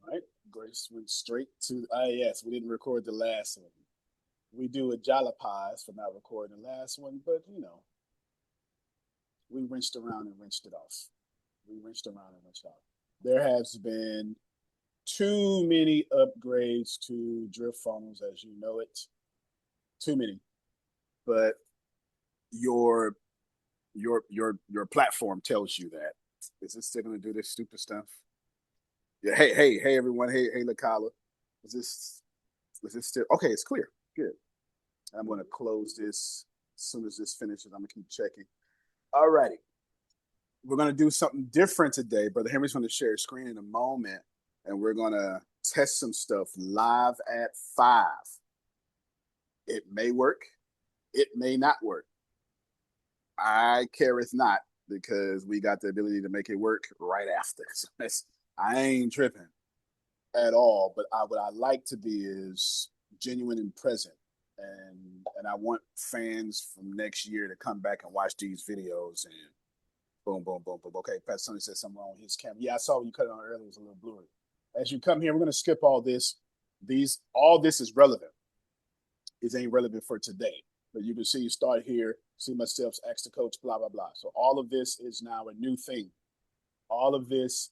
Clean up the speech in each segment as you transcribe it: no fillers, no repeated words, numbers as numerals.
All right. Grace went straight to, yes, we didn't record the last one. We do a jalapaz for not recording the last one, but we rinsed around and rinsed it off. We rinsed around and rinsed it off. There has been too many upgrades to DriftFunnels as you know it. Too many. But your your platform tells you that. Is it still gonna do this stupid stuff? Yeah, hey everyone. Hey Lakala. Is this still okay, it's clear. Good. I'm gonna close this as soon as this finishes. I'm gonna keep checking. All righty. We're gonna do something different today. Brother Henry's gonna share his screen in a moment, and we're gonna test some stuff live at 5. It may work, it may not work. I careth not because we got the ability to make it work right after. So I ain't tripping at all. But what I like to be is genuine and present, and I want fans from next year to come back and watch these videos and boom, boom, boom, boom. Okay, Pastor Sonny said something wrong with his camera. Yeah, I saw when you cut it on earlier. It was a little blurry. As you come here, we're going to skip all this. All this is relevant. It ain't relevant for today. But you can see, start here, see my steps, ask the coach, blah, blah, blah. So all of this is now a new thing. All of this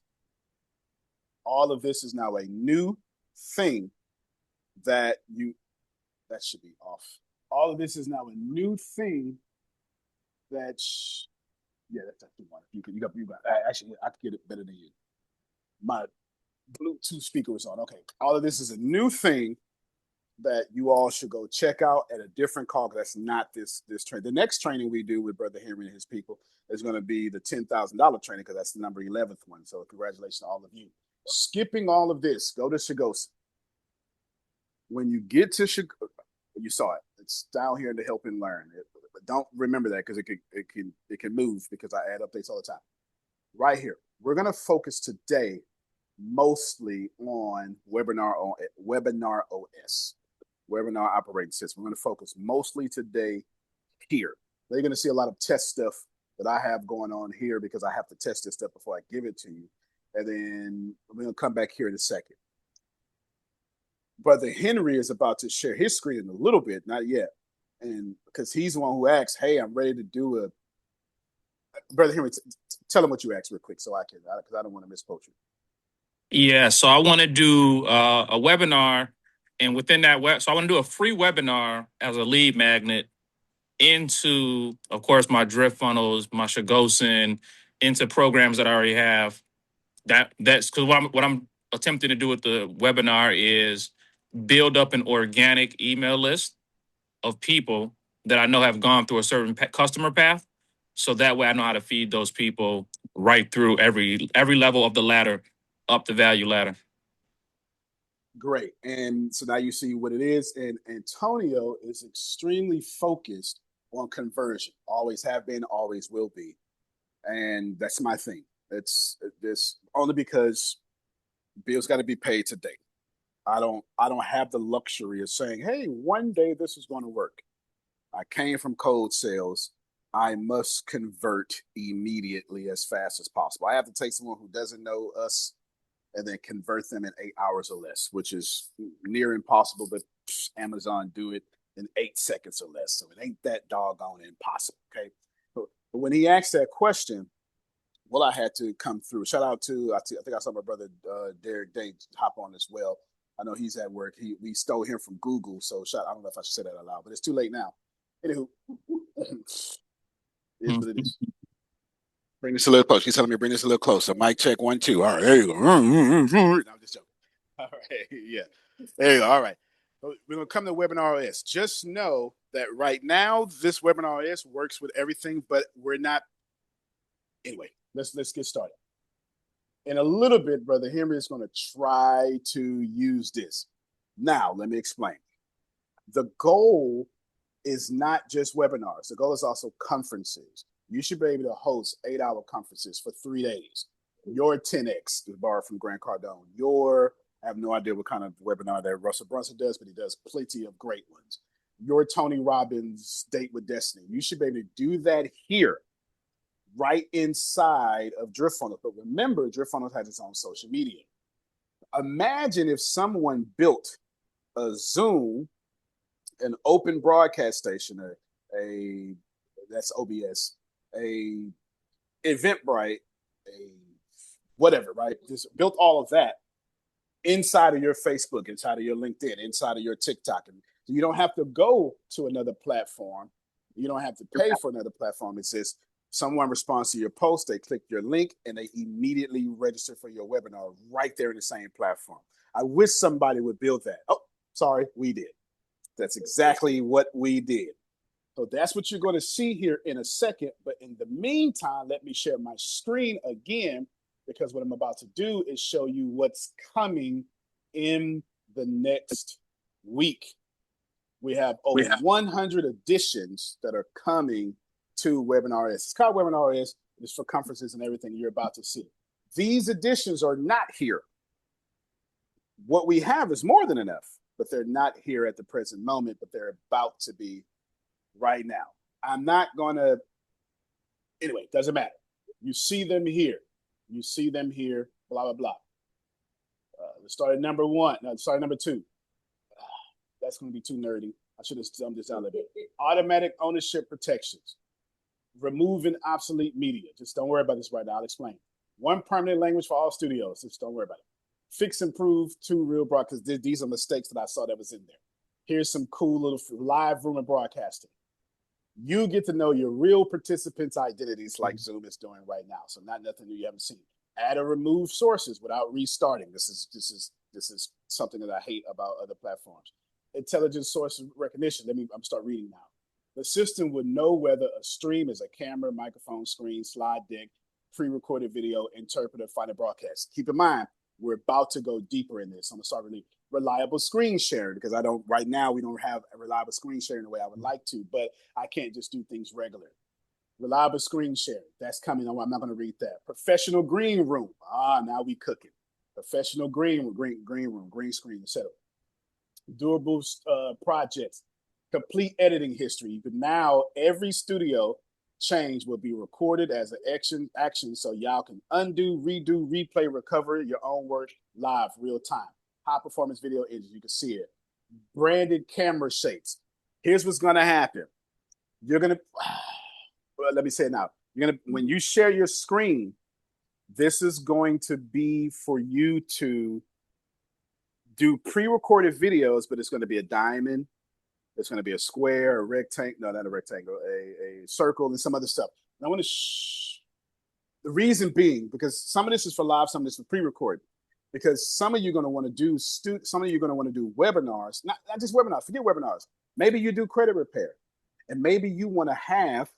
is now a new thing that should be off. All of this is now a new thing that's actually one. You got. Actually, I could get it better than you. My Bluetooth speaker was on. Okay, all of this is a new thing that you all should go check out at a different call. That's not this training. The next training we do with Brother Henry and his people is going to be the $10,000 training because that's the number 11th one. So congratulations to all of you. Skipping all of this, go to SHIGOSEN. When you get to SHIGOSEN, you saw it. It's down here in the help and learn. But don't remember that because it can move because I add updates all the time. Right here, we're going to focus today mostly on Webinar OS, Webinar Operating System. We're going to focus mostly today here. They're going to see a lot of test stuff that I have going on here because I have to test this stuff before I give it to you. And then we're going to come back here in a second. Brother Henry is about to share his screen in a little bit, not yet. And because he's the one who asked, hey, I'm ready to do a... Brother Henry, tell him what you asked real quick so I can, because I don't want to misquote you. Yeah, so I want to do a webinar, and within that so I want to do a free webinar as a lead magnet into, of course, my DriftFunnels, my SHIGOSEN, into programs that I already have. That's because what I'm attempting to do with the webinar is build up an organic email list of people that I know have gone through a certain customer path. So that way I know how to feed those people right through every level of the ladder, up the value ladder. Great. And so now you see what it is. And Antonio is extremely focused on conversion. Always have been, always will be. And that's my thing. It's this only because bills got to be paid today. I don't have the luxury of saying, hey, one day this is going to work. I came from cold sales. I must convert immediately as fast as possible. I have to take someone who doesn't know us and then convert them in 8 hours or less, which is near impossible, but Amazon do it in 8 seconds or less. So it ain't that doggone impossible, okay? But when he asked that question, well, I had to come through. Shout out to, I think I saw my brother Derek Day hop on as well. I know he's at work. We stole him from Google, so I don't know if I should say that out loud, but it's too late now. Anywho, it is what it is. Bring this a little closer. He's telling me to bring this a little closer. Mic check 1, 2. All right, there you go. No, I'm just joking. All right, yeah. There you go. All right. We're going to come to Webinar OS. Just know that right now, this Webinar OS works with everything, but we're not. Anyway, let's get started. In a little bit, Brother Henry is going to try to use this. Now, let me explain. The goal is not just webinars. The goal is also conferences. You should be able to host 8-hour conferences for 3 days. Your 10X is borrowed from Grant Cardone. I have no idea what kind of webinar that Russell Brunson does, but he does plenty of great ones. Your Tony Robbins Date with Destiny. You should be able to do that here, right inside of DriftFunnels. But remember, DriftFunnels has its own social media. Imagine if someone built a Zoom, an open broadcast station, a that's OBS, a Eventbrite, a whatever, right? Just built all of that inside of your Facebook, inside of your LinkedIn, inside of your TikTok. And you don't have to go to another platform. You don't have to pay for another platform. It's just someone responds to your post, they click your link, and they immediately register for your webinar right there in the same platform. I wish somebody would build that. Oh, sorry, we did. That's exactly what we did. So that's what you're going to see here in a second. But in the meantime, let me share my screen again, because what I'm about to do is show you what's coming in the next week. We have over 100 additions that are coming to WebinRS. It's called WebinRS. It's for conferences and everything you're about to see. These additions are not here. What we have is more than enough, but they're not here at the present moment, but they're about to be right now. I'm not going to, anyway, doesn't matter. You see them here. You see them here, blah, blah, blah. Let's start at number one. No, start at number two. That's going to be too nerdy. I should have dumbed this out a little bit. Automatic ownership protections. Removing obsolete media. Just don't worry about this right now. I'll explain. One permanent language for all studios. Just don't worry about it. Fix, improve, two real broadcasts. These are mistakes that I saw that was in there. Here's some cool little live room and broadcasting. You get to know your real participants' identities like Zoom is doing right now. So not nothing new you haven't seen. Add or remove sources without restarting. This is something that I hate about other platforms. Intelligent source recognition. I'm start reading now. The system would know whether a stream is a camera, microphone, screen, slide deck, pre-recorded video, interpreter, final broadcast. Keep in mind, we're about to go deeper in this. I'm gonna start really reliable screen sharing, because right now we don't have a reliable screen sharing the way I would like to, but I can't just do things regular. Reliable screen sharing, that's coming. I'm not gonna read that. Professional green room. Now we cooking. Professional green room, green screen, etc. Durable projects, complete editing history. You can now, every studio change will be recorded as an action, so y'all can undo, redo, replay, recover your own work live, real time. High performance video engine, you can see it. Branded camera shapes. Here's what's gonna happen. You're gonna, well, let me say it now. When you share your screen, this is going to be for you to do pre-recorded videos, but it's going to be a diamond, it's going to be a square, a rectangle, no, not a rectangle, a circle, and some other stuff. And I want to the reason being, because some of this is for live, some of this is for pre-recorded, because some of you are going to want to do webinars, not just webinars, forget webinars. Maybe you do credit repair, and maybe you want to have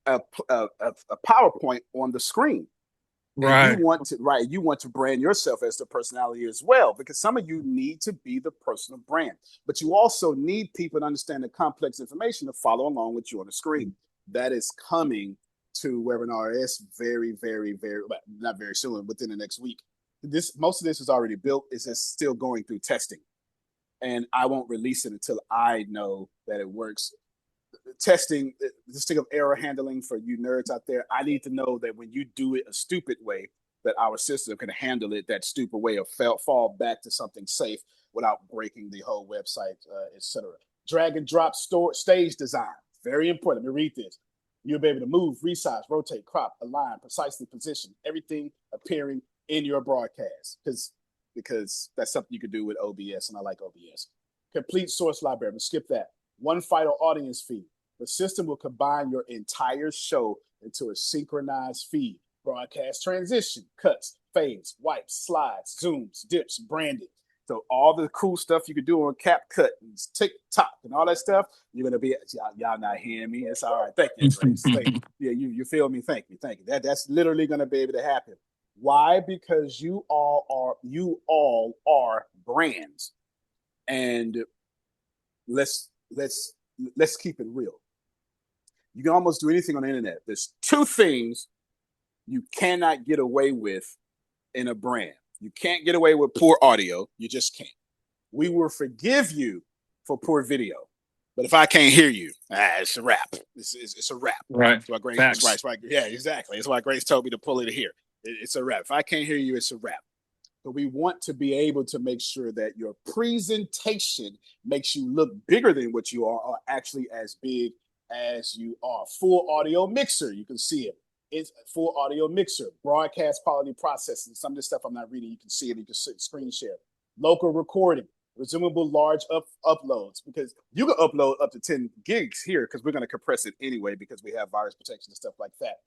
a PowerPoint on the screen. Right. You want to brand yourself as the personality as well, because some of you need to be the personal brand, but you also need people to understand the complex information to follow along with you on the screen. That is coming to WebinRS very, very, very, not very soon, within the next week. Most of this is already built. It's just still going through testing, and I won't release it until I know that it works. Testing, this thing of error handling for you nerds out there, I need to know that when you do it a stupid way, that our system can handle it that stupid way, or fall back to something safe without breaking the whole website, etc. Drag and drop stage design, very important. Let me read this. You'll be able to move, resize, rotate, crop, align, precisely position everything appearing in your broadcast, because that's something you could do with OBS, and I like OBS. Complete source library, but skip that. One final audience feed. The system will combine your entire show into a synchronized feed. Broadcast transition, cuts, fades, wipes, slides, zooms, dips, branded. So all the cool stuff you could do on CapCut and TikTok and all that stuff, you're gonna be, y'all not hearing me. It's all right. Thank you, Grace. Thank you. Yeah, you feel me? Thank you. That's literally gonna be able to happen. Why? Because you all are brands, and let's keep it real. You can almost do anything on the internet. There's two things you cannot get away with in a brand. You can't get away with poor audio. You just can't. We will forgive you for poor video, but if I can't hear you, it's a wrap. It's a wrap. Right. That's why Grace, yeah, exactly. That's why Grace told me to pull it here. It's a wrap. If I can't hear you, it's a wrap. But we want to be able to make sure that your presentation makes you look bigger than what you are, or actually as big as you are. Full audio mixer, you can see it. It's a full audio mixer, broadcast quality processing. Some of this stuff I'm not reading, you can see it, you can screen share. Local recording, resumable large uploads, because you can upload up to 10 gigs here because we're going to compress it anyway because we have virus protection and stuff like that.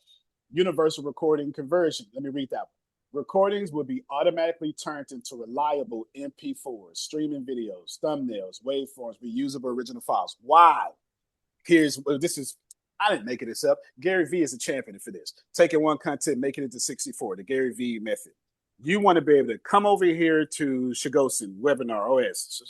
Universal recording conversion. Let me read that one. Recordings will be automatically turned into reliable MP4s, streaming videos, thumbnails, waveforms, reusable original files. Why? I didn't make this up. Gary Vee is a champion for this. Taking one content, making it to 64, the Gary Vee method. You want to be able to come over here to SHIGOSEN, Webinar OS,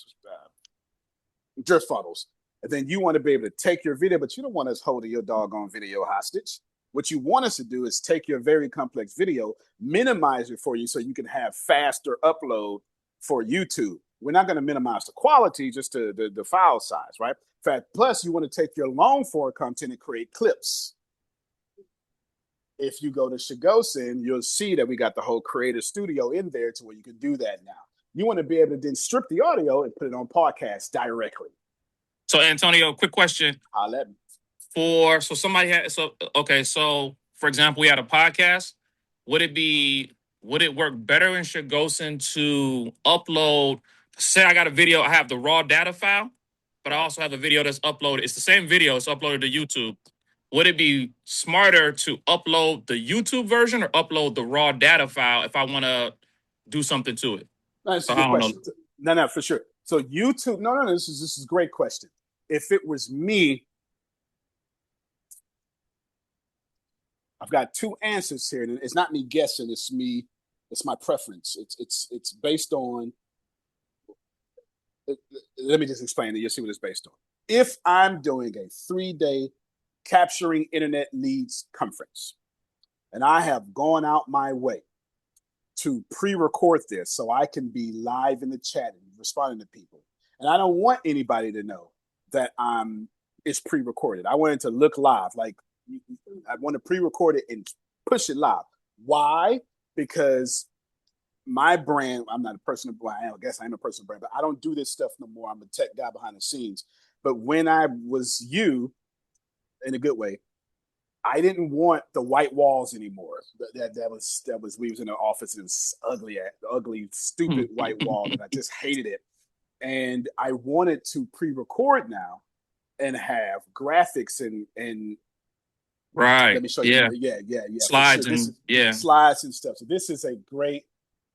DriftFunnels, and then you want to be able to take your video, but you don't want us holding your doggone video hostage. What you want us to do is take your very complex video, minimize it for you so you can have faster upload for YouTube. We're not going to minimize the quality, just the file size, right? In fact, plus you want to take your long form content and create clips. If you go to SHIGOSEN, you'll see that we got the whole Creator Studio in there to where you can do that now. You want to be able to then strip the audio and put it on podcast directly. So Antonio, quick question. I'll let me. So for example, we had a podcast. Would it work better in SHIGOSEN to upload? Say I got a video, I have the raw data file, but I also have a video that's uploaded. It's the same video, it's uploaded to YouTube. Would it be smarter to upload the YouTube version or upload the raw data file if I want to do something to it? That's a good question. No, for sure. So YouTube, no, this is a great question. If it was me, I've got two answers here. And it's not me guessing, it's my preference. It's based on, let me just explain it. You'll see what it's based on. If I'm doing a 3-day capturing internet leads conference, and I have gone out my way to pre-record this so I can be live in the chat and responding to people, and I don't want anybody to know that it's pre-recorded. I want it to look live. Like, I want to pre-record it and push it live. Why? Because my brand, I'm not a personal brand. I guess I am a personal brand, but I don't do this stuff no more. I'm a tech guy behind the scenes. But when I was you, in a good way, I didn't want the white walls anymore. That was we was in an office and it was ugly, stupid white wall, and I just hated it. And I wanted to pre-record now and have graphics and right. Let me show you. Yeah. Slides sure. Slides and stuff. So this is a great.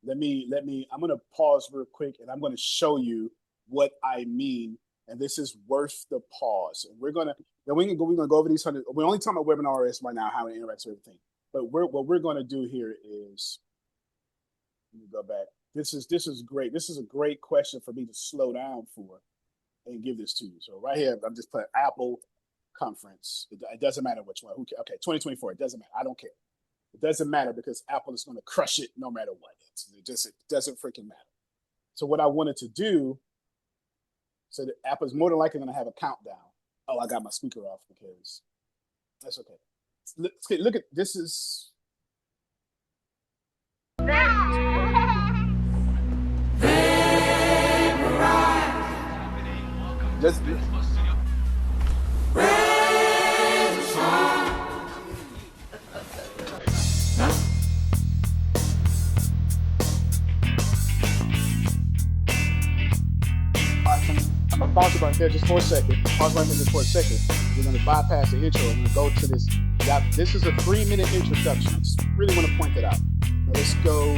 Let me. I'm gonna pause real quick, and I'm gonna show you what I mean. And this is worth the pause. And we're gonna go over these 100. We're only talking about Webinar OS right now, how it interacts with everything. But what we're gonna do here is, let me go back. This is great. This is a great question for me to slow down for and give this to you. So right here, I'm just putting Apple conference. It doesn't matter which one. Okay, 2024. It doesn't matter. I don't care. It doesn't matter because Apple is going to crush it no matter what. It doesn't freaking matter. So what I wanted to do, so that Apple's more than likely going to have a countdown. Oh, I got my speaker off because that's okay. Look at this is. Just. I'm gonna pause it right there just for a second. Pause right there just for a second. We're gonna bypass the intro. I'm gonna go to this. This is a 3-minute introduction. I just really want to point that out. Now let's go.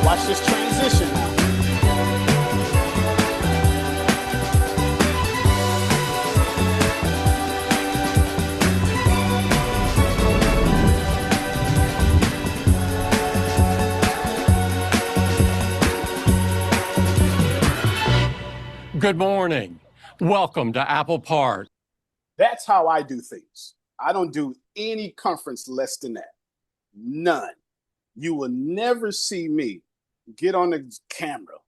Watch this transition now. Good morning. Welcome to Apple Park. That's how I do things. I don't do any conference less than that. None. You will never see me get on the camera,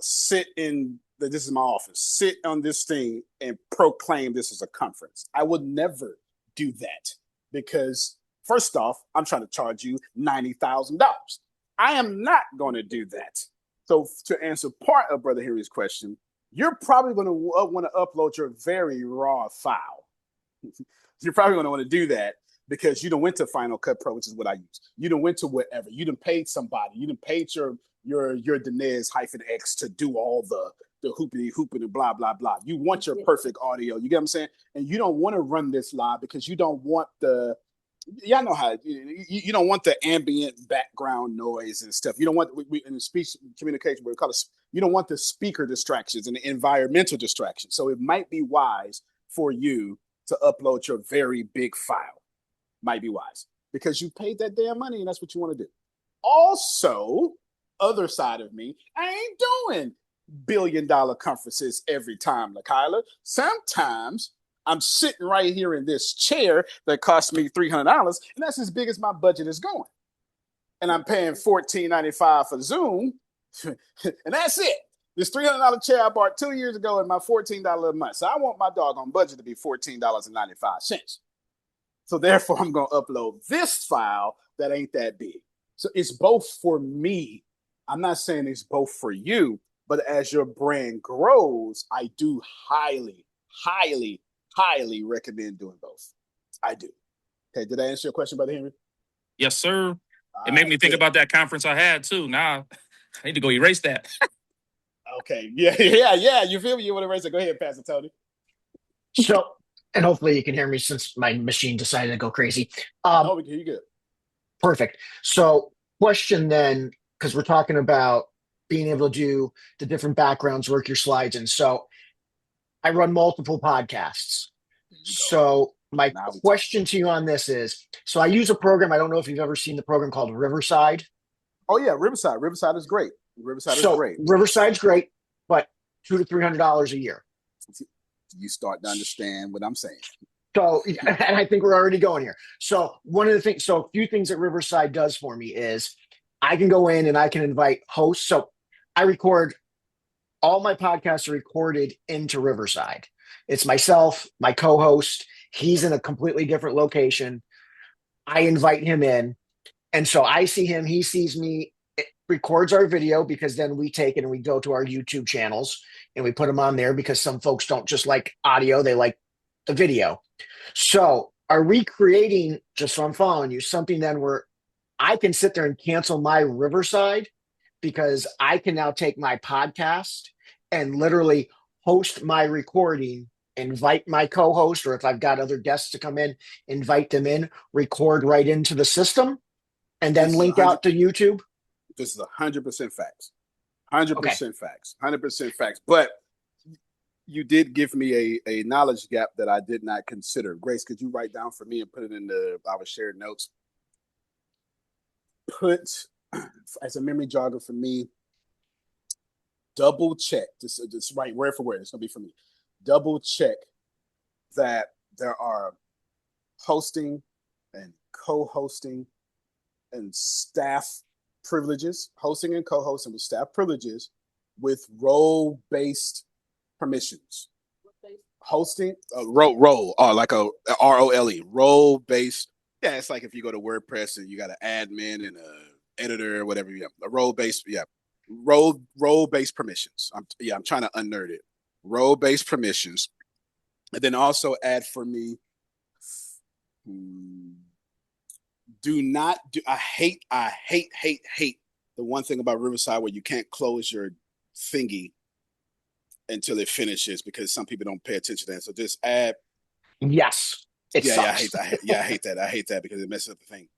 sit in this is my office, sit on this thing and proclaim this is a conference. I would never do that because first off, I'm trying to charge you $90,000. I am not going to do that. So to answer part of Brother Henry's question, you're probably going to want to upload your very raw file. You're probably going to want to do that because you done went to Final Cut Pro, which is what I use. You done went to whatever. You done paid somebody. You done paid your Dinez-X to do all the hoopity and blah, blah, blah. You want your perfect audio. You get what I'm saying? And you don't want to run this live because you don't want y'all know how you don't want the ambient background noise and stuff. You don't want in the speech communication we call it. You don't want the speaker distractions and the environmental distractions. So it might be wise for you to upload your very big file. Might be wise because you paid that damn money and that's what you want to do. Also, other side of me, I ain't doing billion-dollar conferences every time, LaKyla. Sometimes I'm sitting right here in this chair that cost me $300, and that's as big as my budget is going. And I'm paying $14.95 for Zoom, and that's it. This $300 chair I bought 2 years ago and my $14 a month. So I want my doggone budget to be $14.95. So therefore, I'm going to upload this file that ain't that big. So it's both for me. I'm not saying it's both for you, but as your brand grows, I do highly, highly, highly recommend doing both. I do. Okay, did I answer your question, Brother Henry? Yes, sir. It made me think about that conference I had too. Now I need to go erase that. Okay. Yeah. You feel me? You want to erase it? Go ahead, Pastor Tony. So, and hopefully you can hear me since my machine decided to go crazy. Oh, we can hear you good. Perfect. So, question then, because we're talking about being able to do the different backgrounds, work your slides in. So, I run multiple podcasts. So, my question to you on this is, so I use a program. I don't know if you've ever seen the program called Riverside. Oh yeah, Riverside. Riverside is great. Riverside's great, but $200 to $300 a year. You start to understand what I'm saying. So, and I think we're already going here. So a few things that Riverside does for me is I can go in and I can invite hosts. So I record all my podcasts are recorded into Riverside. It's myself, my co-host. He's in a completely different location. I invite him in. And so I see him, he sees me, it records our video because then we take it and we go to our YouTube channels and we put them on there because some folks don't just like audio, they like the video. So are we creating, just so I'm following you, something then where I can sit there and cancel my Riverside because I can now take my podcast and literally host my recording, invite my co-host, or if I've got other guests to come in, invite them in, record right into the system, and then link out to YouTube? This is 100% facts. 100% facts. 100% facts. But you did give me a knowledge gap that I did not consider. Grace, could you write down for me and put it in our shared notes? Put, as a memory jogger for me, double check. Just write word for word. It's going to be for me. Double check that there are hosting and co-hosting and staff privileges, hosting and co-hosting with staff privileges with role-based permissions. Hosting, role, like a ROLE, role-based. Yeah, it's like if you go to WordPress and you got an admin and a editor or whatever. Yeah, a role-based. Yeah, role-based permissions. I'm trying to unnerd it. Role-based permissions, and then also add for me. Do not do. I hate the one thing about Riverside where you can't close your thingy until it finishes because some people don't pay attention to that. So just add. Yes. I hate that. I hate that because it messes up the thing.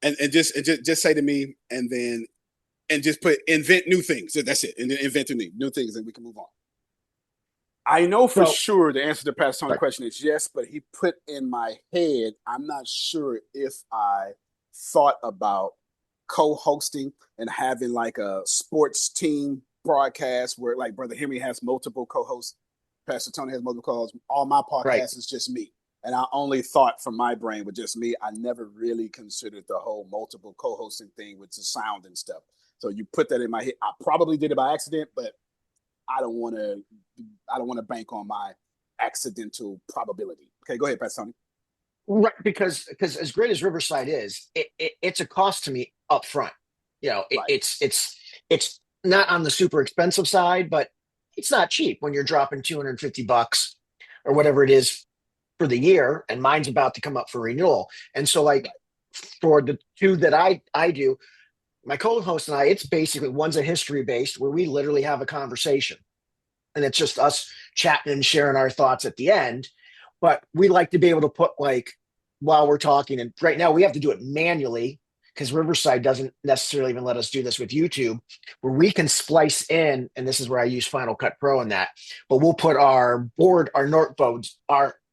And just say to me and just put invent new things. That's it. And then invent new things and we can move on. I know for sure the answer to Pastor Tony's question is yes, but he put in my head, I'm not sure if I thought about co-hosting and having like a sports team broadcasts where like Brother Henry has multiple co-hosts, Pastor Tony has multiple co-hosts. All my podcasts is just me. And I only thought from my brain with just me. I never really considered the whole multiple co-hosting thing with the sound and stuff. So you put that in my head. I probably did it by accident, but I don't want to bank on my accidental probability. Okay, go ahead, Pastor Tony. Right, because as great as Riverside is, it's a cost to me up front. You know, it's not on the super expensive side, but it's not cheap when you're dropping $250 or whatever it is for the year, and mine's about to come up for renewal. And so, like, for the two that I do, my co-host and I, it's basically one's a history based where we literally have a conversation, and it's just us chatting and sharing our thoughts at the end. But we like to be able to put, like, while we're talking, and right now we have to do it manually because Riverside doesn't necessarily even let us do this with YouTube, where we can splice in, and this is where I use Final Cut Pro in that, but we'll put our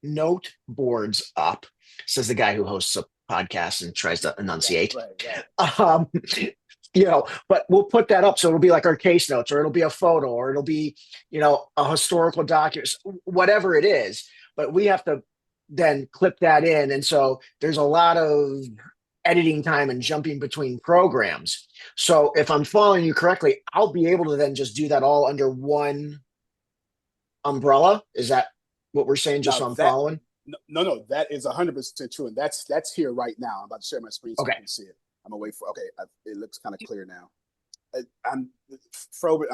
note boards up, says the guy who hosts a podcast and tries to enunciate. Right. You know, but we'll put that up. So it'll be like our case notes, or it'll be a photo, or it'll be, you know, a historical document, whatever it is. But we have to then clip that in. And so there's a lot of editing time and jumping between programs. So if I'm following you correctly, I'll be able to then just do that all under one umbrella. Is that what we're saying? Just so I'm following? No, that is 100% true. And that's here right now. I'm about to share my screen so you can see it. I'm gonna wait for, it looks kind of clear now. I'm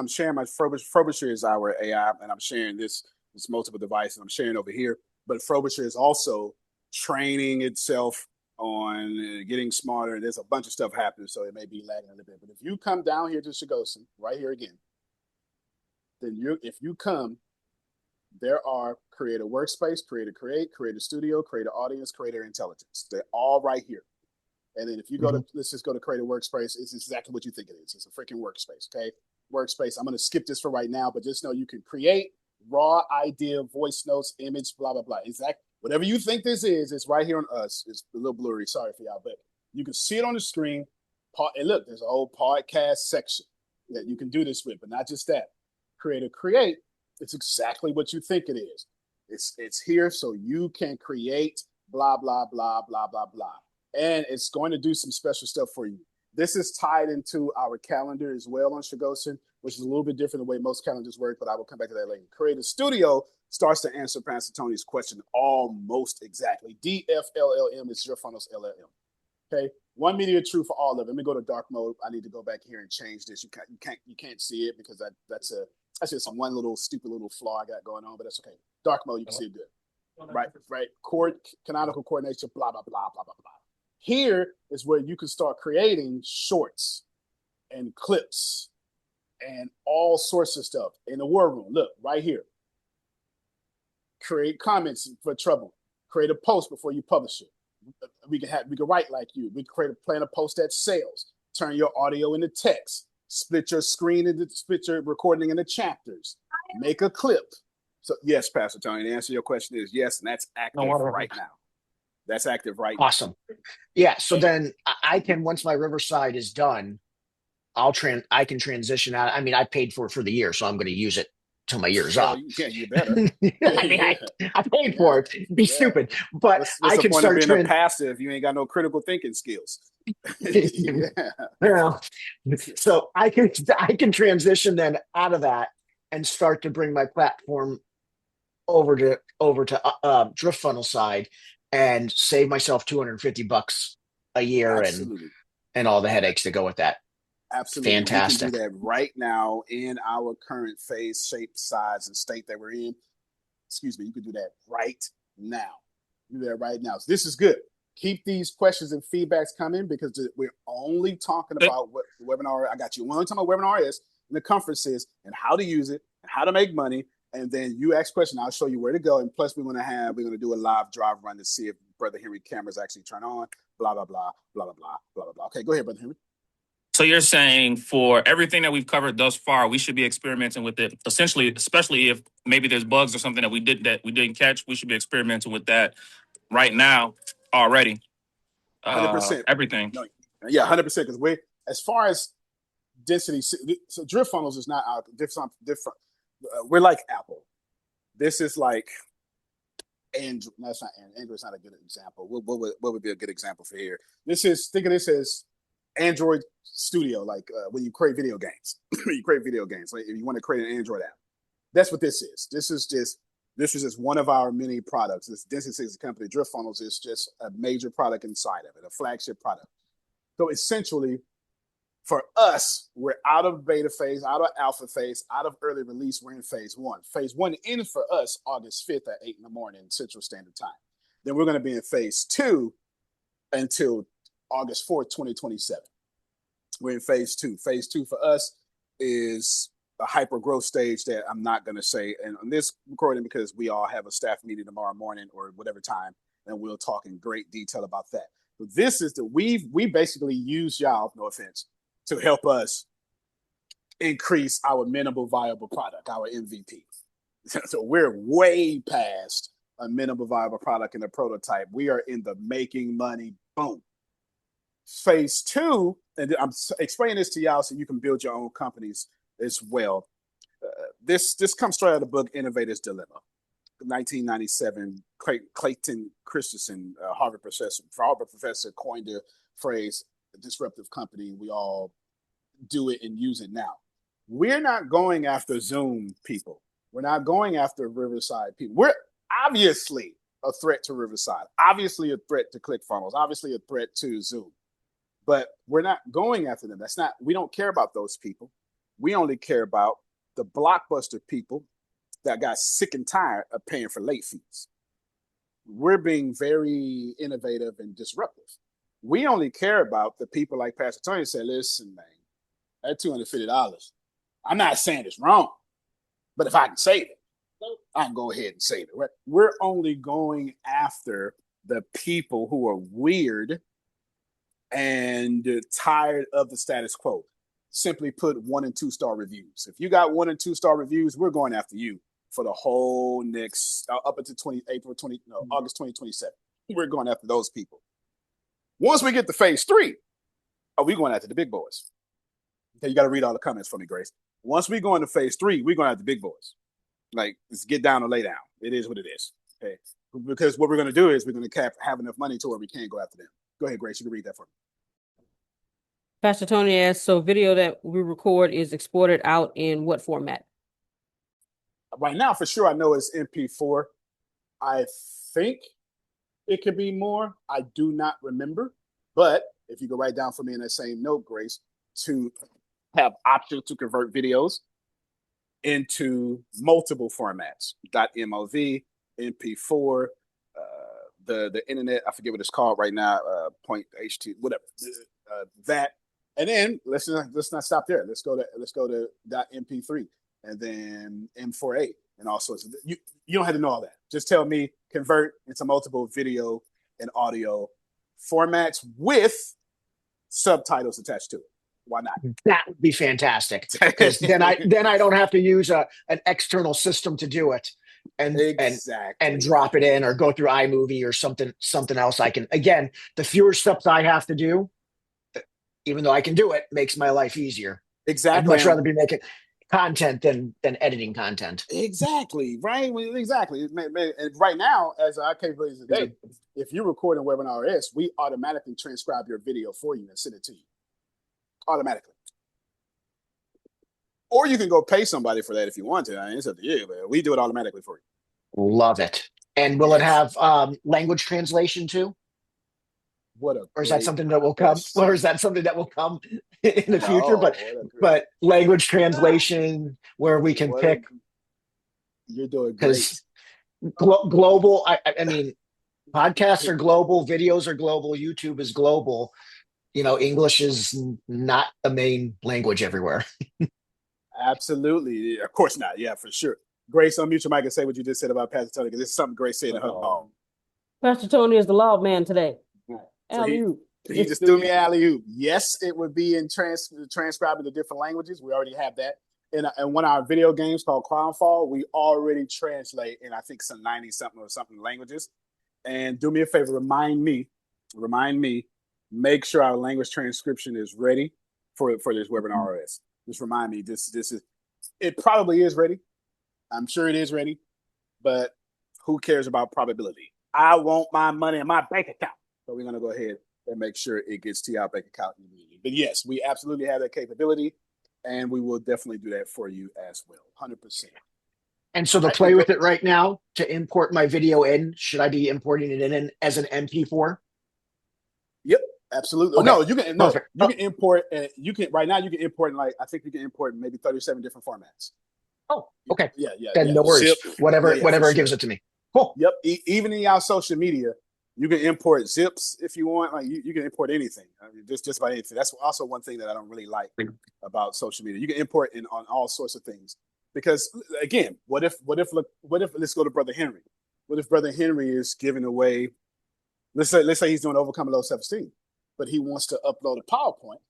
sharing my Frobisher is our AI, and I'm sharing this multiple devices. I'm sharing over here, but Frobisher is also training itself on getting smarter. There's a bunch of stuff happening, so it may be lagging a little bit. But if you come down here to SHIGOSEN, right here again, then if you come, there are Creator Workspace, Creator Create, Creator Studio, Creator Audience, Creator Intelligence. They're all right here. And then if you go to, let's just go to Creator Workspace, it's exactly what you think it is. It's a freaking workspace, okay? Workspace. I'm going to skip this for right now, but just know you can create raw idea, voice notes, image, blah, blah, blah. Exactly. Whatever you think this is, it's right here on us. It's a little blurry. Sorry for y'all, but you can see it on the screen. And look, there's a whole podcast section that you can do this with, but not just that. Creator Create, it's exactly what you think it is. It's here so you can create blah, blah, blah, blah, blah, blah. And it's going to do some special stuff for you. This is tied into our calendar as well on SHIGOSEN, which is a little bit different the way most calendars work, but I will come back to that later. Creator Studio starts to answer Pastor Tony's question almost exactly. DFLLM is DriftFunnels LLM. Okay, one media true for all of it. Let me go to dark mode. I need to go back here and change this. You can't see it because that's just one little stupid little flaw I got going on, but that's okay. Dark mode, you can see it good. Right. Canonical coordination, blah, blah, blah, blah, blah, blah. Here is where you can start creating shorts and clips and all sorts of stuff in the war room. Look, right here. Create comments for trouble. Create a post before you publish it. We can write like you. We can plan a post at sales. Turn your audio into text. Split your recording into chapters. Make a clip. So yes, Pastor Tony, the answer to your question is yes, and that's active right now. That's active right now. Awesome. Yeah. So then I can, once my Riverside is done, I can transition out. I mean, I paid for it for the year, so I'm going to use it till my year's up. You better. I mean, I paid for it. It'd be stupid, but what's I can start being a passive. You ain't got no critical thinking skills. Well, so I can transition then out of that and start to bring my platform over to DriftFunnels side and save myself $250 a year. Absolutely. and all the headaches that go with that. Absolutely. Fantastic. We can do that right now in our current phase, shape, size, and state that we're in. Excuse me. You can do that right now. Do that right now. So this is good. Keep these questions and feedbacks coming because we're only talking about what the webinar. I got you. We're only talking about webinar is and the conference is and how to use it and how to make money. And then you ask questions. I'll show you where to go. And plus, we're going to do a live drive run to see if Brother Henry cameras actually turn on. Blah blah blah blah blah blah blah blah blah. Okay, go ahead, Brother Henry. So you're saying for everything that we've covered thus far, we should be experimenting with it. Essentially, especially if maybe there's bugs or something that we didn't catch, we should be experimenting with that right now already. 100%. Everything. No, yeah, 100%. Because as far as density. So DriftFunnels is not our different. We're like Apple. This is like Android. That's not Android's not a good example. What would be a good example for here? Think of this as Android Studio, like when you create video games. You create video games. Like if you want to create an Android app, that's what this is. This is just one of our many products. This density is a company. DriftFunnels is just a major product inside of it, a flagship product. So essentially, for us, we're out of beta phase, out of alpha phase, out of early release. We're in phase 1. Phase 1 ends for us August 5th at 8 in the morning Central Standard Time. Then we're going to be in phase 2 until August 4th, 2027. We're in phase 2. Phase 2 for us is a hyper growth stage that I'm not going to say and on this recording because we all have a staff meeting tomorrow morning or whatever time, and we'll talk in great detail about that. But this is we basically use y'all, no offense, to help us increase our minimal viable product, our MVP. So we're way past a minimal viable product in a prototype. We are in the making money, boom. Phase 2, and I'm explaining this to y'all so you can build your own companies as well. This comes straight out of the book, Innovator's Dilemma, 1997. Clayton Christensen, Harvard professor, coined the phrase disruptive company. We all do it and use it now. We're not going after Zoom people. We're not going after Riverside people. We're obviously a threat to Riverside, obviously a threat to ClickFunnels, obviously a threat to Zoom, but we're not going after them. We don't care about those people. We only care about the blockbuster people that got sick and tired of paying for late fees. We're being very innovative and disruptive. We only care about the people like Pastor Tony said, listen, man, at $250, I'm not saying it's wrong, but if I can save it, I can go ahead and save it. Right? We're only going after the people who are weird and tired of the status quo. Simply put, 1 and 2 star reviews. If you got 1 and 2 star reviews, we're going after you for the whole next up until August 2027. We're going after those people. Once we get to phase 3, we're going after the big boys. Okay, you got to read all the comments for me, Grace. Once we go into phase 3, we're going after the big boys. Like, let's get down and lay down. It is what it is. Okay, because what we're going to do is we're going to have enough money to where we can't go after them. Go ahead, Grace. You can read that for me. Pastor Tony asks, so video that we record is exported out in what format? Right now, for sure, I know it's MP4. I think it could be more. I do not remember. But if you go write down for me in that same note, Grace, to have options to convert videos into multiple formats, .mov, MP4, the internet, I forget what it's called right now, point HT, whatever, that. And then let's not stop there. Let's go to .mp3 and then M4A and all sorts of. You don't have to know all that. Just tell me convert into multiple video and audio formats with subtitles attached to it. Why not? That would be fantastic because then I don't have to use an external system to do it and drop it in or go through iMovie or something else. I can, again, the fewer steps I have to do, even though I can do it, makes my life easier. Exactly. I'd much rather be making content than editing content. Exactly. Right. Exactly. And right now, as our capabilities today, if you record a webinar S, we automatically transcribe your video for you and send it to you automatically. Or you can go pay somebody for that if you want to. I mean, it's up to you, but we do it automatically for you. Love it. And will it have language translation too? Or is that something that will come? Or is that something that will come in the future? But language translation where we can pick. You're doing great. Global. I mean, podcasts are global, videos are global, YouTube is global. You know, English is not the main language everywhere. Absolutely. Of course not. Yeah, for sure. Grace, unmute your mic and say what you just said about Pastor Tony, because this is something Grace said in her home. Pastor Tony is the loud man today. So he just threw me alley-oop. Yes, it would be in transcribing the different languages. We already have that. And one of our video games called Crownfall, we already translate in, I think, some 90-something languages. And do me a favor, remind me, make sure our language transcription is ready for this webinar is. Just remind me, this is, it probably is ready. I'm sure it is ready, but who cares about probability? I want my money in my bank account. So we're going to go ahead and make sure it gets to your bank account immediately. But yes, we absolutely have that capability, and we will definitely do that for you as well, 100%. And so to play with it right now, to import my video in, should I be importing it in as an MP4? Yep, absolutely. Okay. No, you can Perfect. you can import, and you can right now you can import in, like, I think you can import in maybe 37 different formats. Oh, okay. Yeah. Then no worries. Zip, whatever sure. it gives it to me. Cool. Yep. Even in y'all social media, you can import zips if you want. Like, you can import anything. I mean, just about anything. That's also one thing that I don't really like about social media. You can import on all sorts of things. Because again, what if let's go to Brother Henry. What if Brother Henry is giving away, let's say he's doing overcoming low self-esteem, but he wants to upload a PowerPoint.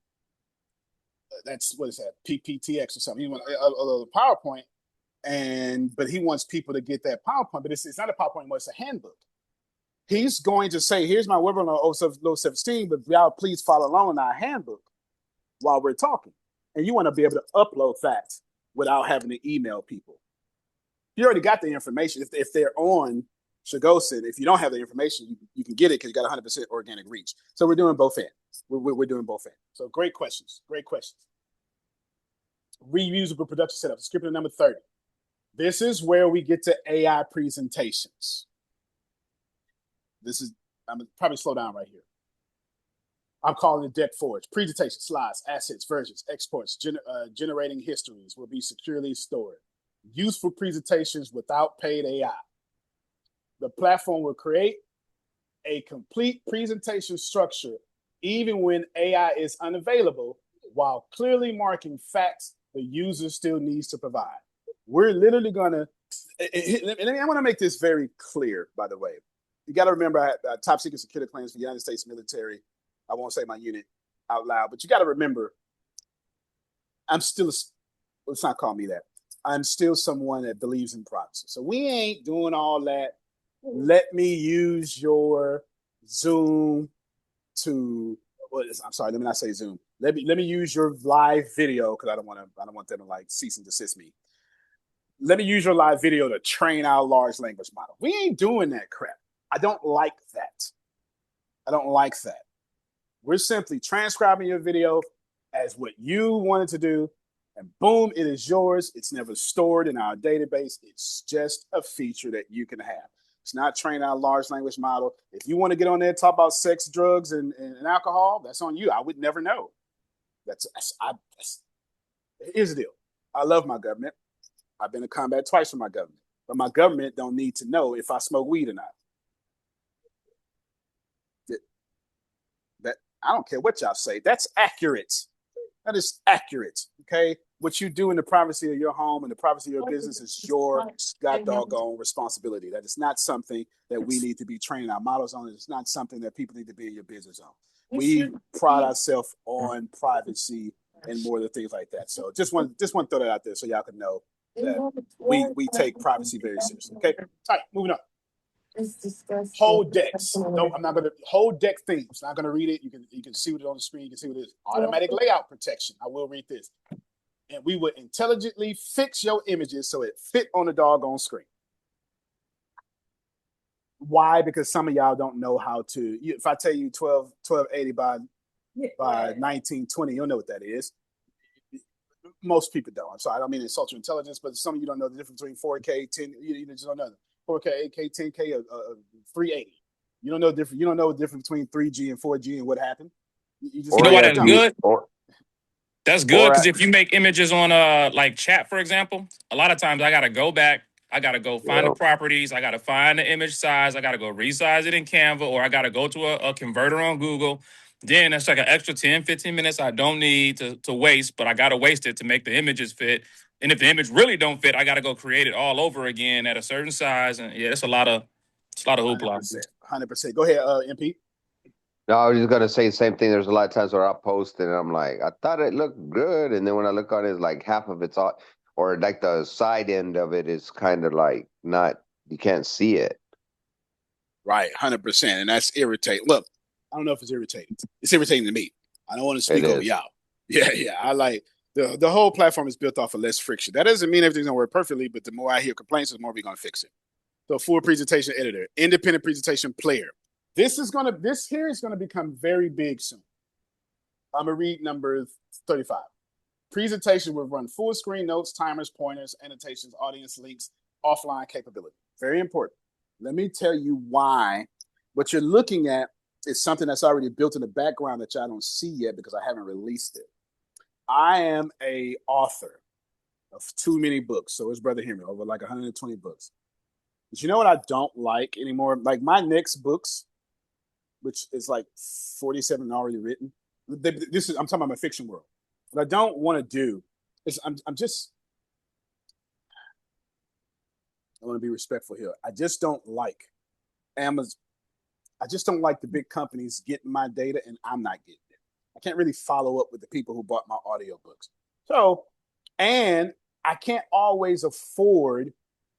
That's, what is that, PPTX or something. He wants to upload a PowerPoint, but he wants people to get that PowerPoint, but it's not a PowerPoint anymore, it's a handbook. He's going to say, here's my webinar on low self-esteem, but y'all please follow along in our handbook while we're talking. And you want to be able to upload that without having to email people. You already got the information. If they're on SHIGOSEN, if you don't have the information, you can get it because you got 100% organic reach. So we're doing both ends. We're doing both ends. So great questions. Reusable production setup, scripting number 30. This is where we get to AI presentations. I'm gonna probably slow down right here. I'm calling it Deck Forge. Presentation, slides, assets, versions, exports, generating histories will be securely stored. Useful presentations without paid AI. The platform will create a complete presentation structure even when AI is unavailable, while clearly marking facts the user still needs to provide. We're literally gonna, I want to make this very clear, by the way. You got to remember, top secret security clearance for the United States military. I won't say my unit out loud, but you got to remember, let's not call me that. I'm still someone that believes in privacy. So we ain't doing all that. Let me use your Zoom let me not say Zoom. Let me use your live video, because I don't want them to like cease and desist me. Let me use your live video to train our large language model. We ain't doing that crap. I don't like that. We're simply transcribing your video as what you wanted to do, and boom, it is yours. It's never stored in our database. It's just a feature that you can have. It's not training our large language model. If you want to get on there and talk about sex, drugs, and alcohol, that's on you. I would never know. Here's the deal. I love my government. I've been to combat twice for my government, but my government don't need to know if I smoke weed or not. I don't care what y'all say. That's accurate. That is accurate. Okay. What you do in the privacy of your home and the privacy of your business is your god doggone responsibility. That is not something that we need to be training our models on. It's not something that people need to be in your business on. We pride ourselves on privacy and more than things like that. So just want to throw that out there so y'all can know that we take privacy very seriously. Okay. All right, moving on. Whole decks. No, I'm not going to whole deck themes. Not going to read it. You can see what it on the screen. You can see what it is. Automatic layout protection. I will read this. And we would intelligently fix your images so it fit on the doggone screen. Why? Because some of y'all don't know how to. If I tell you 1280 by 1920, you'll know what that is. Most people don't. I'm sorry, I don't mean to insult your intelligence, but some of you don't know the difference between 4K, 10. You just don't know. 4K, 8K, 10K, 380. You don't know different. You don't know the difference between 3G and 4G and what happened. You know what? That's good. That's good, because if you make images on like chat, for example, a lot of times I gotta go back. I gotta go find the properties. I gotta find the image size. I gotta go resize it in Canva, or I gotta go to a converter on Google. Then that's like an extra 10, 15 minutes I don't need to waste, but I gotta waste it to make the images fit. And if the image really don't fit, I got to go create it all over again at a certain size. And yeah, it's a lot of hoopla. 100%. Go ahead, MP. No, I was just gonna say the same thing. There's a lot of times where I'll post and I'm like, I thought it looked good, and then when I look on it, it's like half of it's all, or like the side end of it is kind of like not. You can't see it. Right, 100%, and that's irritating. Look, I don't know if it's irritating. It's irritating to me. I don't want to speak over y'all. Yeah. I like the whole platform is built off of less friction. That doesn't mean everything's gonna work perfectly, but the more I hear complaints, the more we're gonna fix it. So full presentation editor, independent presentation player. This here is gonna become very big soon. I'm gonna read number 35. Presentation will run full screen notes, timers, pointers, annotations, audience links, offline capability. Very important. Let me tell you why. What you're looking at is something that's already built in the background that y'all don't see yet because I haven't released it. I am a author of too many books. So is Brother Henry, over like 120 books. But you know what I don't like anymore? Like my next books, which is like 47 already written. I'm talking about my fiction world. What I don't want to do is I want to be respectful here. I just don't like Amazon. I just don't like the big companies getting my data and I'm not getting it. I can't really follow up with the people who bought my audiobooks. So, and I can't always afford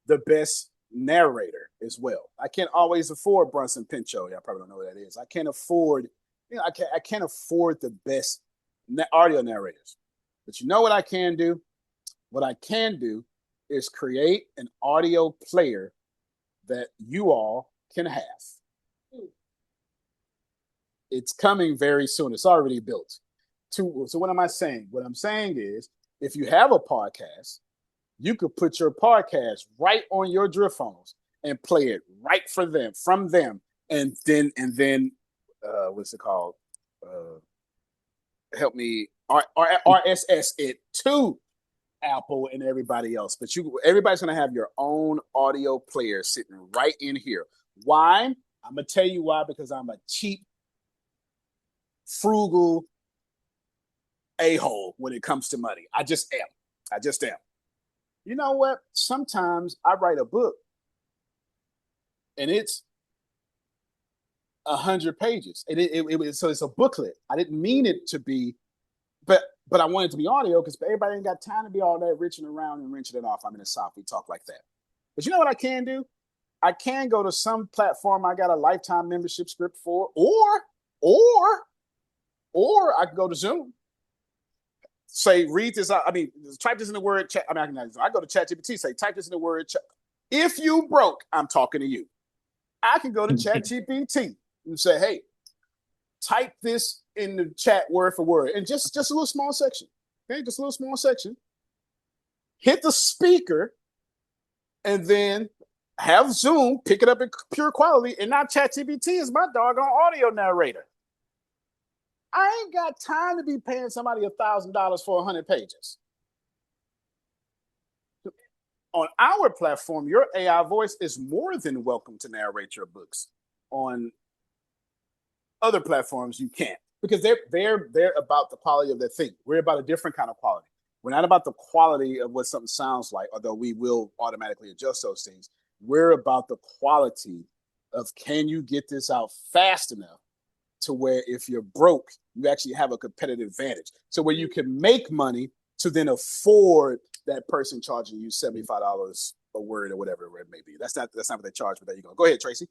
the best narrator as well. I can't always afford Brunson Pinchot. Y'all probably don't know what that is. I can't afford, I can't afford the best audio narrators. But you know what I can do? What I can do is create an audio player that you all can have. It's coming very soon. It's already built. So what am I saying? What I'm saying is, if you have a podcast, you could put your podcast right on your DriftFunnels and play it right from them, and then what's it called? Help me RSS it to Apple and everybody else. But everybody's gonna have your own audio player sitting right in here. Why? I'm gonna tell you why. Because I'm a cheap, frugal a-hole when it comes to money. I just am. You know what? Sometimes I write a book and it's 100 pages. So it's a booklet. I didn't mean it to be, but I wanted it to be audio because everybody ain't got time to be all that reaching around and wrenching it off. I'm in the South. We talk like that. But you know what I can do? I can go to some platform I got a lifetime membership script for, or I can go to Zoom. Say, read this. Type this in the word chat. I go to ChatGPT. Say, type this in the word chat. If you broke, I'm talking to you. I can go to ChatGPT and say, hey, type this in the chat word for word, and just a little small section. Okay, just a little small section. Hit the speaker, and then have Zoom pick it up in pure quality, and now ChatGPT is my doggone audio narrator. I ain't got time to be paying somebody $1,000 for 100 pages. On our platform, your AI voice is more than welcome to narrate your books. On other platforms, you can't, because they're about the quality of their thing. We're about a different kind of quality. We're not about the quality of what something sounds like, although we will automatically adjust those things. We're about the quality of, can you get this out fast enough to where if you're broke, you actually have a competitive advantage. So where you can make money to then afford that person charging you $75 a word or whatever it may be. That's not what they charge, but there you go. Go ahead, Tracy.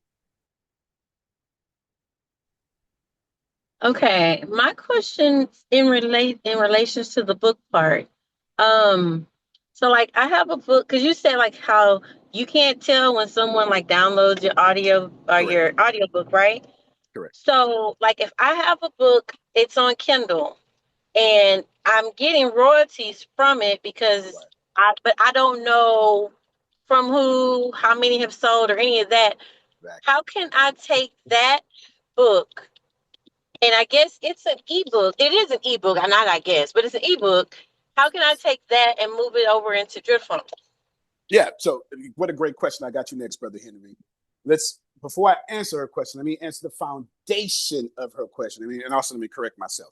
Okay, my question in relations to the book part. So like I have a book, because you said like how you can't tell when someone like downloads your audio or Correct. your audiobook, right? Correct. So like if I have a book, it's on Kindle and I'm getting royalties from it because but I don't know from who, how many have sold or any of that. Exactly. How can I take that book? And I guess it's an ebook. It is an ebook, not I guess, but it's an ebook. How can I take that and move it over into DriftFunnels? Yeah. So what a great question. I got you next, Brother Henry. Before I answer her question, let me answer the foundation of her question. And also let me correct myself.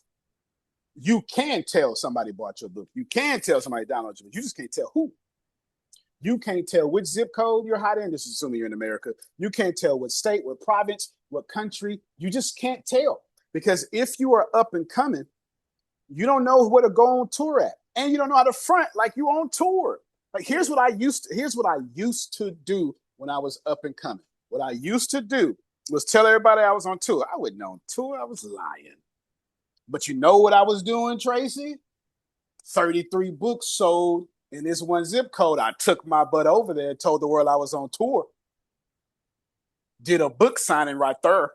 You can tell somebody bought your book. You can tell somebody downloaded your book. You just can't tell who. You can't tell which zip code you're hot in. This is assuming you're in America. You can't tell what state, what province, what country. You just can't tell. Because if you are up and coming, you don't know where to go on tour at. And you don't know how to front like you on tour. Like here's what I used to do when I was up and coming. What I used to do was tell everybody I was on tour. I wasn't on tour. I was lying. But you know what I was doing, Tracy? 33 books sold in this one zip code. I took my butt over there and told the world I was on tour. Did a book signing right there.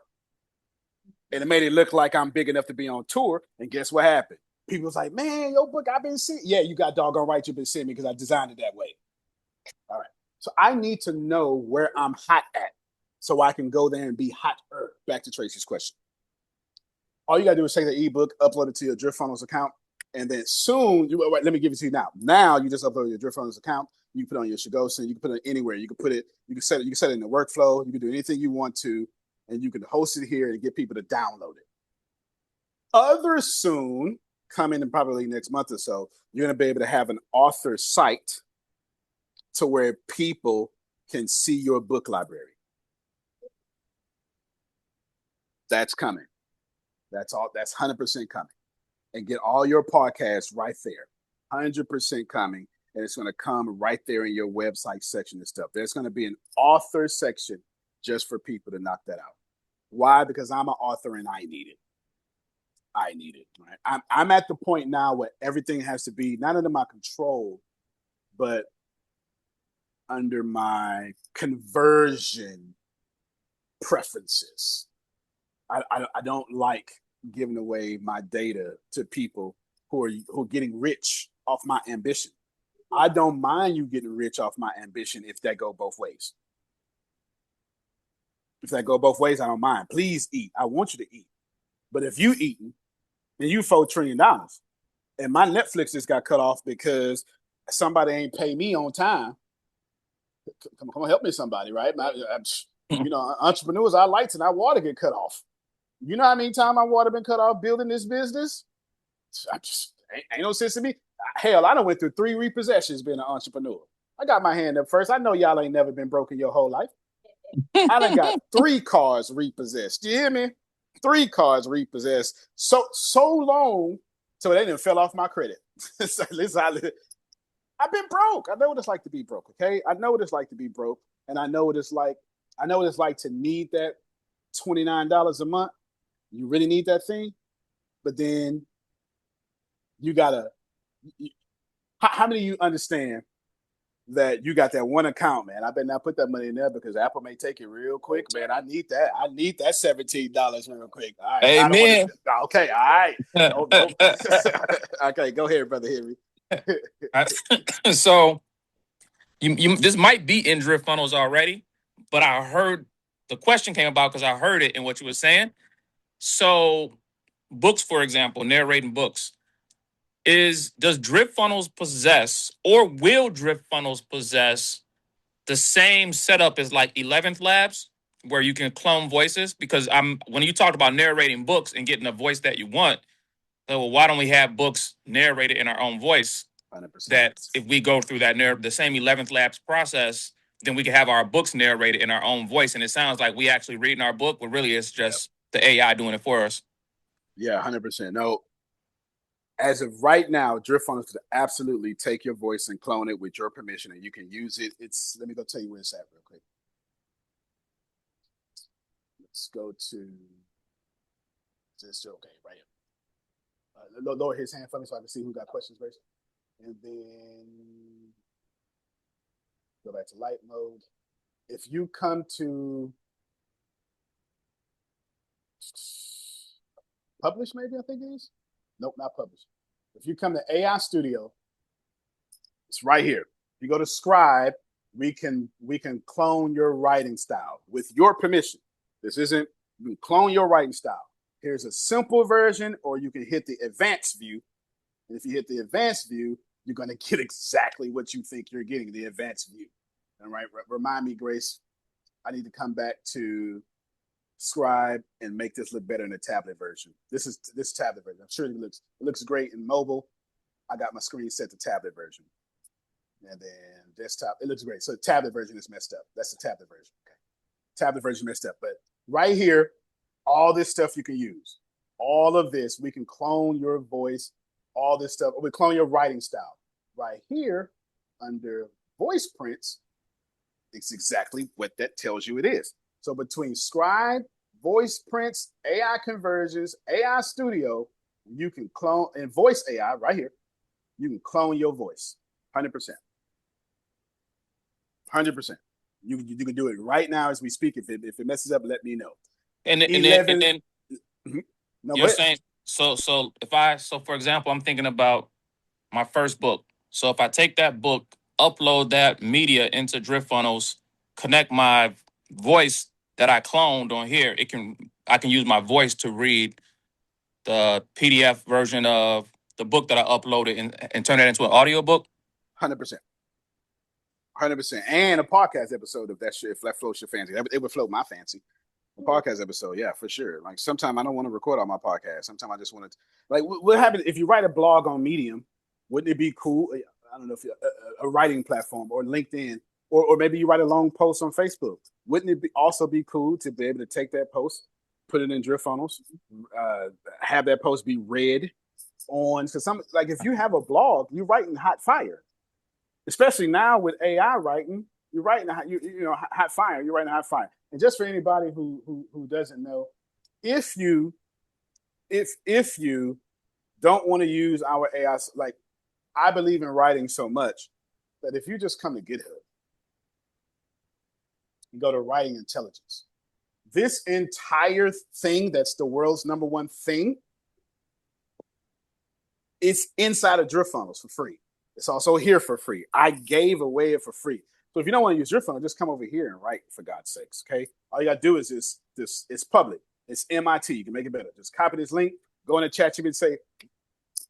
And it made it look like I'm big enough to be on tour. And guess what happened? People was like, man, your book, I've been seeing. Yeah, you got doggone right you've been seeing me because I designed it that way. All right. So I need to know where I'm hot at so I can go there and be hotter. Back to Tracy's question. All you got to do is take the ebook, upload it to your DriftFunnels account, and then soon, let me give it to you now. Now you just upload your DriftFunnels account. You can put it on your SHIGOSEN. You can put it anywhere. You can put it. You can set it. You can set it in the workflow. You can do anything you want to, and you can host it here and get people to download it. Others soon, coming in probably next month or so, you're going to be able to have an author site to where people can see your book library. That's coming. That's all. That's 100% coming. And get all your podcasts right there. 100% coming. And it's going to come right there in your website section and stuff. There's going to be an author section just for people to knock that out. Why? Because I'm an author and I need it. I need it. Right? I'm at the point now where everything has to be not under my control, but under my conversion preferences. I don't like giving away my data to people who are getting rich off my ambition. I don't mind you getting rich off my ambition if that go both ways. If that go both ways, I don't mind. Please eat. I want you to eat. But if you eating, then you $4 trillion. And my Netflix just got cut off because somebody ain't pay me on time. Come on, help me, somebody, right? Entrepreneurs, our lights and our water get cut off. You know how many times my water been cut off building this business? Ain't no sense to me. Hell, I done went through 3 repossessions being an entrepreneur. I got my hand up first. I know y'all ain't never been broken your whole life. I done got 3 cars repossessed. You hear me? 3 cars repossessed. So long, so they didn't fell off my credit. So I've been broke. I know what it's like to be broke. Okay, I know what it's like to be broke, and I know what it's like. I know what it's like to need that $29 a month. You really need that thing, but then you gotta. How many of you understand that you got that one account, man? I better not put that money in there because Apple may take it real quick, man. I need that. I need that $17 real quick. All right. Amen. Okay. All right. No. Okay. Go ahead, brother Henry. So you this might be in DriftFunnels already, but I heard the question came about because I heard it in what you were saying. So books, for example, narrating books. Does DriftFunnels possess or will DriftFunnels possess the same setup as like 11th Labs where you can clone voices? Because when you talked about narrating books and getting a voice that you want, well, why don't we have books narrated in our own voice? 100%. That if we go through that the same 11th Labs process, then we can have our books narrated in our own voice. And it sounds like we actually reading our book, but really it's just the AI doing it for us. Yeah, 100%. No. As of right now, DriftFunnels could absolutely take your voice and clone it with your permission, and you can use it. Let me go tell you where it's at real quick. Let's go to this. Okay, right here. Lower his hand for me so I can see who got questions first. And then go back to light mode. If you come to publish, maybe I think it is. Nope, not publish. If you come to AI Studio, it's right here. If you go to Scribe, we can clone your writing style with your permission. This isn't, you can clone your writing style. Here's a simple version, or you can hit the advanced view. And if you hit the advanced view, you're going to get exactly what you think you're getting, the advanced view. All right, remind me, Grace, I need to come back to Scribe and make this look better in the tablet version. This tablet version. I'm sure it looks great in mobile. I got my screen set to tablet version. And then desktop, it looks great. So the tablet version is messed up. That's the tablet version. Okay. Tablet version messed up. But right here, all this stuff you can use. All of this, we can clone your voice, all this stuff. We clone your writing style. Right here, under voice prints, it's exactly what that tells you it is. So between Scribe, voice prints, AI conversions, AI Studio, You can clone in voice AI right here. You can clone your voice, 100%. 100%. You can do it right now as we speak. If it messes up, let me know. And 11. then No, you're saying so for example, I'm thinking about my first book. So if I take that book, upload that media into DriftFunnels, connect my voice that I cloned on here, I can use my voice to read the PDF version of the book that I uploaded and turn it into an audiobook. 100%. 100%. And a podcast episode of that shit, if that floats your fancy. It would float my fancy. A podcast episode, yeah, for sure. Like sometimes I don't want to record on my podcast. Sometimes I just want to, like, what happens if you write a blog on Medium? Wouldn't it be cool? I don't know if a writing platform or LinkedIn, or maybe you write a long post on Facebook. Wouldn't it also be cool to be able to take that post, put it in DriftFunnels, have that post be read on? Because like if you have a blog, you're writing hot fire, especially now with AI writing. You're writing hot fire. You're writing hot fire. And just for anybody who doesn't know, if you don't want to use our AI, like I believe in writing so much that if you just come to GitHub and go to writing intelligence, this entire thing that's the world's #1 thing, it's inside of DriftFunnels for free. It's also here for free. I gave away it for free. So if you don't want to use DriftFunnels, just come over here and write, for God's sakes, okay? All you got to do is this. It's public. It's MIT. You can make it better. Just copy this link, go in the chat, you can say,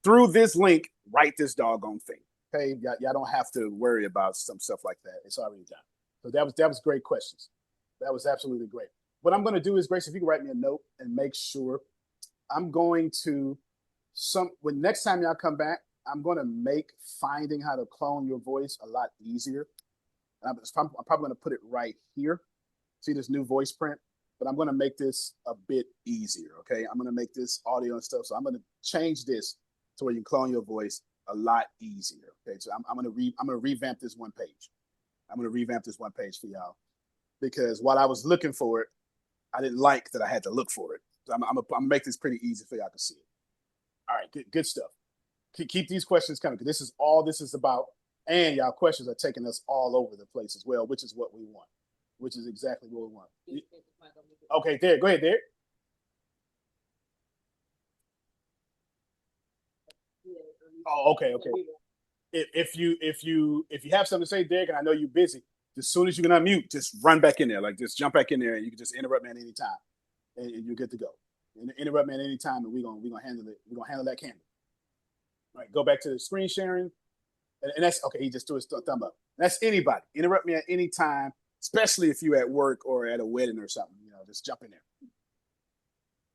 through this link, write this doggone thing, okay? Y'all don't have to worry about some stuff like that. It's already done. So that was great questions. That was absolutely great. What I'm going to do is, Grace, if you can write me a note and make sure, I'm going to, when next time y'all come back, I'm going to make finding how to clone your voice a lot easier. I'm probably going to put it right here. See this new voice print? But I'm going to make this a bit easier, okay? I'm going to make this audio and stuff. So I'm going to change this to where you can clone your voice a lot easier, okay? So I'm going to revamp this one page. I'm going to revamp this one page for y'all, because while I was looking for it, I didn't like that I had to look for it. So I'm going to make this pretty easy for y'all to see it. All right, good stuff. Keep these questions coming, because this is all this is about. And y'all questions are taking us all over the place as well, which is what we want, which is exactly what we want. Okay, Derek, go ahead, Derek. Oh, okay. If you have something to say, Derek, and I know you're busy, as soon as you can unmute, just run back in there. Like, just jump back in there, and you can just interrupt me at any time, and you're good to go. Interrupt me at any time, and we're gonna handle it. We're gonna handle that camera. All right, go back to the screen sharing. And that's okay. He just threw his thumb up. That's anybody. Interrupt me at any time, especially if you're at work or at a wedding or something. Just jump in there.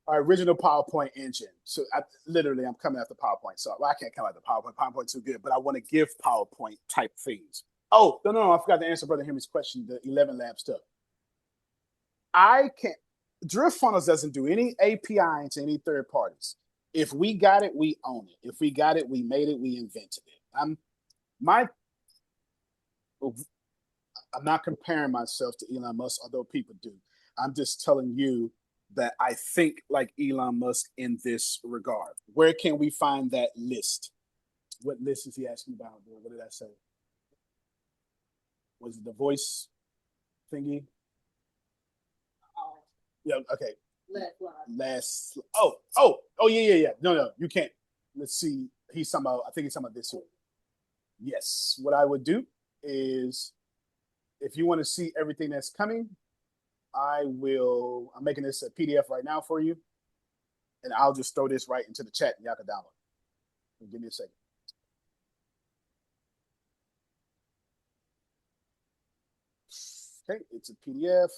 Our original PowerPoint engine. So I'm coming after PowerPoint. So I can't come after PowerPoint. PowerPoint's too good, but I want to give PowerPoint type things. Oh, no. I forgot to answer Brother Henry's question, the 11 Lab stuff. I can't. DriftFunnels doesn't do any API into any third parties. If we got it, we own it. If we got it, we made it, we invented it. I'm not comparing myself to Elon Musk, although people do. I'm just telling you that I think like Elon Musk in this regard. Where can we find that list? What list is he asking about? What did I say? Was it the voice thingy? Yeah, okay. Last. Oh, yeah. No, you can't. Let's see. I think he's talking about this here. Yes, what I would do is, if you want to see everything that's coming, I'm making this a PDF right now for you, and I'll just throw this right into the chat and y'all can download it. Give me a second. Okay, it's a PDF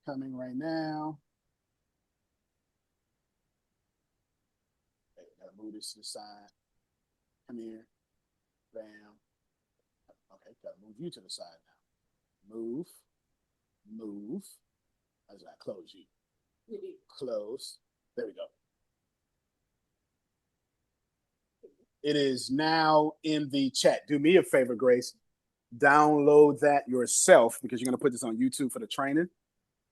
coming right now. Okay, gotta move this to the side. Come here. Bam. Okay, gotta move you to the side now. Move. As I close you. Close. There we go. It is now in the chat. Do me a favor, Grace. Download that yourself, because you're going to put this on YouTube for the training,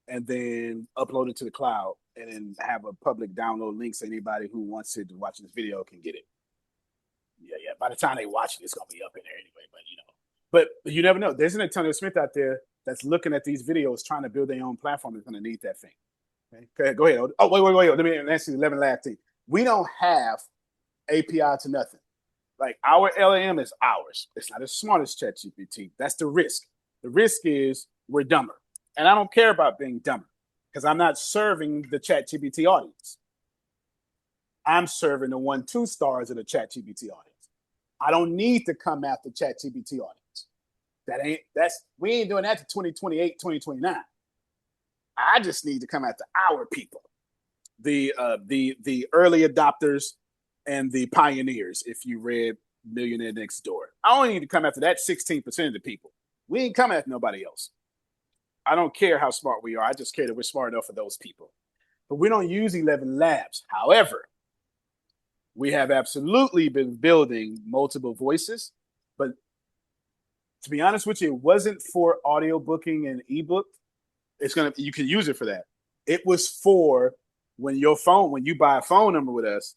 and then upload it to the cloud and then have a public download link so anybody who wants to watch this video can get it. Yeah. By the time they watch it, it's gonna be up in there anyway. But you never know. There's an Antonio Smith out there that's looking at these videos, trying to build their own platform. That's gonna need that thing. Okay, go ahead. Oh, wait. Let me answer the 11 last thing. We don't have API to nothing. Like our LLM is ours. It's not as smart as ChatGPT. That's the risk. The risk is we're dumber. And I don't care about being dumber because I'm not serving the ChatGPT audience. I'm serving the 1-2 stars of the ChatGPT audience. I don't need to come after ChatGPT audience. We ain't doing that to 2028, 2029. I just need to come after our people, the early adopters and the pioneers. If you read Millionaire Next Door, I only need to come after that 16% of the people. We ain't coming after nobody else. I don't care how smart we are. I just care that we're smart enough for those people. But we don't use 11 labs. However, we have absolutely been building multiple voices. But to be honest with you, it wasn't for audio booking and ebook. You can use it for that. It was for when you buy a phone number with us,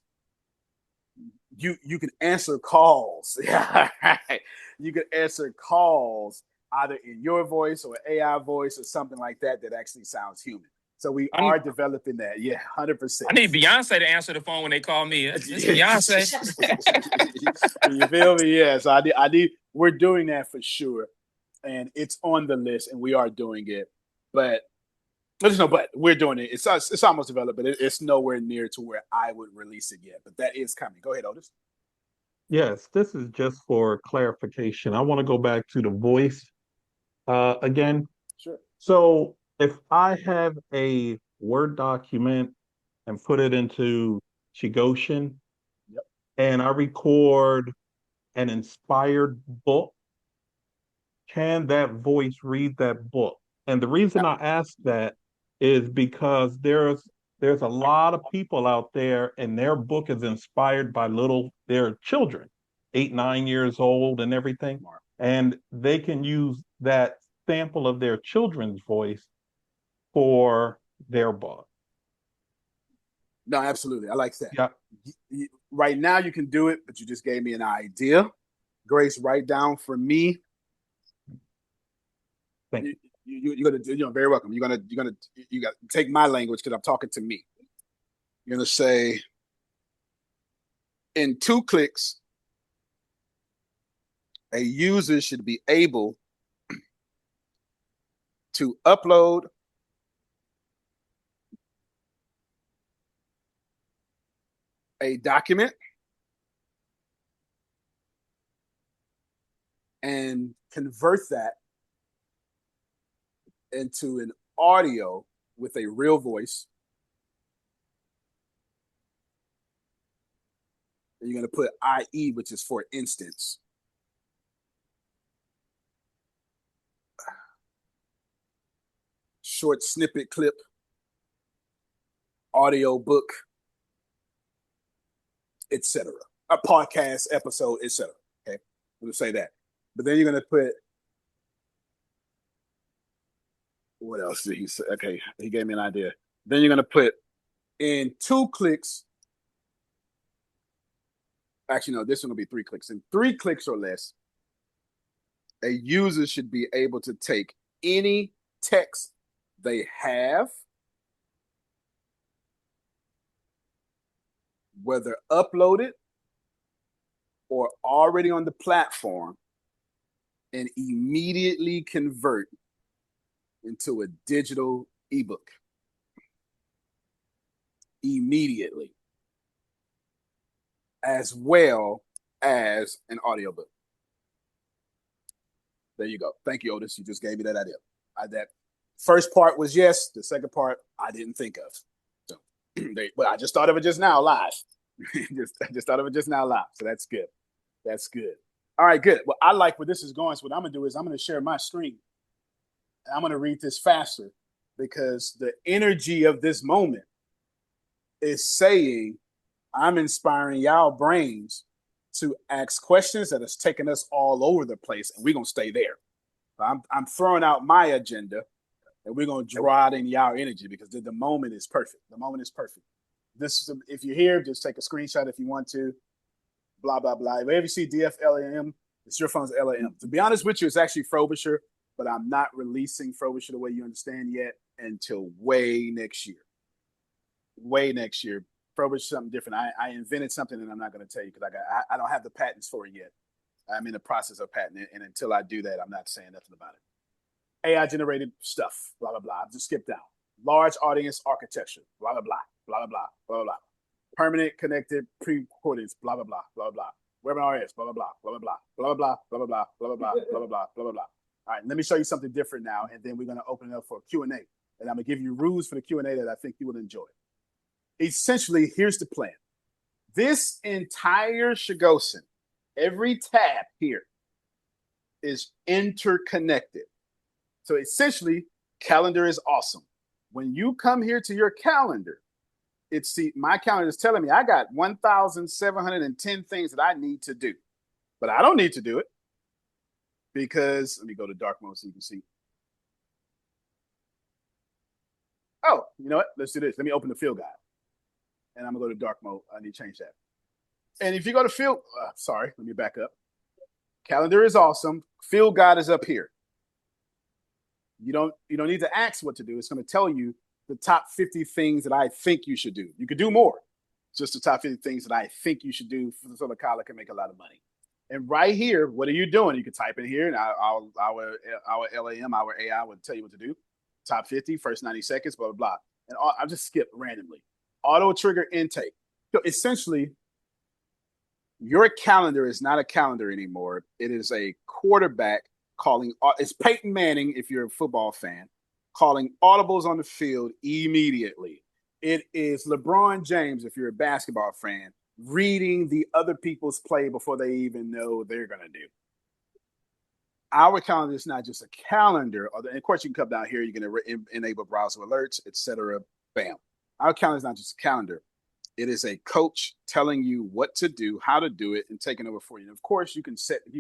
you can answer calls. Yeah, right. You can answer calls either in your voice or AI voice or something like that actually sounds human. So we are developing that. Yeah, 100%. I need Beyonce to answer the phone when they call me. It's Beyonce. You feel me? Yeah. So I need. We're doing that for sure, and it's on the list, and we are doing it. But there's no but. We're doing it. It's almost developed, but it's nowhere near to where I would release it yet. But that is coming. Go ahead, Otis. Yes, this is just for clarification. I want to go back to the voice again. Sure. So if I have a Word document and put it into SHIGOSEN, yep, and I record an inspired book, can that voice read that book? And the reason I ask that is because there's a lot of people out there and their book is inspired by their children, 8, 9 years old and everything. And they can use that sample of their children's voice for their book. No, absolutely. I like that. Yeah. Right now you can do it, but you just gave me an idea. Grace, write down for me. Thank you. You're gonna do, very welcome. You got to take my language because I'm talking to me. You're gonna say, in 2 clicks, a user should be able to upload a document and convert that into an audio with a real voice. And you're going to put IE, which is for instance. Short snippet clip, audio book, etc. A podcast episode, etc. Okay, I'm going to say that. But then you're going to put, what else did he say? Okay, he gave me an idea. Then you're going to put in 2 clicks. Actually, no, this one will be 3 clicks. In 3 clicks or less, a user should be able to take any text they have, whether uploaded or already on the platform, and immediately convert into a digital ebook. Immediately. As well as an audiobook. There you go. Thank you, Otis. You just gave me that idea. That first part was yes. The second part I didn't think of. So, but I just thought of it just now live. I just thought of it just now live. So that's good. That's good. All right, good. Well, I like where this is going. So what I'm going to do is I'm going to share my screen. And I'm going to read this faster because the energy of this moment is saying, I'm inspiring y'all brains to ask questions that has taken us all over the place, and we're going to stay there. I'm throwing out my agenda, and we're gonna draw out in our energy because the moment is perfect. The moment is perfect. This, if you're here, just take a screenshot if you want to. Blah blah blah. Whenever you see DFLAM, it's DriftFunnels LAM. To be honest with you, it's actually Frobisher, but I'm not releasing Frobisher the way you understand yet until way next year. Way next year. Frobisher is something different. I invented something and I'm not going to tell you because I don't have the patents for it yet. I'm in the process of patenting it, and until I do that, I'm not saying nothing about it. AI generated stuff, blah blah blah. Just skip down. Large audience architecture, blah blah blah, blah blah blah, blah blah. Permanent connected pre-recordings, blah blah blah, blah blah. Webinar is blah blah blah, blah blah blah, blah blah blah, blah blah blah, blah blah blah, blah blah blah blah. All right, let me show you something different now, and then we're going to open it up for a Q&A, and I'm going to give you rules for the Q&A that I think you will enjoy. Essentially, here's the plan. This entire SHIGOSEN, every tab here is interconnected. So essentially, calendar is awesome. When you come here to your calendar, my calendar is telling me I got 1,710 things that I need to do, but I don't need to do it because, let me go to dark mode so you can see. Oh, you know what? Let's do this. Let me open the field guide. And I'm gonna go to dark mode. I need to change that. And if you go to field, sorry, let me back up. Calendar is awesome. Field guide is up here. You don't need to ask what to do. It's going to tell you the top 50 things that I think you should do. You could do more. It's just the top 50 things that I think you should do so the Kyle can make a lot of money. And right here, what are you doing? You can type in here, and our LAM, our AI will tell you what to do. Top 50, first 90 seconds, blah, blah, blah. And I'll just skip randomly. Auto trigger intake. So essentially, your calendar is not a calendar anymore. It is a quarterback calling. It's Peyton Manning, if you're a football fan, calling audibles on the field immediately. It is LeBron James, if you're a basketball fan, reading the other people's play before they even know they're going to do. Our calendar is not just a calendar. And of course, you can come down here. You can enable browser alerts, etc. Bam. Our calendar is not just a calendar. It is a coach telling you what to do, how to do it, and taking over for you. And of course, you can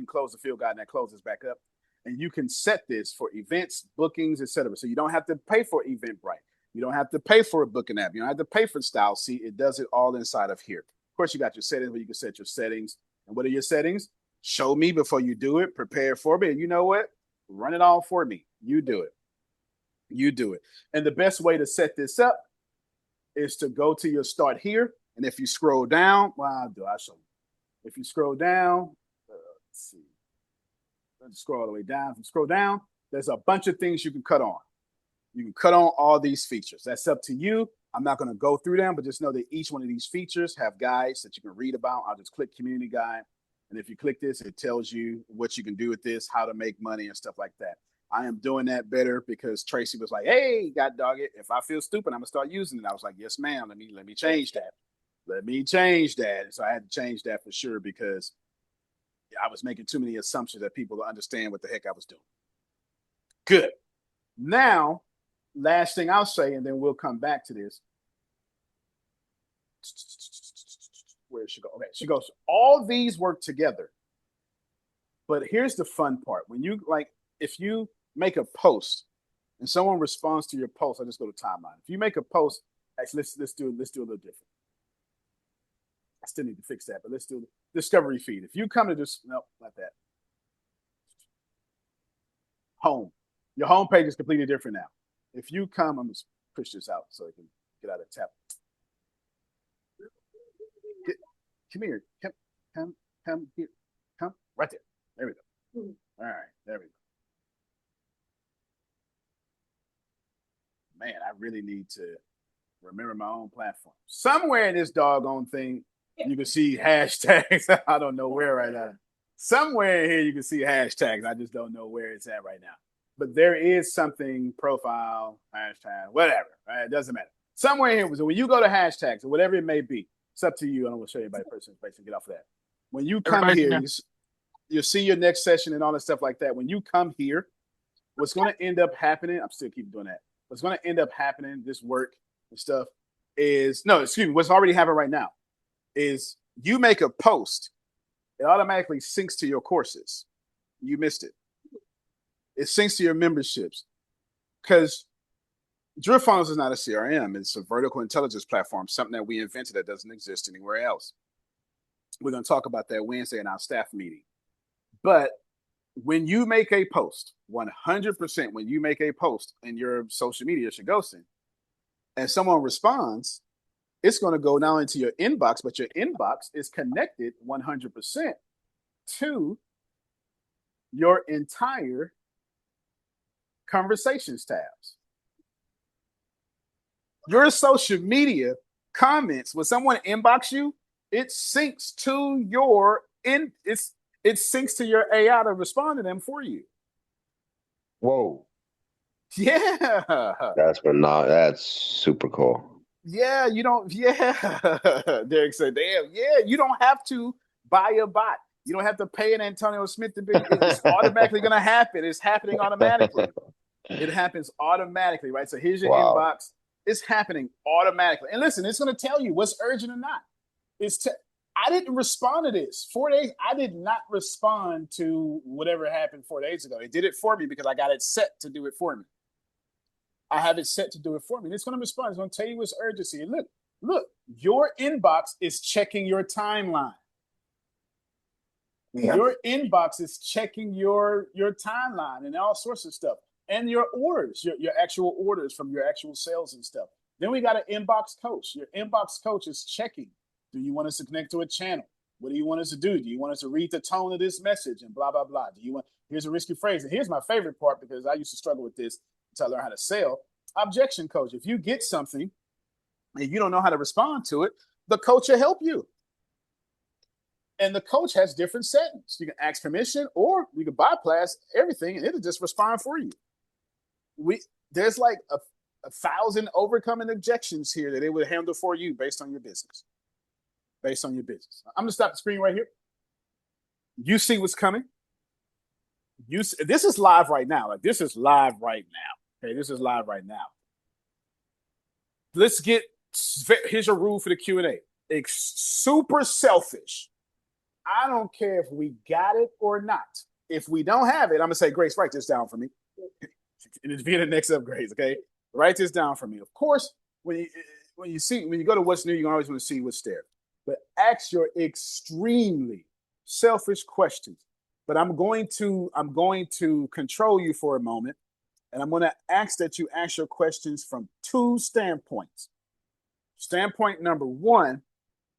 close the field guide, and that closes back up. And you can set this for events, bookings, etc. So you don't have to pay for Eventbrite. You don't have to pay for a booking app. You don't have to pay for Style. See, it does it all inside of here. Of course, you got your settings where you can set your settings. And what are your settings? Show me before you do it. Prepare for me. And you know what? Run it all for me. You do it. You do it. And the best way to set this up is to go to your start here. And if you scroll down, well, I'll show you. If you scroll down, let's see. Let's scroll all the way down. If you scroll down, there's a bunch of things you can cut on. You can cut on all these features. That's up to you. I'm not going to go through them, but just know that each one of these features have guides that you can read about. I'll just click community guide. And if you click this, it tells you what you can do with this, how to make money and stuff like that. I am doing that better because Tracy was like, hey, God dog it. If I feel stupid, I'm going to start using it. I was like, yes, ma'am. Let me change that. Let me change that. And so I had to change that for sure because I was making too many assumptions that people understand what the heck I was doing. Good. Now, last thing I'll say, and then we'll come back to this. Where did she go? Okay, she goes, all these work together. But here's the fun part. When you if you make a post and someone responds to your post, I just go to timeline. If you make a post, actually, let's do a little different. I still need to fix that, but let's do discovery feed. If you come to this, no, not that. Home. Your home page is completely different now. If you come, I'm going to push this out so I can get out of tap. Come here. Come here. Come right there. There we go. All right. There we go. Man, I really need to remember my own platform. Somewhere in this doggone thing, you can see hashtags. I don't know where right now. Somewhere in here, you can see hashtags. I just don't know where it's at right now. But there is something, profile, hashtag, whatever. Right? It doesn't matter. Somewhere in here, so when you go to hashtags or whatever it may be, it's up to you. I don't want to show everybody personal space and get off of that. When you come here, you'll see your next session and all that stuff like that. When you come here, what's going to end up happening, I'm still keep doing that. What's going to end up happening, this work and stuff, what's already happening right now is you make a post, it automatically syncs to your courses. You missed it. It syncs to your memberships because DriftFunnels is not a CRM. It's a vertical intelligence platform, something that we invented that doesn't exist anywhere else. We're going to talk about that Wednesday in our staff meeting. But when you make a post, 100%, when you make a post in your social media, SHIGOSEN, and someone responds, it's going to go not only to your inbox, but your inbox is connected 100% to your entire conversations tabs. Your social media comments, when someone inbox you, it syncs to your it syncs to your AI to respond to them for you. Whoa. Yeah. That's super cool. Yeah, you don't, Derek said, damn, yeah, you don't have to buy a bot. You don't have to pay an Antonio Smith to be, it's automatically going to happen. It's happening automatically. It happens automatically, right? So here's your inbox. It's happening automatically. And listen, it's going to tell you what's urgent or not. I didn't respond to this 4 days. I did not respond to whatever happened 4 days ago. It did it for me because I got it set to do it for me. I have it set to do it for me. And it's going to respond. It's going to tell you what's urgency. And look, your inbox is checking your timeline. Yep. Your inbox is checking your timeline and all sorts of stuff. And your orders, your actual orders from your actual sales and stuff. Then we got an inbox coach. Your inbox coach is checking. Do you want us to connect to a channel? What do you want us to do? Do you want us to read the tone of this message and blah, blah, blah? Here's a risky phrase. And here's my favorite part because I used to struggle with this until I learned how to sell. Objection coach. If you get something and you don't know how to respond to it, the coach will help you. And the coach has different settings. You can ask permission or you can bypass everything and it'll just respond for you. There's like a 1,000 overcoming objections here that it would handle for you based on your business. Based on your business. I'm going to stop the screen right here. You see what's coming. This is live right now. Like this is live right now. Okay, this is live right now. Here's your rule for the Q&A. It's super selfish. I don't care if we got it or not. If we don't have it, I'm going to say, Grace, write this down for me. It's via the next upgrades, okay? Write this down for me. Of course, when you go to what's new, you always want to see what's there. But ask your extremely selfish questions. But I'm going to control you for a moment, and I'm going to ask that you ask your questions from 2 standpoints. Standpoint number 1,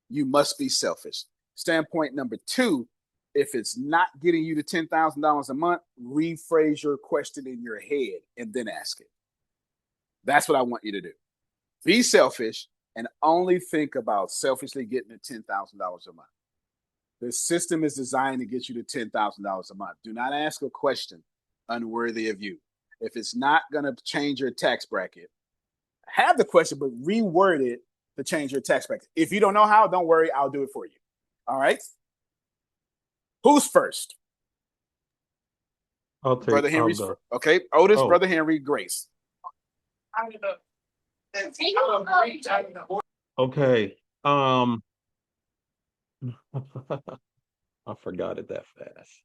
you must be selfish. Standpoint number 2, if it's not getting you to $10,000 a month, rephrase your question in your head and then ask it. That's what I want you to do. Be selfish and only think about selfishly getting to $10,000 a month. The system is designed to get you to $10,000 a month. Do not ask a question unworthy of you. If it's not going to change your tax bracket, have the question, but reword it to change your tax bracket. If you don't know how, don't worry, I'll do it for you. All right? Who's first? Brother Henry's first. Okay, Otis, Brother Henry, Grace. Okay. I forgot it that fast.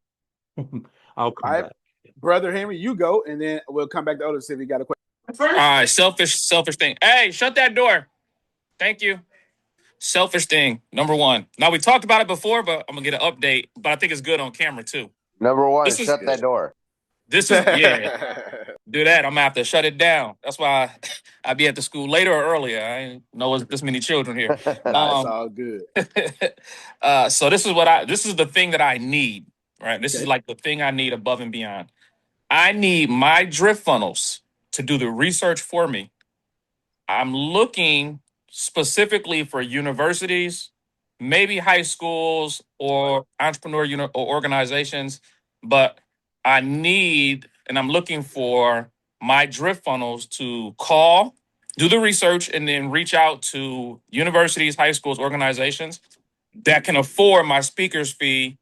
I'll come back. Brother Henry, you go, and then we'll come back to Otis if you got a question. All right, selfish thing. Hey, shut that door. Thank you. Selfish thing, number 1. Now, we talked about it before, but I'm going to get an update. But I think it's good on camera, too. Number 1, shut that door. This is, do that. I'm going to have to shut it down. That's why I be at the school later or earlier. I ain't know this many children here. It's all good. So this is the thing that I need, right? This is like the thing I need above and beyond. I need my DriftFunnels to do the research for me. I'm looking specifically for universities, maybe high schools or entrepreneur or organizations, but I'm looking for my DriftFunnels to call, do the research, and then reach out to universities, high schools, organizations that can afford my speaker's fee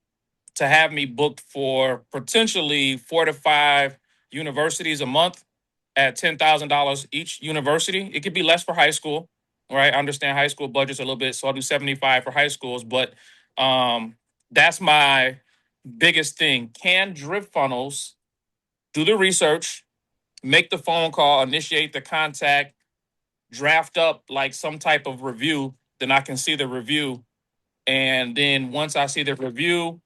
to have me booked for potentially 4 to 5 universities a month at $10,000 each university. It could be less for high school, right? I understand high school budgets a little bit, so I'll do 75 for high schools, but that's my biggest thing. Can DriftFunnels do the research make the phone call, initiate the contact, draft up like some type of review, then I can see the review. And then once I see the review,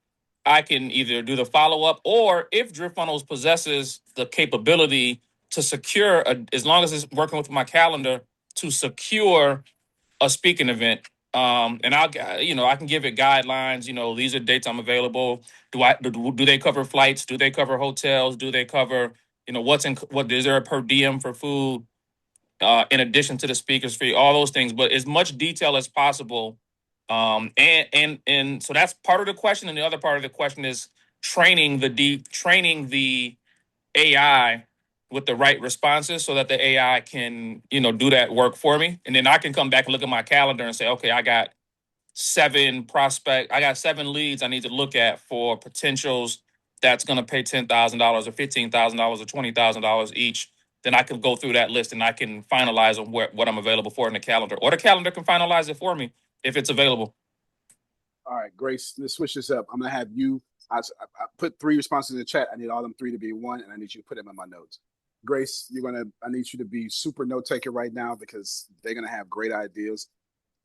I can either do the follow-up, or if DriftFunnels possesses the capability to secure, as long as it's working with my calendar, to secure a speaking event. And I can give it guidelines. These are dates I'm available. Do they cover flights? Do they cover hotels? Do they cover, what is there a per diem for food? In addition to the speaker's fee, all those things, but as much detail as possible. And so that's part of the question, and the other part of the question is training the AI with the right responses so that the AI can do that work for me, and then I can come back and look at my calendar and say, okay, I got 7 leads I need to look at for potentials that's going to pay $10,000 or $15,000 or $20,000 each. Then I can go through that list and I can finalize on what I'm available for in the calendar, or the calendar can finalize it for me if it's available. All right, Grace, let's switch this up. I'm going to have you, I put 3 responses in the chat. I need all them 3 to be 1, and I need you to put them in my notes. Grace, I need you to be super note taker right now, because they're going to have great ideas.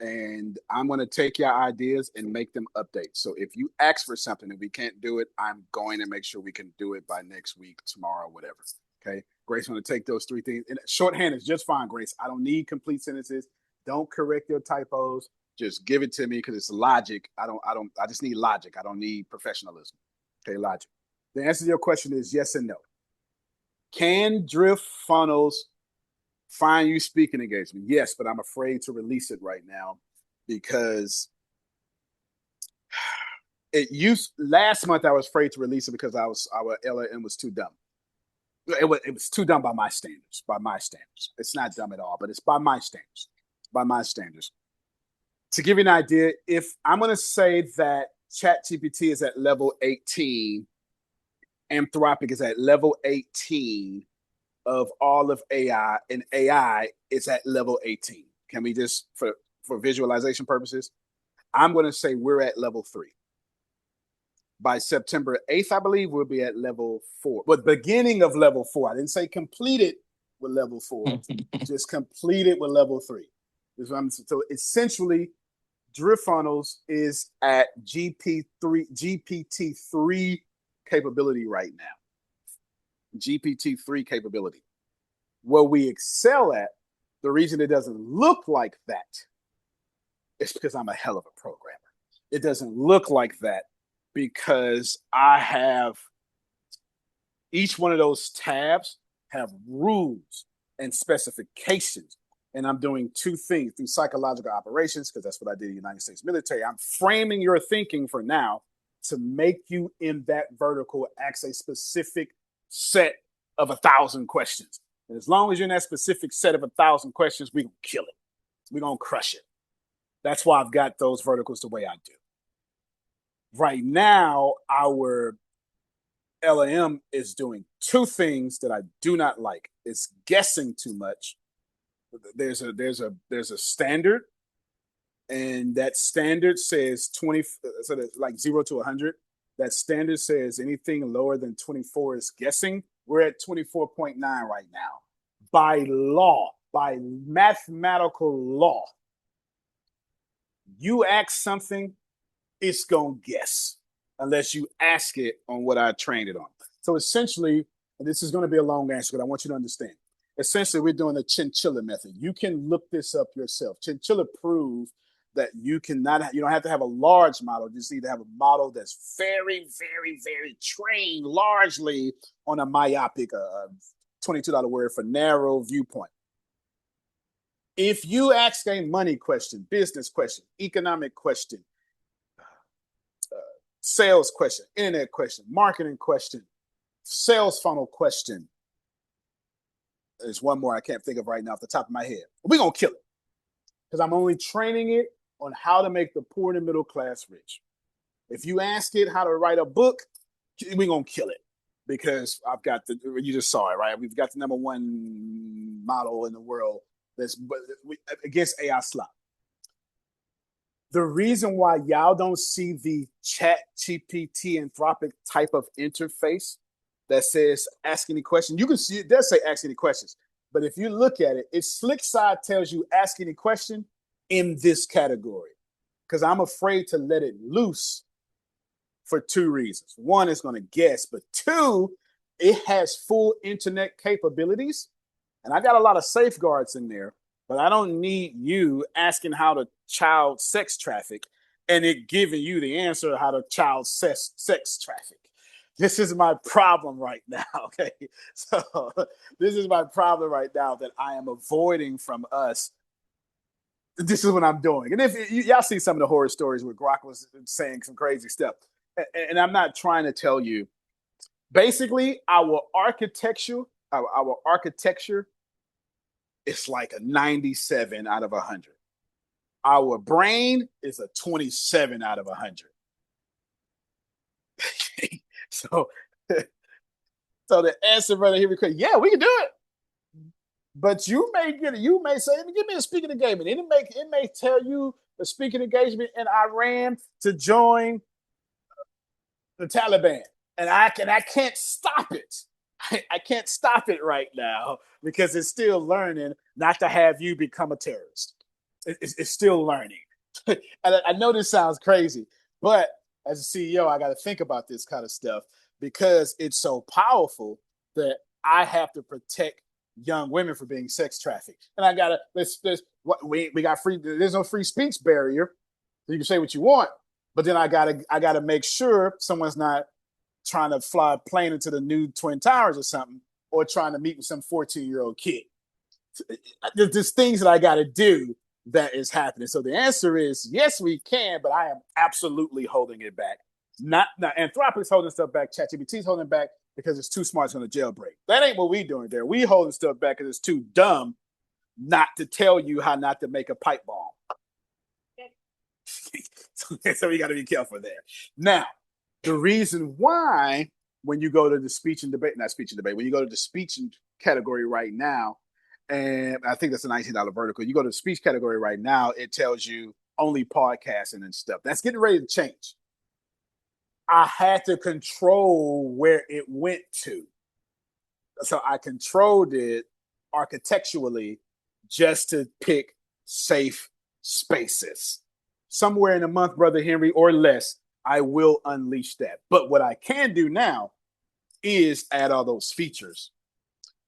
And I'm going to take your ideas and make them updates. So if you ask for something and we can't do it, I'm going to make sure we can do it by next week, tomorrow, whatever. Okay. Grace, I'm going to take those 3 things. And shorthand is just fine, Grace. I don't need complete sentences. Don't correct your typos. Just give it to me, because it's logic. I just need logic. I don't need professionalism. Okay, logic. The answer to your question is yes and no. Can DriftFunnels find you speaking engagement? Yes, but I'm afraid to release it right now, because last month I was afraid to release it because our LLM was too dumb. It was too dumb by my standards. It's not dumb at all, but it's by my standards. To give you an idea, if I'm going to say that ChatGPT is at level 18, Anthropic is at level 18 of all of AI, and AI is at level 18. Can we just, for visualization purposes, I'm going to say we're at level 3. By September 8th, I believe we'll be at level 4. But beginning of level 4. I didn't say completed with level 4, just completed with level 3. So essentially, DriftFunnels is at GPT-3 capability right now. GPT-3 capability. Where we excel at, the reason it doesn't look like that is because I'm a hell of a programmer. It doesn't look like that because I have each one of those tabs have rules and specifications. And I'm doing 2 things through psychological operations, because that's what I did in the United States military. I'm framing your thinking for now to make you in that vertical ask a specific set of 1,000 questions. And as long as you're in that specific set of 1,000 questions, we're going to kill it. We're going to crush it. That's why I've got those verticals the way I do. Right now, our LLM is doing 2 things that I do not like. It's guessing too much. There's a standard, and that standard says 20. So that's like 0 to 100. That standard says anything lower than 24 is guessing. We're at 24.9 right now. By law, by mathematical law, you ask something, it's gonna guess unless you ask it on what I trained it on. So essentially, and this is going to be a long answer, but I want you to understand. Essentially, we're doing the chinchilla method. You can look this up yourself. Chinchilla proved that you don't have to have a large model. You just need to have a model that's very, very, very trained largely on a myopic, $22 word for narrow viewpoint. If you ask a money question, business question, economic question, sales question, internet question, marketing question, sales funnel question, there's one more I can't think of right now off the top of my head. We're going to kill it because I'm only training it on how to make the poor and the middle class rich. If you ask it how to write a book, we're going to kill it because I've got you just saw it, right? We've got the #1 model in the world that's against AI slop. The reason why y'all don't see the Chat GPT Anthropic type of interface that says ask any question. You can see it does say ask any questions. But if you look at it, its slick side tells you ask any question in this category. Because I'm afraid to let it loose for two reasons. One, it's going to guess, but two, it has full internet capabilities. And I got a lot of safeguards in there, but I don't need you asking how to child sex traffic and it giving you the answer how to child sex traffic. This is my problem right now, okay? So this is my problem right now that I am avoiding from us. This is what I'm doing. And if y'all see some of the horror stories where Grok was saying some crazy stuff, and I'm not trying to tell you, basically our architecture is like a 97 out of 100. Our brain is a 27 out of 100. So the answer, brother, here we go. Yeah, we can do it. But you may say, give me a speaking engagement. It may tell you the speaking engagement in Iran to join the Taliban. And I can't stop it. I can't stop it right now because it's still learning not to have you become a terrorist. It's still learning. And I know this sounds crazy, but as a CEO, I got to think about this kind of stuff because it's so powerful that I have to protect young women from being sex trafficked. And I gotta we got free. There's no free speech barrier. So you can say what you want, but then I gotta make sure someone's not trying to fly a plane into the new Twin Towers or something, or trying to meet with some 14-year-old kid. There's things that I got to do that is happening. So the answer is yes, we can, but I am absolutely holding it back. Not Anthropic's holding stuff back. ChatGPT's holding it back because it's too smart. It's going to jailbreak. That ain't what we doing there. We holding stuff back because it's too dumb not to tell you how not to make a pipe bomb. So we got to be careful there. Now, the reason why when you go to the speech and debate, when you go to the speech category right now, and I think that's a $19 vertical, you go to the speech category right now, it tells you only podcasting and stuff. That's getting ready to change. I had to control where it went to. So I controlled it architecturally just to pick safe spaces. Somewhere in a month, Brother Henry, or less, I will unleash that. But what I can do now is add all those features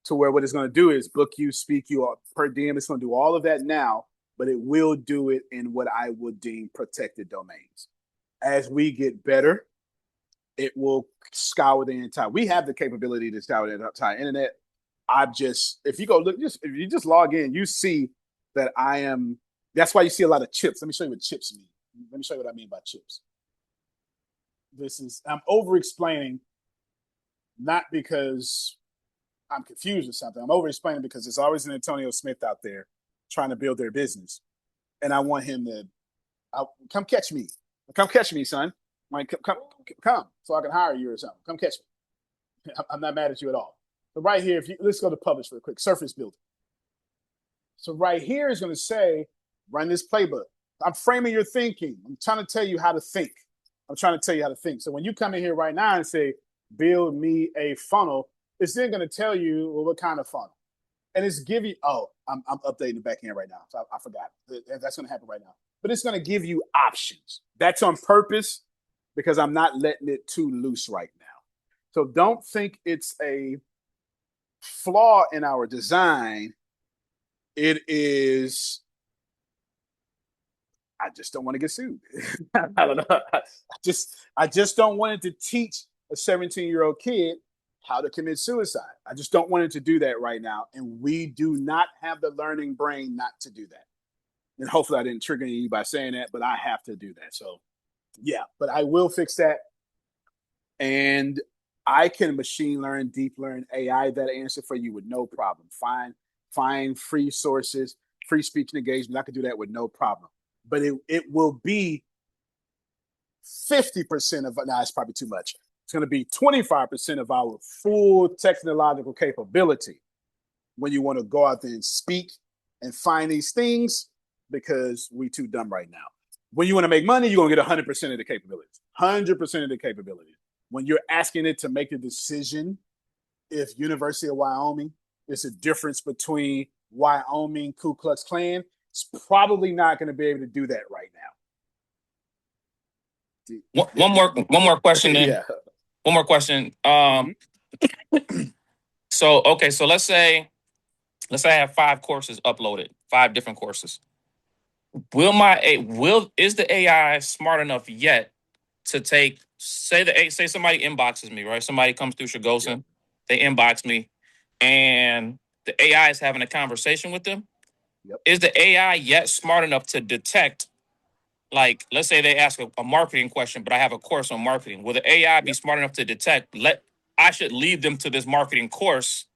to where what it's going to do is book you, speak you per diem. It's going to do all of that now, but it will do it in what I would deem protected domains. As we get better, it will scour the entire. We have the capability to scour the entire internet. If you just log in, you see that I am. That's why you see a lot of chips. Let me show you what chips mean. Let me show you what I mean by chips. I'm over explaining, not because I'm confused or something. I'm over explaining because there's always an Antonio Smith out there trying to build their business. And I want him to come catch me. Come catch me, son. Like, come so I can hire you or something. Come catch me. I'm not mad at you at all. But right here, let's go to publish real quick. Surface builder. So right here is going to say, run this playbook. I'm framing your thinking. I'm trying to tell you how to think. So when you come in here right now and say, build me a funnel, it's then going to tell you, well, what kind of funnel? And it's give you, I'm updating the back end right now. So I forgot. That's going to happen right now. But it's going to give you options. That's on purpose because I'm not letting it too loose right now. So don't think it's a flaw in our design. It is, I just don't want to get sued. I don't know. I just don't want it to teach a 17-year-old kid how to commit suicide. I just don't want it to do that right now. And we do not have the learning brain not to do that. And hopefully I didn't trigger you by saying that, but I have to do that. So yeah, but I will fix that. And I can machine learn, deep learn, AI that answer for you with no problem. Find free sources, free speech and engagement. I could do that with no problem. But it will be 50% of, it's probably too much. It's going to be 25% of our full technological capability when you want to go out there and speak and find these things, because we too dumb right now. When you want to make money, you're going to get 100% of the capabilities. 100% of the capabilities. when you're asking it to make a decision, if University of Wyoming is a difference between Wyoming Ku Klux Klan, it's probably not going to be able to do that right now. One more question. Then. Yeah. One more question. So let's say I have 5 courses uploaded, 5 different courses. Is the AI smart enough yet to take, say somebody inboxes me, right? Somebody comes through SHIGOSEN, Yep. they inbox me, and the AI is having a conversation with them. Yep. Is the AI yet smart enough to detect, like, let's say they ask a marketing question, but I have a course on marketing. Will the AI be smart enough to detect, I should lead them to this marketing course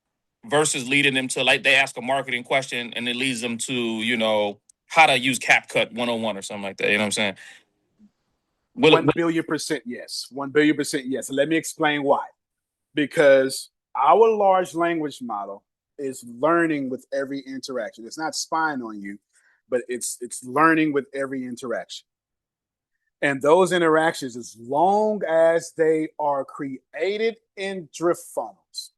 versus leading them to, like, they ask a marketing question and it leads them to, how to use CapCut 101 or something like that. You know what I'm saying? 1 billion% yes. 1 billion% yes. Let me explain why. Because our large language model is learning with every interaction. It's not spying on you, but it's learning with every interaction. And those interactions, as long as they are created in DriftFunnels,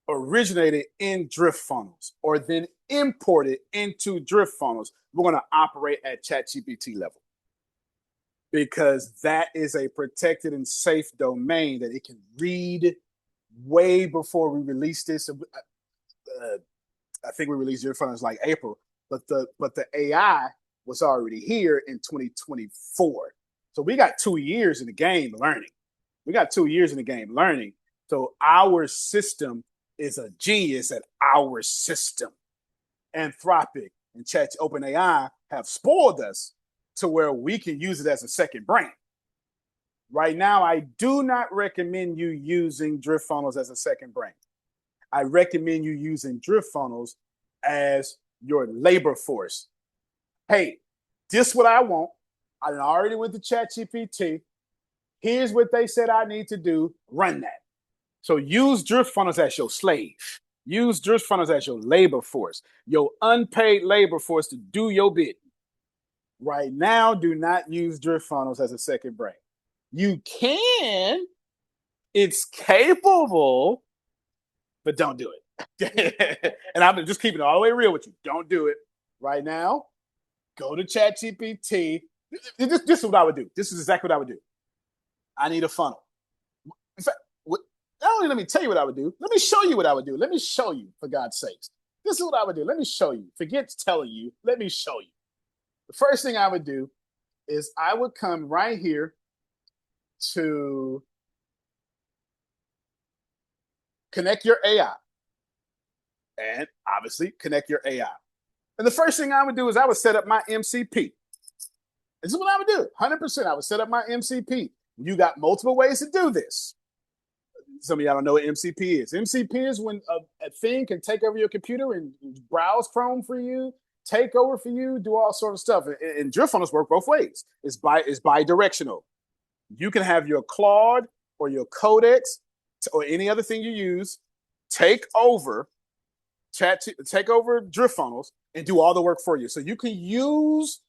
originated in DriftFunnels, or then imported into DriftFunnels, we're going to operate at ChatGPT level. Because that is a protected and safe domain that it can read way before we release this. I think we released DriftFunnels like April, but the AI was already here in 2024. So we got 2 years in the game learning. So our system is a genius at our system. Anthropic and OpenAI have spoiled us to where we can use it as a second brain. Right now, I do not recommend you using DriftFunnels as a second brain. I recommend you using DriftFunnels as your labor force. Hey, this is what I want. I already went to ChatGPT. Here's what they said I need to do. Run that. So use DriftFunnels as your slave. Use DriftFunnels as your labor force, your unpaid labor force to do your bit. Right now, do not use DriftFunnels as a second brain. You can. It's capable, but don't do it. And I'm just keeping it all the way real with you. Don't do it. Right now, go to ChatGPT. This is what I would do. This is exactly what I would do. I need a funnel. In fact, not only let me tell you what I would do, let me show you what I would do. Let me show you, for God's sakes. This is what I would do. Let me show you. Forget telling you. Let me show you. The first thing I would do is I would come right here to connect your AI. And obviously, connect your AI. And the first thing I would do is I would set up my MCP. This is what I would do. 100%. I would set up my MCP. You got multiple ways to do this. Some of y'all don't know what MCP is. MCP is when a thing can take over your computer and browse Chrome for you, take over for you, do all sort of stuff. And DriftFunnels work both ways. It's bi-directional. You can have your Claude or your Codex or any other thing you use take over DriftFunnels and do all the work for you. So you can use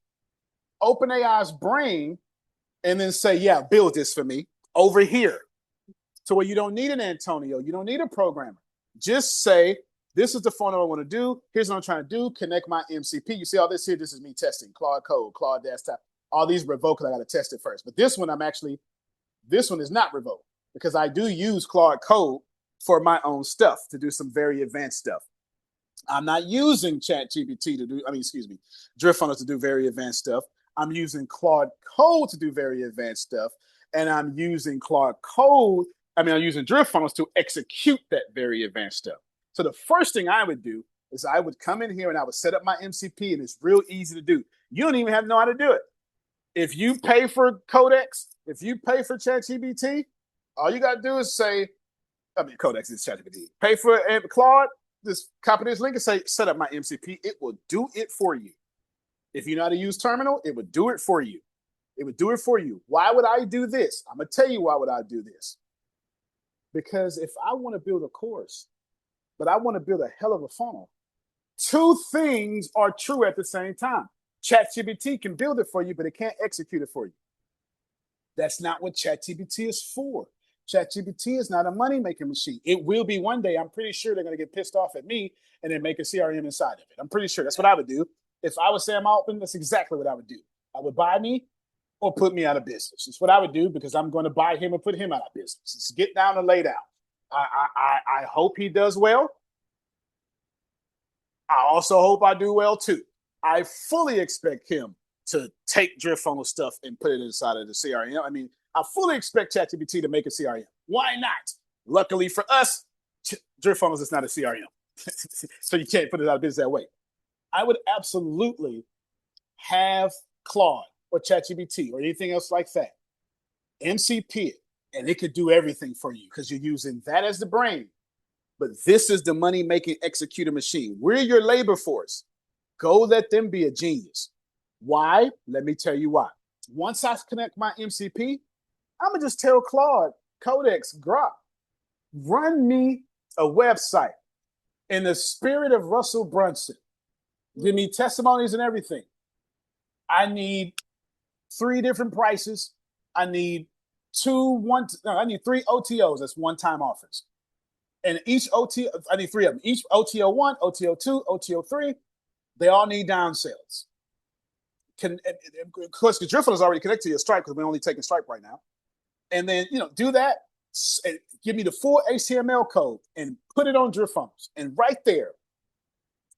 OpenAI's brain and then say, yeah, build this for me over here. So where you don't need an Antonio, you don't need a programmer. Just say, this is the funnel I want to do. Here's what I'm trying to do. Connect my MCP. You see all this here? This is me testing Claude Code, Claude Desktop. All these revoked. I got to test it first. But this one is not revoked because I do use Claude Code for my own stuff to do some very advanced stuff. I'm not using ChatGPT DriftFunnels to do very advanced stuff. I'm using Claude Code to do very advanced stuff. And I'm using DriftFunnels to execute that very advanced stuff. So the first thing I would do is I would come in here and I would set up my MCP, and it's real easy to do. You don't even have to know how to do it. If you pay for Codex, if you pay for ChatGPT, all you got to do is say, Codex is ChatGPT. Pay for Claude, just copy this link and say, set up my MCP. It will do it for you. If you know how to use Terminal, it would do it for you. It would do it for you. Why would I do this? I'm going to tell you why would I do this. Because if I want to build a course, but I want to build a hell of a funnel, two things are true at the same time. ChatGPT can build it for you, but it can't execute it for you. That's not what ChatGPT is for. ChatGPT is not a money-making machine. It will be one day. I'm pretty sure they're going to get pissed off at me and then make a CRM inside of it. I'm pretty sure that's what I would do. If I was Sam Altman, that's exactly what I would do. I would buy me or put me out of business. It's what I would do because I'm going to buy him or put him out of business. It's get down and lay down. I hope he does well. I also hope I do well too. I fully expect him to take DriftFunnels stuff and put it inside of the CRM. I mean, I fully expect ChatGPT to make a CRM. Why not? Luckily for us, DriftFunnels is not a CRM. So you can't put it out of business that way. I would absolutely have Claude or ChatGPT or anything else like that MCP it, and it could do everything for you because you're using that as the brain. But this is the money-making executor machine. We're your labor force. Go let them be a genius. Why? Let me tell you why. Once I connect my MCP, I'm going to just tell Claude, Codex, Grok, run me a website in the spirit of Russell Brunson. Give me testimonies and everything. I need 3 different prices. I need 3 OTOs. That's one-time offers. And each OTO, I need 3 of them. Each OTO 1, OTO 2, OTO 3, they all need down sales. Of course, the DriftFunnels is already connected to your Stripe because we're only taking Stripe right now. And then, do that. And give me the full HTML code and put it on DriftFunnels. And right there,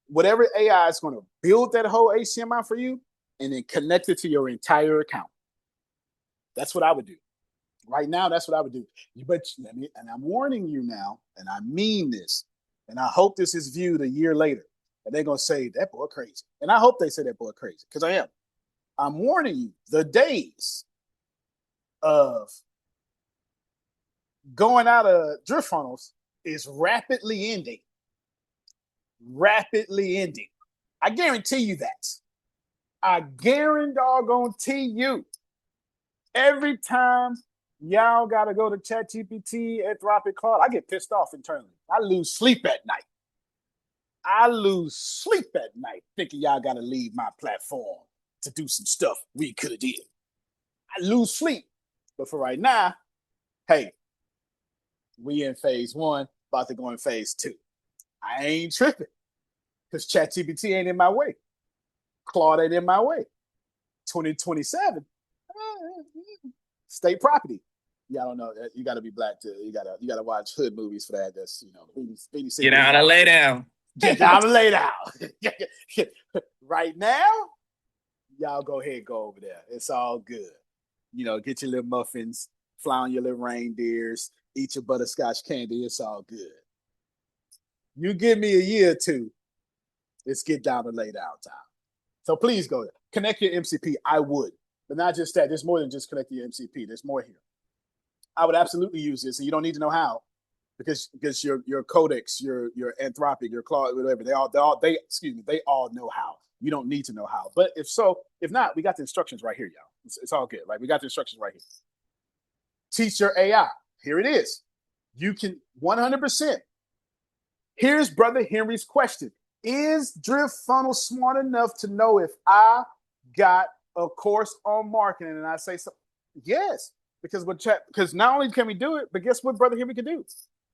whatever AI is going to build that whole HTML for you and then connect it to your entire account. That's what I would do. Right now, that's what I would do. And I'm warning you now, and I mean this, and I hope this is viewed a year later, and they're going to say, that boy crazy. And I hope they say that boy crazy, because I am. I'm warning you, the days of going out of DriftFunnels is rapidly ending. Rapidly ending. I guarantee you that. I guarantee you. Every time y'all got to go to ChatGPT, Anthropic, Claude, I get pissed off internally. I lose sleep at night. Thinking y'all got to leave my platform to do some stuff we could have did. I lose sleep. But for right now, hey, we in phase 1, about to go in phase 2. I ain't tripping because ChatGPT ain't in my way. Claude ain't in my way. 2027, state property. Y'all don't know. You got to be black to. You got to watch hood movies for that. That's Get out and lay down. Get down and lay down. Right now, y'all go ahead, go over there. It's all good. Get your little muffins, fly on your little reindeers, eat your butterscotch candy. It's all good. You give me a year or 2, let's get down and lay down time. So please go there. Connect your MCP. I would, but not just that. There's more than just connect your MCP. There's more here. I would absolutely use this, and you don't need to know how, because your Codex, your Anthropic, your Claude, whatever, they all know how. You don't need to know how. But if not, we got the instructions right here, y'all. It's all good. Like, we got the instructions right here. Teach your AI. Here it is. You can 100%. Here's Brother Henry's question. Is DriftFunnels smart enough to know if I got a course on marketing? And I say so. Yes, because not only can we do it, but guess what Brother Henry can do?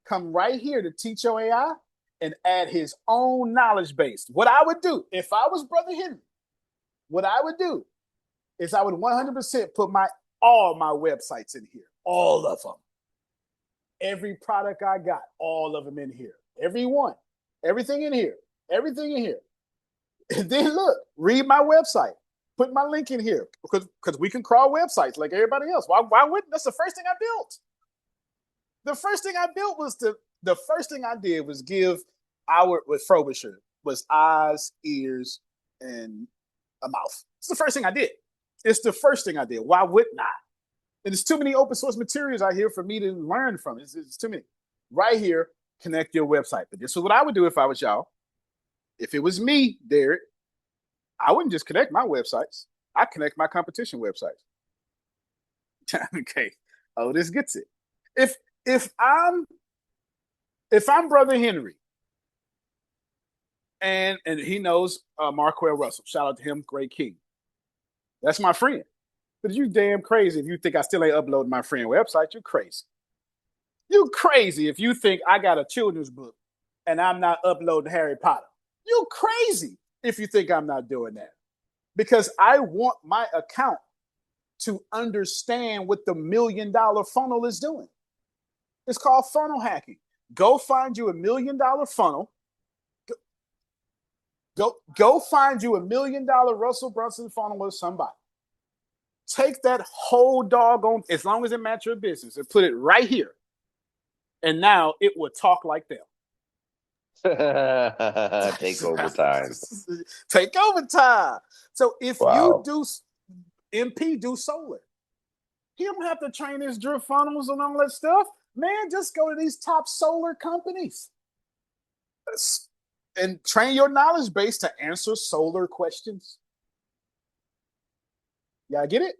Come right here to teach your AI and add his own knowledge base. What I would do if I was Brother Henry, what I would do is I would 100% put all my websites in here, all of them. Every product I got, all of them in here. Every one, everything in here. Everything in here. And then look, read my website. Put my link in here because we can crawl websites like everybody else. Why wouldn't? That's the first thing I built. The first thing I did was give with Frobisher was eyes, ears, and a mouth. It's the first thing I did. Why wouldn't I? And there's too many open source materials out here for me to learn from. It's too many. Right here, connect your website. But this is what I would do if I was y'all. If it was me, Derek, I wouldn't just connect my websites. I connect my competition websites. Okay. Oh, this gets it. If I'm Brother Henry, and he knows Marquell Russell, shout out to him, great king. That's my friend. But you damn crazy if you think I still ain't uploading my friend website. You're crazy. You crazy if you think I got a children's book and I'm not uploading Harry Potter. You crazy if you think I'm not doing that. Because I want my account to understand what the $1 million funnel is doing. It's called funnel hacking. Go find you $1 million funnel. Go find you $1 million Russell Brunson funnel with somebody. Take that whole doggone, as long as it matches your business, and put it right here. And now it will talk like them. Take over time. Take over time. So if Wow. you do MP, do solar. He don't have to train his DriftFunnels and all that stuff. Man, just go to these top solar companies and train your knowledge base to answer solar questions. Yeah, I get it.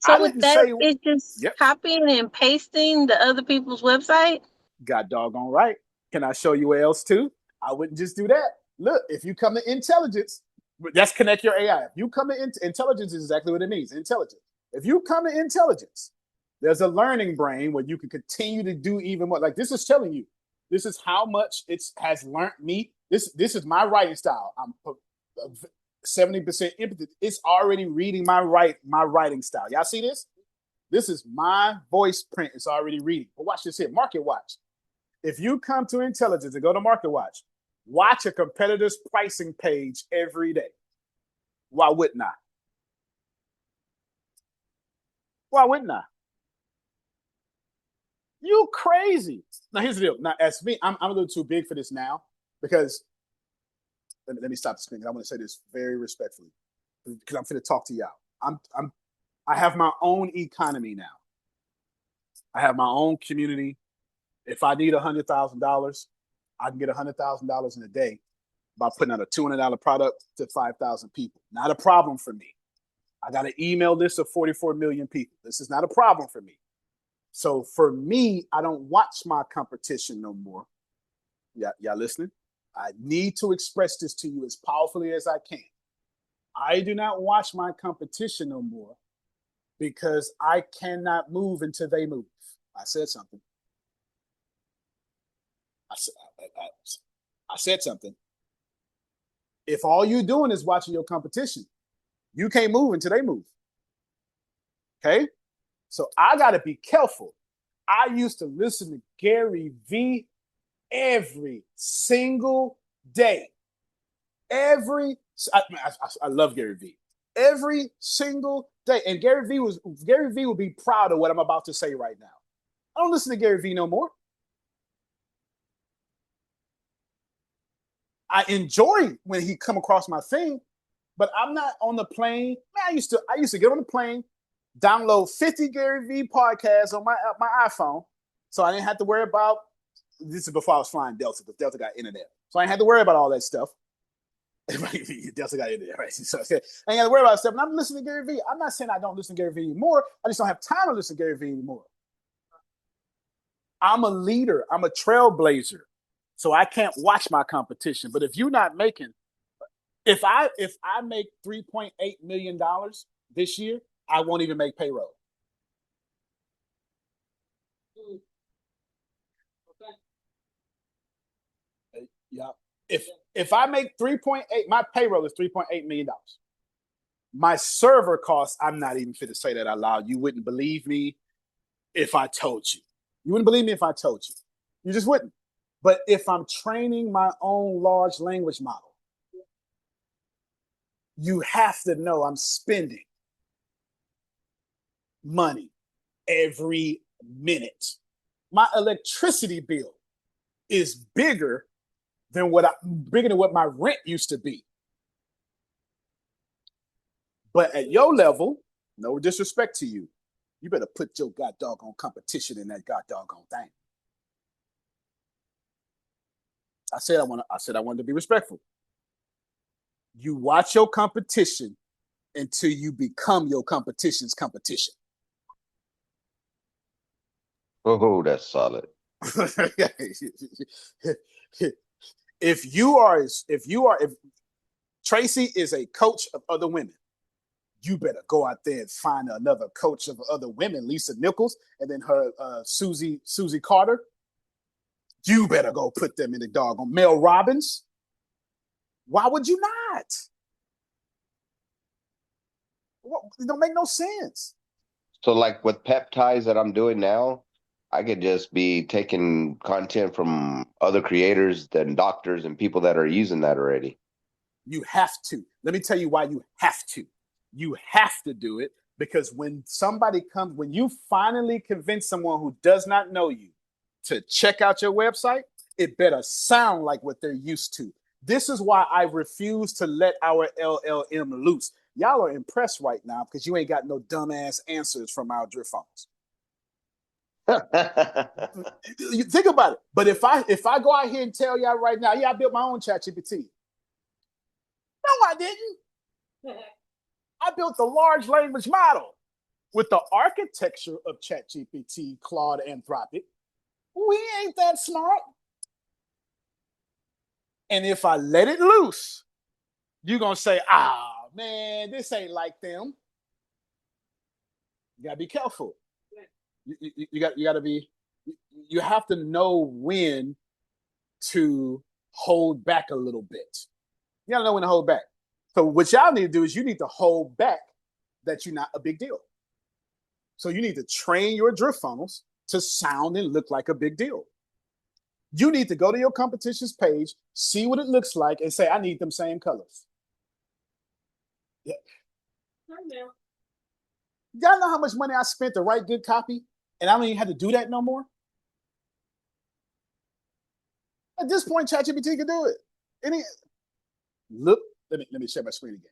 So with that, it's just copying and pasting the other people's website? Got doggone right. Can I show you where else too? I wouldn't just do that. Look, if you come to intelligence, let's connect your AI. If you come to intelligence, is exactly what it means. Intelligence. If you come to intelligence, there's a learning brain where you can continue to do even more. Like this is telling you, this is how much it has learned me. This is my writing style. I'm 70% empathy. It's already reading my writing style. Y'all see this? This is my voice print. It's already reading. But watch this here. Market Watch. If you come to intelligence and go to Market Watch, watch a competitor's pricing page every day. Why wouldn't I? Why wouldn't I? You crazy. Now here's the deal. Now as me, I'm a little too big for this now because let me stop the screen. I want to say this very respectfully because I'm going to talk to y'all. I have my own economy now. I have my own community. If I need $100,000, I can get $100,000 in a day by putting out a $200 product to 5,000 people. Not a problem for me. I got an email list of 44 million people. This is not a problem for me. So for me, I don't watch my competition no more. Y'all listening? I need to express this to you as powerfully as I can. I do not watch my competition no more because I cannot move until they move. I said something. I said something. If all you're doing is watching your competition, you can't move until they move. Okay? So I got to be careful. I used to listen to Gary Vee every single day. I love Gary Vee. Every single day. And Gary Vee would be proud of what I'm about to say right now. I don't listen to Gary Vee no more. I enjoy when he come across my thing, but I'm not on the plane. Man, I used to get on the plane, download 50 Gary Vee podcasts on my iPhone, so I didn't have to worry about. This is before I was flying Delta, because Delta got internet, so I didn't have to worry about all that stuff. Delta got internet, right? So I ain't got to worry about stuff. And I'm listening to Gary Vee. I'm not saying I don't listen to Gary Vee anymore. I just don't have time to listen to Gary Vee anymore. I'm a leader. I'm a trailblazer. So I can't watch my competition. But if you're not making, if I make $3.8 million this year, I won't even make payroll. Okay. Yeah. If I make 3.8, my payroll is $3.8 million. My server costs, I'm not even fit to say that out loud. You wouldn't believe me if I told you. You wouldn't believe me if I told you. You just wouldn't. But if I'm training my own large language model, you have to know I'm spending money every minute. My electricity bill is bigger than what my rent used to be. But at your level, no disrespect to you, you better put your god doggone competition in that god doggone thing. I said I wanted to be respectful. You watch your competition until you become your competition's competition. Oh, that's solid. If Tracy is a coach of other women, You better go out there and find another coach of other women, Lisa Nichols, and then her Susie Carter. You better go put them in the doggone Mel Robbins. Why would you not? It don't make no sense. So like with peptides that I'm doing now, I could just be taking content from other creators than doctors and people that are using that already. You have to. Let me tell you why you have to. You have to do it because when you finally convince someone who does not know you to check out your website, it better sound like what they're used to. This is why I refuse to let our LLM loose. Y'all are impressed right now because you ain't got no dumbass answers from our DriftFunnels. You think about it. But if I go out here and tell y'all right now, yeah, I built my own ChatGPT. No, I didn't. I built the large language model with the architecture of ChatGPT, Claude, Anthropic. We ain't that smart. And if I let it loose, you're going to say, man, this ain't like them. You got to be careful. You got to be, you have to know when to hold back a little bit. You got to know when to hold back. So what y'all need to do is you need to hold back that you're not a big deal. So you need to train your DriftFunnels to sound and look like a big deal. You need to go to your competition's page, see what it looks like, and say, I need them same colors. Yeah. Y'all know how much money I spent to write good copy, and I don't even have to do that no more? At this point, ChatGPT can do it. Look, let me share my screen again.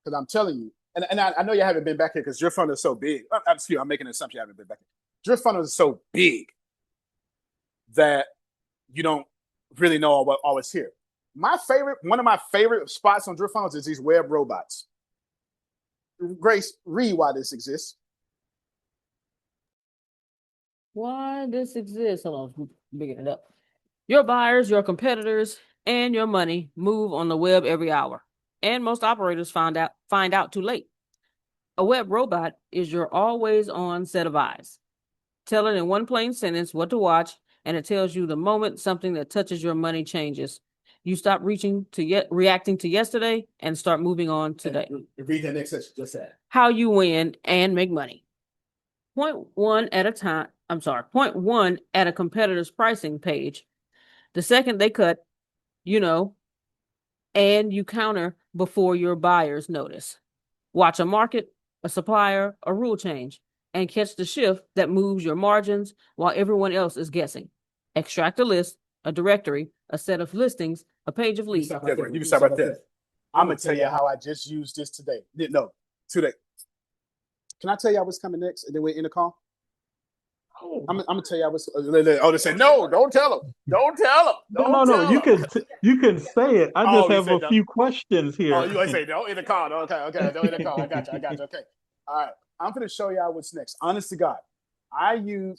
Because I'm telling you, and I know you haven't been back here because DriftFunnels is so big. I'm making an assumption you haven't been back here. DriftFunnels is so big that you don't really know what all is here. One of my favorite spots on DriftFunnels is these web robots. Grace, read why this exists. Why this exists? Hold on, bigging it up. Your buyers, your competitors, and your money move on the web every hour, and most operators find out too late. A web robot is your always-on set of eyes. Tell it in one plain sentence what to watch, and it tells you the moment something that touches your money changes. You stop reacting to yesterday and start moving on today. Read that next section. Just that. How you win and make money. Point one at a competitor's pricing page. The second they cut, and you counter before your buyers notice. Watch a market, a supplier, a rule change, and catch the shift that moves your margins while everyone else is guessing. Extract a list, a directory, a set of listings, a page of leads. You can stop right there. I'm going to tell you how I just used this today. No, today. Can I tell you what's coming next? And then we're in the call? I'm gonna tell you what's. They say no. Don't tell them. Don't tell them. No. You can say it. I just have a few questions here. Oh, you want to say no in the call? Okay. No in the call. I got you. Okay. All right. I'm gonna show y'all what's next. Honest to God, I'm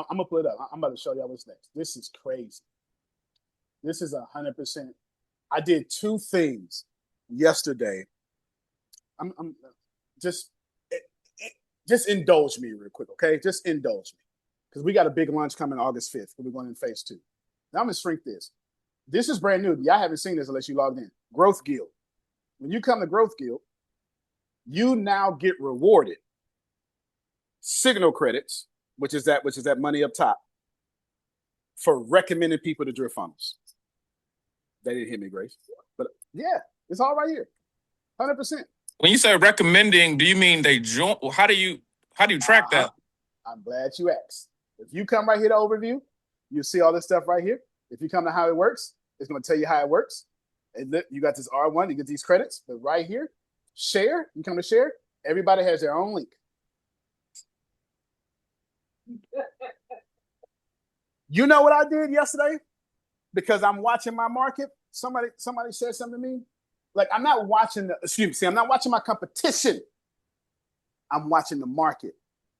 gonna put it up. I'm about to show y'all what's next. This is crazy. This is 100%. I did two things yesterday. I'm just indulge me real quick, okay? Just indulge me. Because we got a big lunch coming August 5th. We're going in phase 2. Now I'm going to shrink this. This is brand new. Y'all haven't seen this unless you logged in. Growth Guild. When you come to Growth Guild, you now get rewarded signal credits, which is that money up top, for recommending people to DriftFunnels. They didn't hit me, Grace. But yeah, it's all right here. 100%. When you say recommending, do you mean they join? How do you track that? I'm glad you asked. If you come right here to overview, you'll see all this stuff right here. If you come to how it works, it's going to tell you how it works. And look, you got this R1, you get these credits, but right here, share, you come to share, everybody has their own link. You know what I did yesterday? Because I'm watching my market. Somebody said something to me. Like, I'm not watching I'm not watching my competition. I'm watching the market.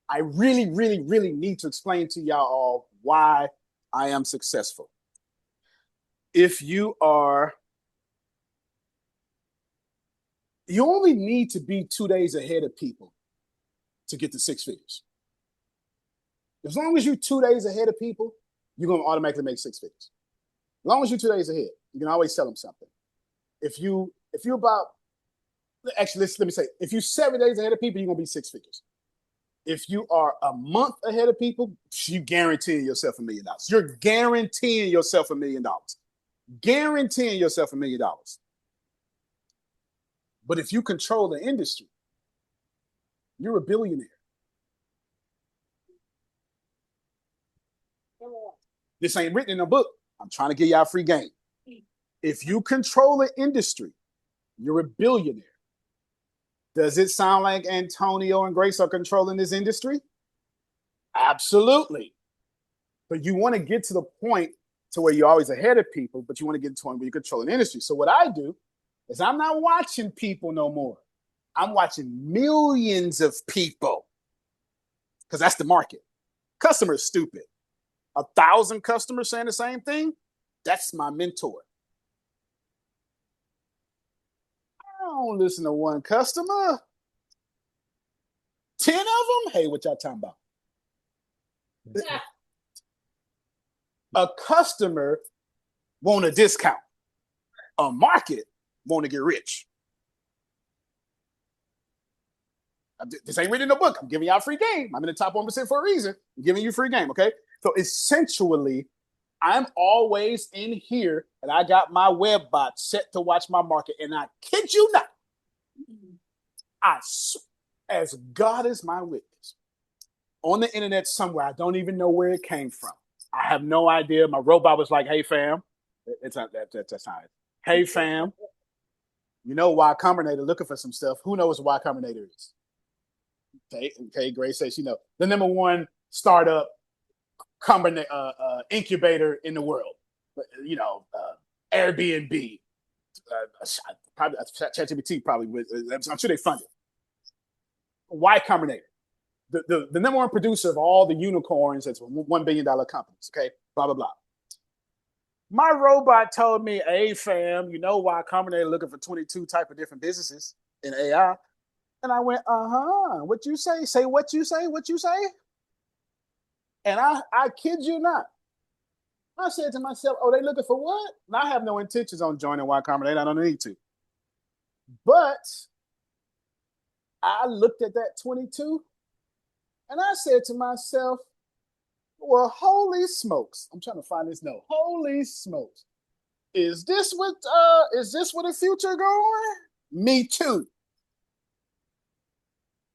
I really, really, really need to explain to y'all all why I am successful. If you are You only need to be 2 days ahead of people to get to 6 figures. As long as you're 2 days ahead of people, you're going to automatically make 6 figures. As long as you're 2 days ahead, you can always sell them something. If you're about, actually, let me say, if you're 7 days ahead of people, you're going to be 6 figures. If you are a month ahead of people, you guarantee yourself $1 million. You're guaranteeing yourself $1 million. Guaranteeing yourself $1 million. But if you control the industry, you're a billionaire. This ain't written in a book. I'm trying to give y'all a free game. If you control the industry, you're a billionaire. Does it sound like Antonio and Grace are controlling this industry? Absolutely. But you want to get to the point to where you're always ahead of people, but you want to get to the point where you control an industry. So what I do is I'm not watching people no more. I'm watching millions of people because that's the market. Customers stupid. 1,000 customers saying the same thing, that's my mentor. I don't listen to one customer. 10 of them? Hey, what y'all talking about? Yeah. A customer want a discount. A market want to get rich. This ain't written in the book. I'm giving y'all a free game. I'm in the top 1% for a reason. I'm giving you a free game, okay? So essentially, I'm always in here, and I got my web bot set to watch my market, and I kid you not, as God is my witness, on the internet somewhere, I don't even know where it came from. I have no idea. My robot was like, "Hey, fam," that's not it. Hey, fam, you know Y Combinator looking for some stuff. Who knows what Y Combinator is? Okay, Grace says she knows. The number one startup incubator in the world. You know, Airbnb. Probably ChatGPT probably with. I'm sure they funded. Y Combinator. The number one producer of all the unicorns that's $1 billion companies, okay? Blah, blah, blah. My robot told me, hey, fam, you know why Combinator looking for 22 type of different businesses in AI? And I went, what you say? Say what you say, what you say? And I kid you not. I said to myself, oh, they looking for what? And I have no intentions on joining Y Combinator. I don't need to. But I looked at that 22 and I said to myself, well, holy smokes. I'm trying to find this note. Holy smokes. Is this where the future going? Me too.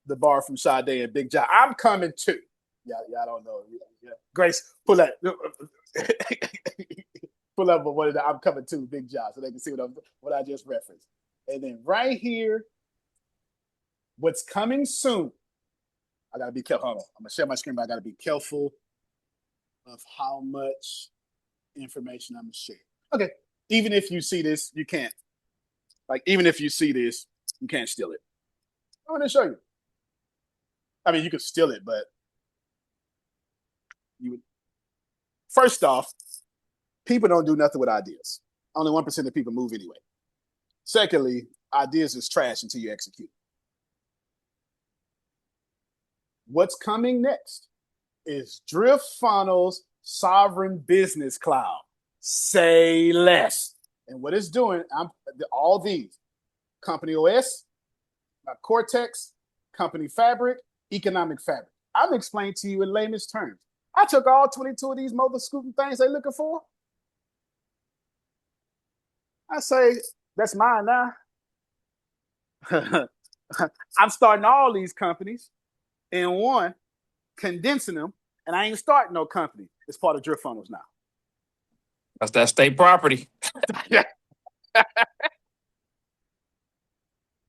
The bar from Sade and Big John. I'm coming too. Y'all don't know. Yeah. Grace, pull that. Pull up what I'm coming to, Big John, so they can see what I just referenced. And then right here, what's coming soon. I gotta be careful. Hold on. I'm gonna share my screen, but I gotta be careful of how much information I'm gonna share. Okay. Even if you see this, you can't. Even if you see this, you can't steal it. I'm gonna show you. I mean, you can steal it, but you would. First off, people don't do nothing with ideas. Only 1% of people move anyway. Secondly, ideas is trash until you execute. What's coming next is DriftFunnels Sovereign Business Cloud. Say less. And what it's doing, all these, Company OS, Cortex, Company Fabric, Economic Fabric. I'm explaining to you in layman's terms. I took all 22 of these mobile scooting things they're looking for. I say, that's mine now. I'm starting all these companies in one, condensing them, and I ain't starting no company. It's part of DriftFunnels now. That's that state property.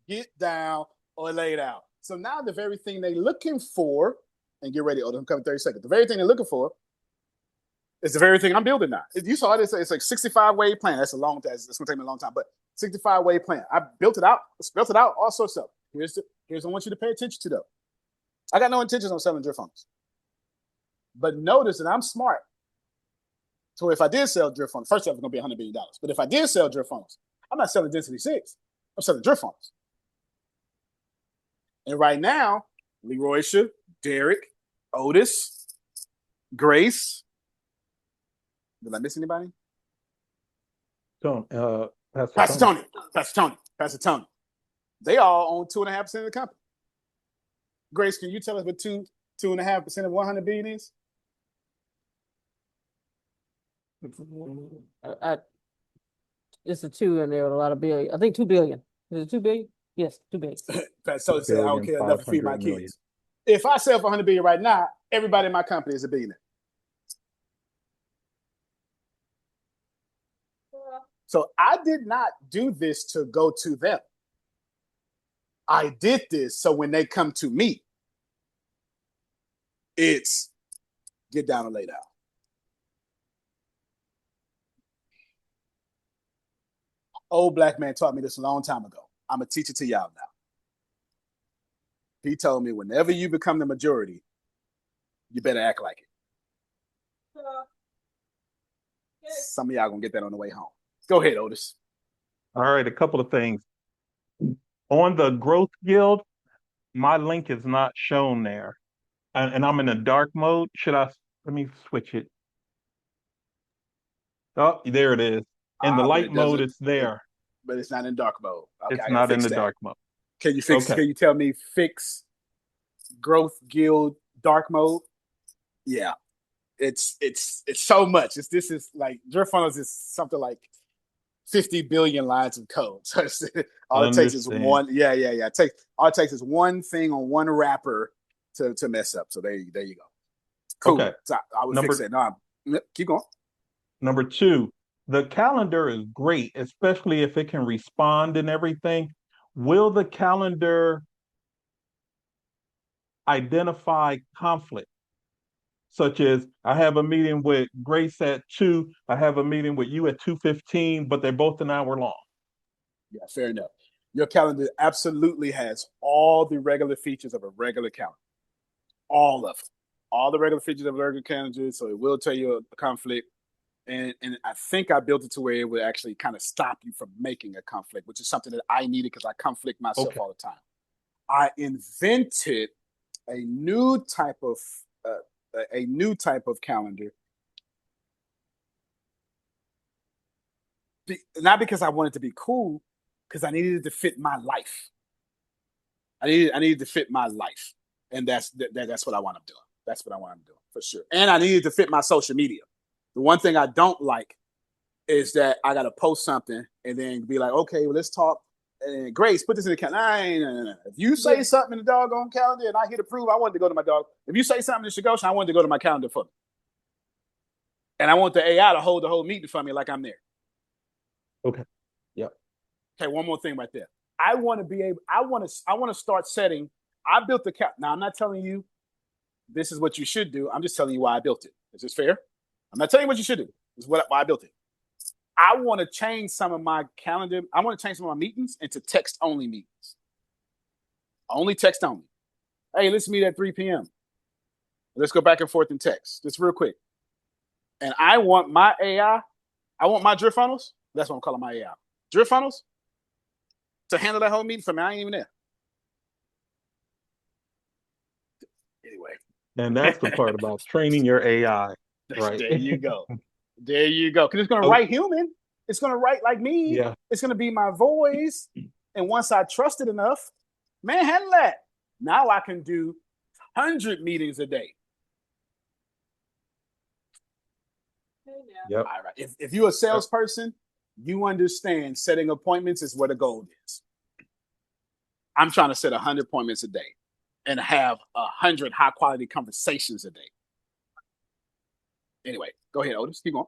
Get down or lay down. So now the very thing they're looking for, and get ready, I'm coming 30 seconds. The very thing they're looking for is the very thing I'm building now. You saw it, it's like 65-wave plan. That's going to take me a long time, but 65-wave plan. I built it out, all sorts of stuff. Here's what I want you to pay attention to, though. I got no intentions on selling DriftFunnels. But notice that I'm smart. So if I did sell DriftFunnels, first off, it's going to be $100 billion. But if I did sell DriftFunnels, I'm not selling Density 6. I'm selling DriftFunnels. And right now, Leroysha, Derek, Otis, Grace. Did I miss anybody? Pastor Tony. They all own 2.5% of the company. Grace, can you tell us what 2.5% of 100 billion is? It's a 2 in there with a lot of billion. I think 2 billion. Is it 2 billion? Yes, 2 billion. So say I don't care enough to feed my kids. If I sell for 100 billion right now, everybody in my company is a billionaire. So I did not do this to go to them. I did this so when they come to me, it's get down and lay down. Old black man taught me this a long time ago. I'm going to teach it to y'all now. He told me whenever you become the majority, you better act like it. Some of y'all going to get that on the way home. Go ahead, Otis. All right, a couple of things. On the Growth Guild, my link is not shown there. And I'm in a dark mode. Let me switch it. Oh, there it is. In the light mode, it's there. But it's not in dark mode. Okay, it's not in the dark mode. Can you fix? Okay. Can you tell me fix Growth Guild dark mode? Yeah, it's so much. This is like DriftFunnels is something like 50 billion lines of code. So all it takes is one. Yeah. All it takes is one thing on one wrapper to mess up. So there you go. Cool. Okay. So I would fix it. No, keep going. Number 2, the calendar is great, especially if it can respond and everything. Will the calendar identify conflict? Such as, I have a meeting with Grace at 2, I have a meeting with you at 2:15, but they're both an hour long. Yeah, fair enough. Your calendar absolutely has all the regular features of a regular calendar. All of them. All the regular features of a regular calendar, so it will tell you a conflict. And I think I built it to where it would actually kind of stop you from making a conflict, which is something that I needed because I conflict myself all the time. I invented a new type of calendar, not because I wanted to be cool, because I needed it to fit my life. I needed to fit my life, and that's what I want to do. That's what I want to do for sure. And I needed to fit my social media. The one thing I don't like is that I got to post something and then be like, okay, well, let's talk. And Grace, put this in the calendar. No. If you say something in the doggone calendar and I hit approve, I wanted to go to my dog. If you say something in SHIGOSEN, I wanted to go to my calendar for me. And I want the AI to hold the whole meeting for me like I'm there. Okay. Yep. Okay, one more thing right there. I want to start setting. I built the calendar. Now, I'm not telling you this is what you should do. I'm just telling you why I built it. Is this fair? I'm not telling you what you should do. This is why I built it. I want to change some of my calendar. I want to change some of my meetings into text-only meetings. Only text-only. Hey, let's meet at 3 p.m. Let's go back and forth in text. Just real quick. And I want my AI, I want my DriftFunnels, that's what I'm calling my AI, DriftFunnels, to handle that whole meeting for me. I ain't even there. Anyway. And that's the part about training your AI. Right. There you go. There you go. Because it's going to write human. It's going to write like me. Yeah. It's going to be my voice. And once I trust it enough, man, handle that. Now I can do 100 meetings a day. Yep. All right. If you're a salesperson, you understand setting appointments is where the goal is. I'm trying to set 100 appointments a day and have 100 high quality conversations a day. Anyway, go ahead, Otis. Keep going.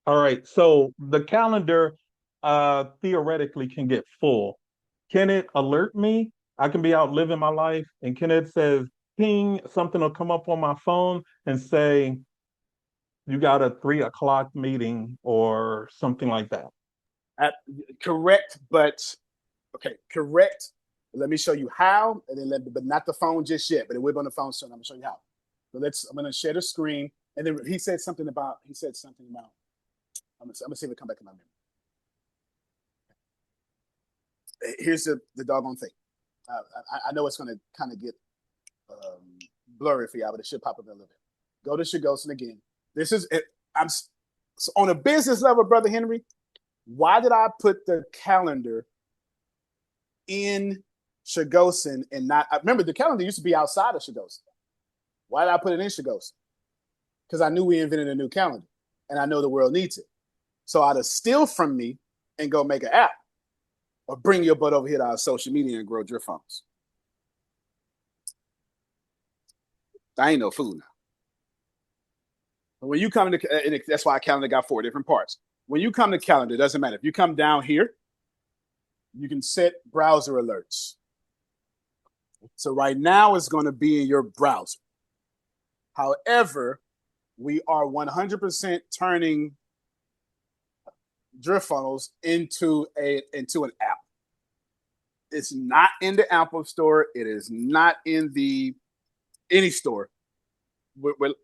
All right. So the calendar theoretically can get full. Can it alert me? I can be out living my life, and can it says ping, something will come up on my phone and say, you got a 3 o'clock meeting or something like that? Correct, but okay, correct. Let me show you how, and then but not the phone just yet, but it will be on the phone soon. I'm gonna show you how. So I'm gonna share the screen. And then he said something about, I'm gonna see if it come back in my memory. Here's the doggone thing. I know it's going to kind of get blurry for y'all, but it should pop up in a little bit. Go to SHIGOSEN again. This is it. So on a business level, Brother Henry. Why did I put the calendar in SHIGOSEN and not? I remember the calendar used to be outside of SHIGOSEN. Why did I put it in SHIGOSEN? Because I knew we invented a new calendar, and I know the world needs it. So I'd steal from me and go make an app, or bring your butt over here to our social media and grow DriftFunnels. I ain't no fool now. But when you come to, and that's why calendar got 4 different parts. When you come to calendar, it doesn't matter. If you come down here, you can set browser alerts. So right now it's going to be in your browser. However, we are 100% turning DriftFunnels into an app. It's not in the Apple Store. It is not in any store. We're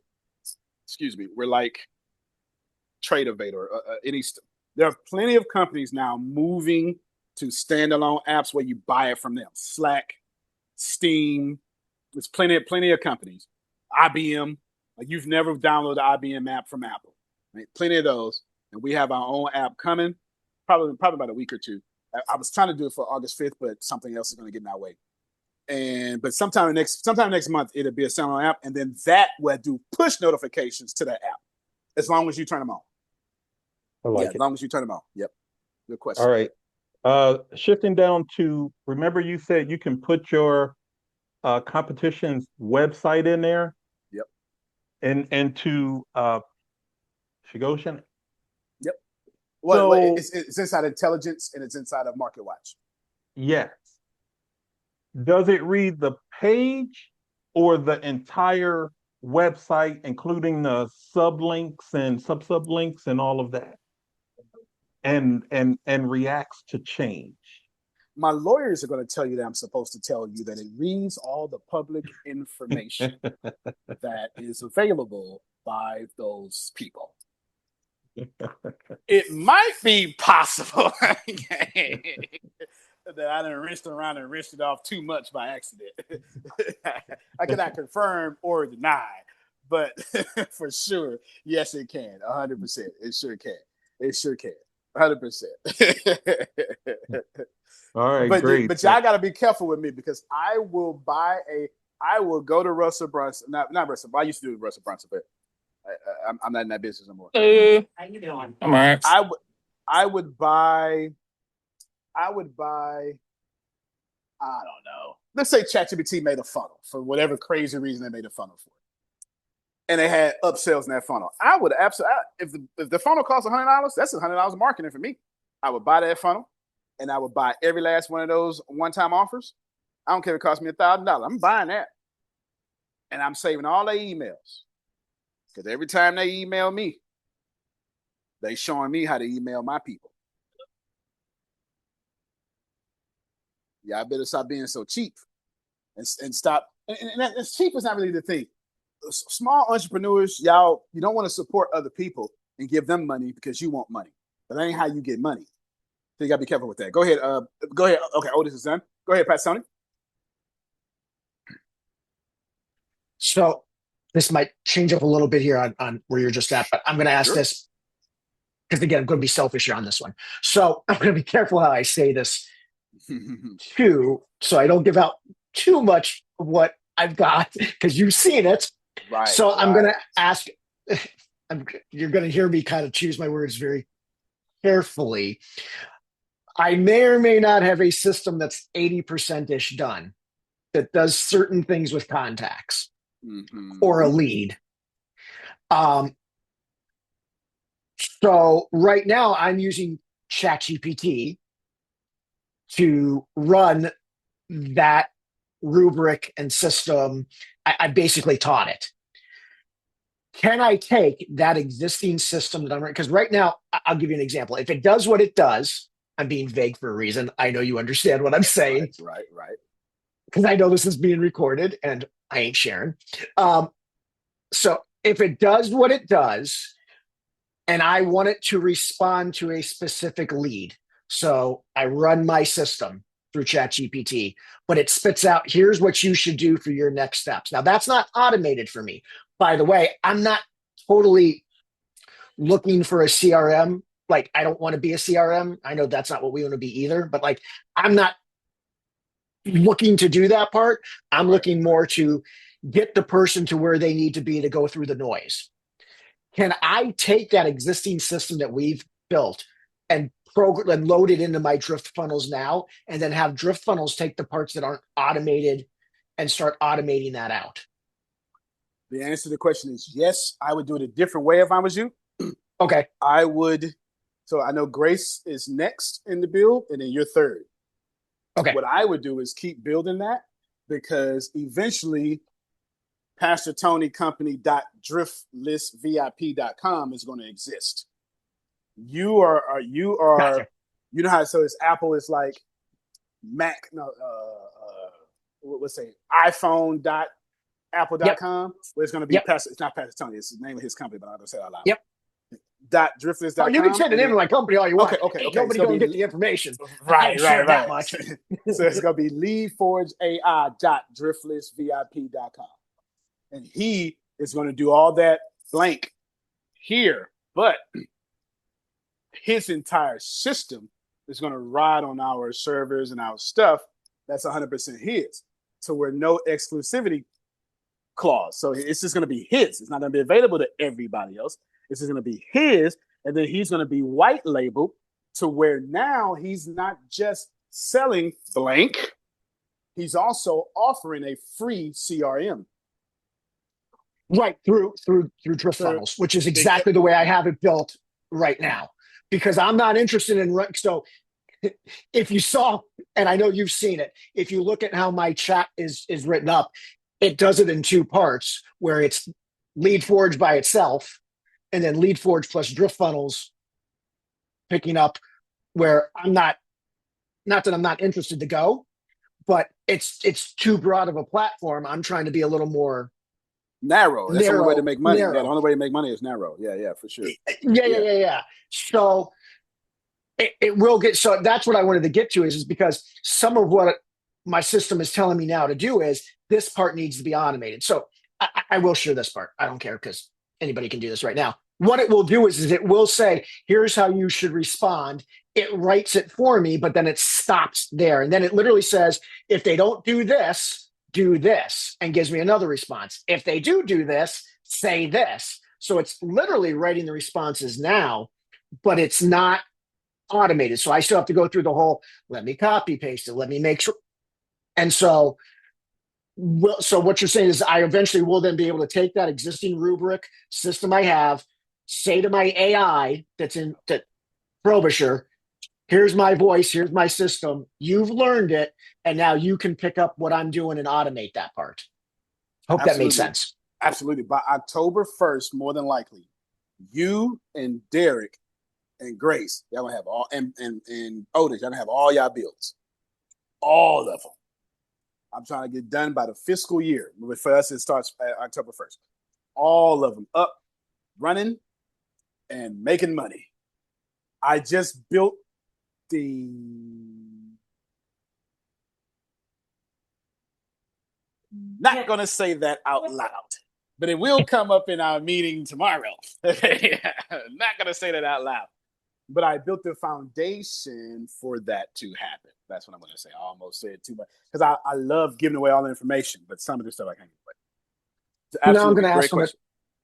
like Tradeovate or any. There are plenty of companies now moving to standalone apps where you buy it from them. Slack, Steam. There's plenty of companies. IBM. Like you've never downloaded the IBM app from Apple. Right? Plenty of those, and we have our own app coming. Probably about a week or two. I was trying to do it for August 5th, but something else is going to get in our way. But sometime next month, it'll be a standalone app, and then that will do push notifications to that app, as long as you turn them on. As long as you turn them on. Yep. Good question. All right. Shifting down to, remember you said you can put your competition's website in there? Yep. And to SHIGOSEN? Yep. Well, it's inside Intelligence and it's inside of MarketWatch. Yes. Does it read the page or the entire website, including the sublinks and sublinks and all of that? And reacts to change? My lawyers are going to tell you that I'm supposed to tell you that it reads all the public information that is available by those people. It might be possible that I done rinsed around and rinsed it off too much by accident. I cannot confirm or deny, but for sure, yes, it can. 100%. It sure can. It sure can. 100%. All right, great. But y'all got to be careful with me, because I will go to Russell Brunson. Not Russell, but I used to do Russell Brunson, but I'm not in that business anymore. How you doing? I'm all right. I would buy, I don't know. Let's say ChatGPT made a funnel for whatever crazy reason they made a funnel for it. And they had upsells in that funnel. I would absolutely, if the funnel costs $100, that's $100 of marketing for me. I would buy that funnel, and I would buy every last one of those one-time offers. I don't care if it costs me $1,000. I'm buying that. And I'm saving all their emails. Because every time they email me, they showing me how to email my people. Yeah, I better stop being so cheap and stop. And that's cheap is not really the thing. Small entrepreneurs, y'all, you don't want to support other people and give them money because you want money. But that ain't how you get money. So you gotta be careful with that. Go ahead. Okay, Otis is done. Go ahead, Pat Sony. So this might change up a little bit here on where you're just at, but I'm going to ask this because, again, I'm going to be selfish here on this one. So I'm going to be careful how I say this too, so I don't give out too much of what I've got, because you've seen it. Right. So I'm going to ask, you're going to hear me kind of choose my words very carefully. I may or may not have a system that's 80%-ish done that does certain things with contacts or a lead. So right now I'm using ChatGPT to run that rubric and system. I basically taught it. Can I take that existing system that I'm running? Because right now, I'll give you an example. If it does what it does, I'm being vague for a reason. I know you understand what I'm saying. Right. Because I know this is being recorded and I ain't sharing. So if it does what it does, and I want it to respond to a specific lead, so I run my system through ChatGPT, but it spits out, here's what you should do for your next steps. Now, that's not automated for me. By the way, I'm not totally looking for a CRM. Like, I don't want to be a CRM. I know that's not what we want to be either, but like, I'm not looking to do that part. I'm looking more to get the person to where they need to be to go through the noise. Can I take that existing system that we've built and program and load it into my DriftFunnels now, and then have DriftFunnels take the parts that aren't automated and start automating that out? The answer to the question is yes. I would do it a different way if I was you. Okay. I would. So I know Grace is next in the build, and then you're third. Okay. What I would do is keep building that, because eventually PastorTonyCompany.driftlstvip.com is going to exist. You are Gotcha. You know how, so it's Apple is like Mac, no, let's say iPhone.apple.com, where it's going to be Pastor, it's not Pastor Tony, it's the name of his company, but I'm going to say it out loud. Yep. .driftless.com. Oh, you can say the name of my company all you want. Okay. Nobody's going to get the information. Right. That much. So it's going to be leadforgeai.driftlessvip.com. And he is going to do all that blank here, but his entire system is going to ride on our servers and our stuff. That's 100% his. So we're no exclusivity clause. So it's just going to be his. It's not going to be available to everybody else. This is going to be his, and then he's going to be white labeled to where now he's not just selling blank. He's also offering a free CRM. Right, through DriftFunnels, which is exactly the way I have it built right now. Because I'm not interested in, so if you saw, and I know you've seen it, if you look at how my chat is written up, it does it in two parts, where it's LeadForge by itself, and then LeadForge plus DriftFunnels picking up where I'm not that I'm not interested to go, but it's too broad of a platform. I'm trying to be a little more narrow. That's the only way to make money. Narrow. Yeah, the only way to make money is narrow. Yeah, for sure. Yeah. So it will get, so that's what I wanted to get to is because some of what my system is telling me now to do is this part needs to be automated. So I will share this part. I don't care, because anybody can do this right now. What it will do is it will say, here's how you should respond. It writes it for me, but then it stops there. And then it literally says, if they don't do this, and gives me another response. If they do this, say this. So it's literally writing the responses now, but it's not automated. So I still have to go through the whole, let me copy paste it, let me make sure. And so what you're saying is I eventually will then be able to take that existing rubric system I have, say to my AI that's in that Frobisher, here's my voice, here's my system, you've learned it, and now you can pick up what I'm doing and automate that part. Hope that made sense. Absolutely. By October 1st, more than likely, you and Derek and Grace, y'all gonna have all, and Otis, y'all gonna have all y'all builds. All of them. I'm trying to get done by the fiscal year. For us, it starts October 1st. All of them up, running, and making money. I just built not going to say that out loud, but it will come up in our meeting tomorrow. Not going to say that out loud. But I built the foundation for that to happen. That's what I'm going to say. I almost said too much because I love giving away all the information, but some of this stuff I can't give away. Now I'm going to ask from it.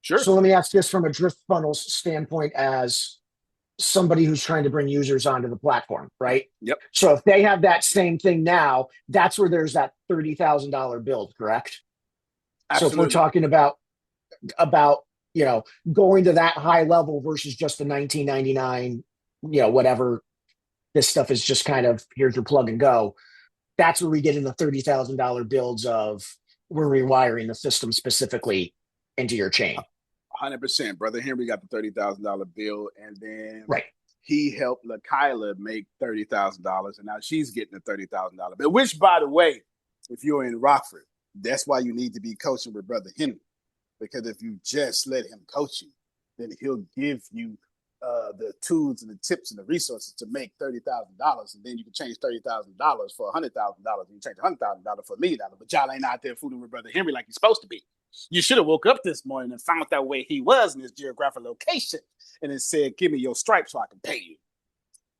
Sure. So let me ask this from a DriftFunnels standpoint as somebody who's trying to bring users onto the platform, right? Yep. So if they have that same thing now, that's where there's that $30,000 build, correct? Absolutely. So if we're talking about going to that high level versus just the $19.99, whatever, this stuff is just kind of here's your plug and go. That's where we get in the $30,000 builds of we're rewiring the system specifically into your chain. 100%. Brother Henry got the $30,000 bill, and then he helped LaKyla make $30,000, and now she's getting a $30,000 bill, which, by the way, if you're in Rockford, that's why you need to be coaching with Brother Henry, because if you just let him coach you, then he'll give you the tools and the tips and the resources to make $30,000, and then you can change $30,000 for $100,000, and you change $100,000 for $1 million. But y'all ain't out there fooling with Brother Henry like you're supposed to be. You should have woke up this morning and found out where he was in his geographic location, and then said, "Give me your stripes so I can pay you."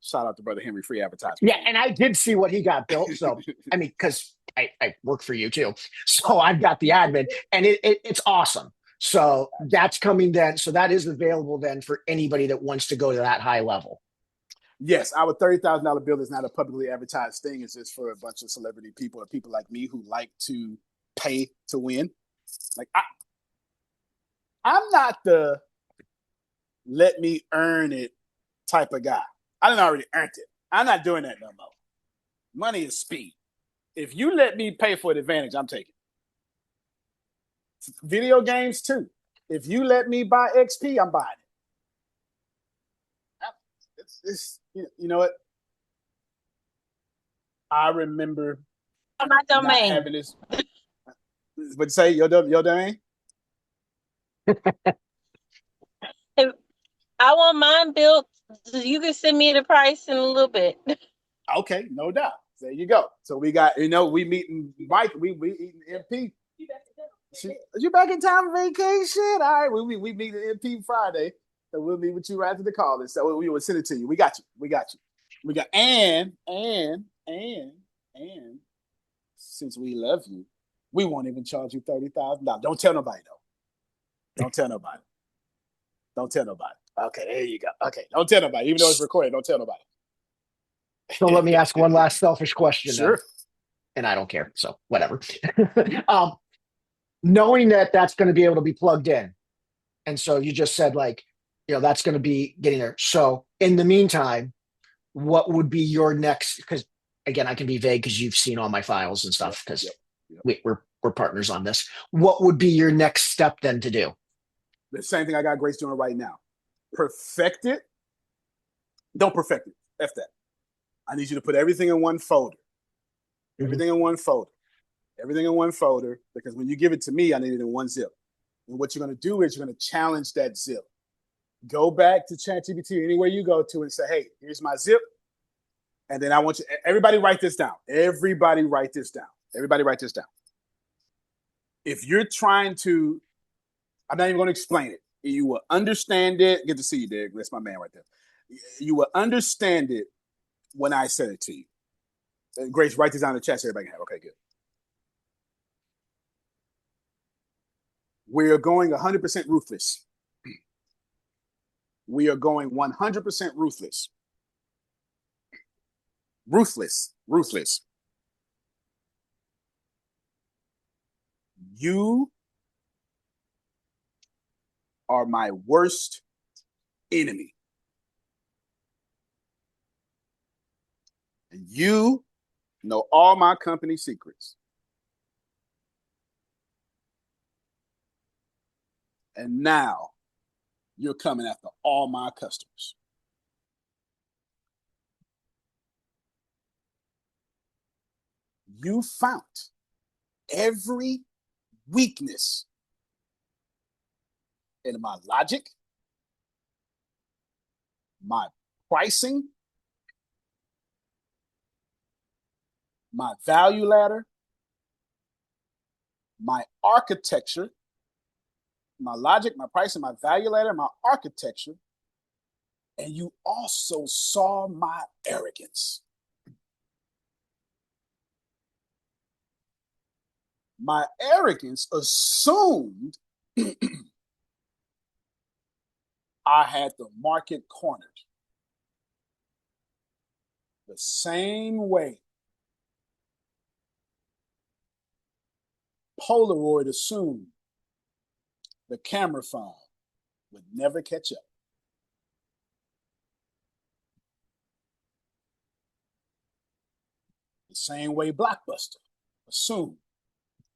Shout out to Brother Henry, free advertisement. Yeah, and I did see what he got built. So I mean, because I work for you too, so I've got the admin, and it's awesome. So that's coming then. So that is available then for anybody that wants to go to that high level. Yes, our $30,000 bill is not a publicly advertised thing. It's just for a bunch of celebrity people or people like me who like to pay to win. Like I'm not the let me earn it type of guy. I done already earned it. I'm not doing that no more. Money is speed. If you let me pay for the advantage, I'm taking it. Video games too. If you let me buy XP, I'm buying it. It's you know what? I remember My domain. having this. But say your domain. If I want mine built, you can send me the price in a little bit. Okay, no doubt. There you go. So we got, we meeting Mike. We eating MP. You back in time for vacation? All right, we meet at MP Friday, and we'll meet with you right after the call. And so we will send it to you. We got you. We got and since we love you, we won't even charge you $30,000. Don't tell nobody though. Don't tell nobody. Don't tell nobody. Okay, there you go. Okay, don't tell nobody. Even though it's recorded, don't tell nobody. So let me ask one last selfish question. Sure. Then. And I don't care. So whatever. Knowing that that's going to be able to be plugged in. And so you just said that's going to be getting there. So in the meantime, what would be your next, because again, I can be vague because you've seen all my files and stuff because we're partners on this. What would be your next step then to do? The same thing I got Grace doing right now. Perfect it. Don't perfect it. F that. I need you to put everything in one folder. Everything in one folder. Everything in one folder, because when you give it to me, I need it in one zip. And what you're going to do is you're going to challenge that zip. Go back to ChatGPT anywhere you go to and say, "Hey, here's my zip." And then I want you, everybody write this down. Everybody write this down. Everybody write this down. If you're trying to, I'm not even going to explain it. You will understand it. Good to see you, Dig. That's my man right there. You will understand it when I send it to you. And Grace, write this down in the chat so everybody can have. Okay, good. We are going 100% ruthless. We are going 100% ruthless. Ruthless. You are my worst enemy. And you know all my company secrets. And now you're coming after all my customers. You found every weakness in my logic, my pricing, my value ladder, my architecture, my logic, my pricing, my value ladder, my architecture, and you also saw my arrogance. My arrogance assumed I had the market cornered. The same way Polaroid assumed the camera phone would never catch up. The same way Blockbuster assumed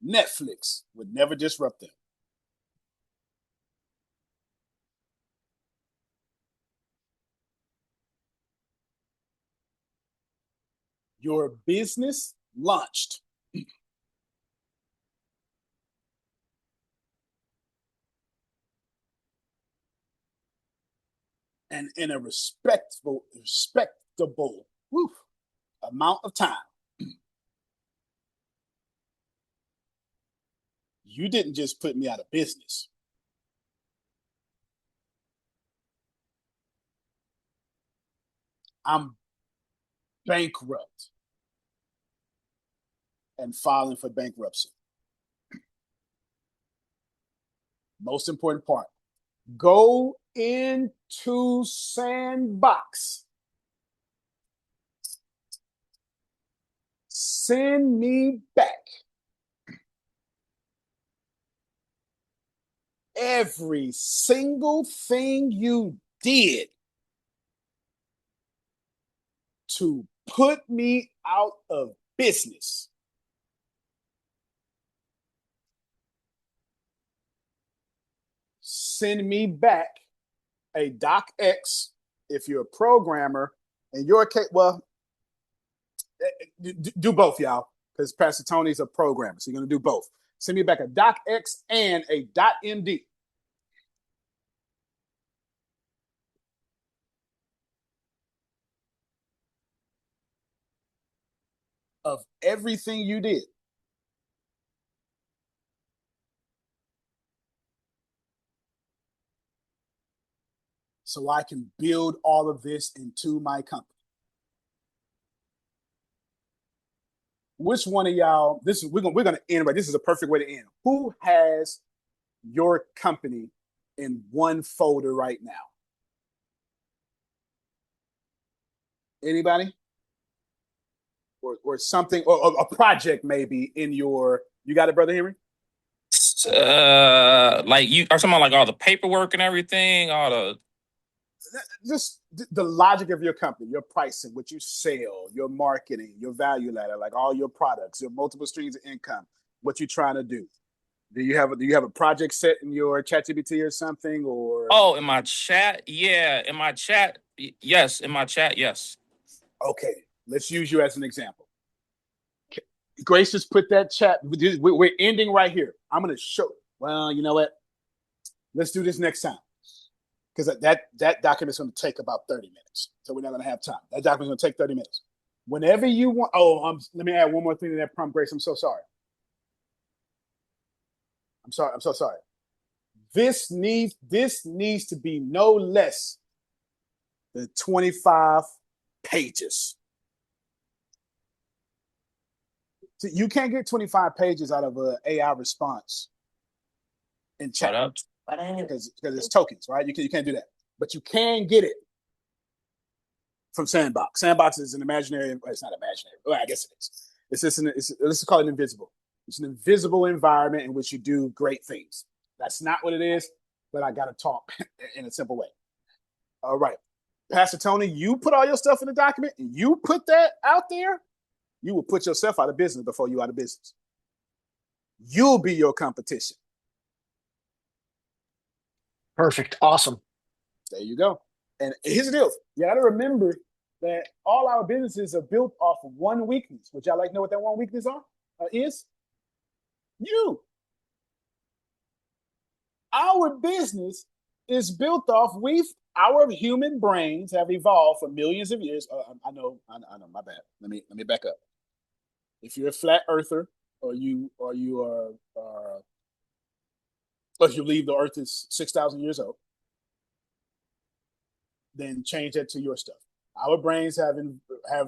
Netflix would never disrupt them. Your business launched. and in a respectable amount of time. You didn't just put me out of business. I'm bankrupt and filing for bankruptcy. Most important part, go into Sandbox. Send me back every single thing you did to put me out of business. Send me back a docx if you're a programmer. In your case, well, do both, y'all, because Pastor Tony's a programmer, so you're going to do both. Send me back a docx and a .md. Of everything you did. So I can build all of this into my company. Which one of y'all, we're gonna end, but this is a perfect way to end. Who has your company in one folder right now? Anybody? Or something, or a project maybe in your, you got it, Brother Henry? Like you are talking about like all the paperwork and everything, all the just the logic of your company, your pricing, what you sell, your marketing, your value ladder, like all your products, your multiple streams of income, what you're trying to do. Do you have a project set in your ChatGPT or something? Or in my chat, yes, in my chat, yes. Okay, let's use you as an example. Grace just put that chat. We're ending right here. I'm going to show. Well, you know what? Let's do this next time. Because that document's going to take about 30 minutes. So we're not going to have time. That document's going to take 30 minutes. Whenever you want. Let me add one more thing to that prompt, Grace. I'm so sorry. I'm so sorry. This needs to be no less than 25 pages. So you can't get 25 pages out of an AI response in chat because it's tokens, right? You can't do that, but you can get it from Sandbox. Sandbox is an imaginary. Well, it's not imaginary. Well, I guess it is. It's just let's call it invisible. It's an invisible environment in which you do great things. That's not what it is, but I got to talk in a simple way. All right, Pastor Tony, you put all your stuff in the document and you put that out there. You will put yourself out of business before you're out of business. You'll be your competition. Perfect. Awesome. There you go. And here's the deal. You got to remember that all our businesses are built off of one weakness. Would y'all like to know what that one weakness is? You. Our business is built off our human brains have evolved for millions of years. I know, my bad. Let me back up. If you're a flat earther, or you are, or if you believe the Earth is 6,000 years old, then change that to your stuff. Our brains have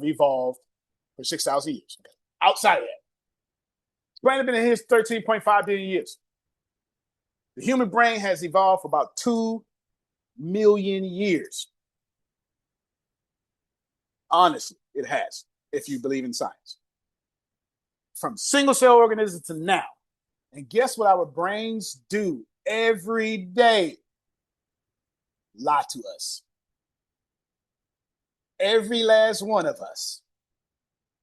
evolved for 6,000 years. Okay. Outside of that, brain has been in his 13.5 billion years. The human brain has evolved for about 2 million years. Honestly, it has, if you believe in science. From single cell organisms to now. And guess what our brains do every day? Lie to us. Every last one of us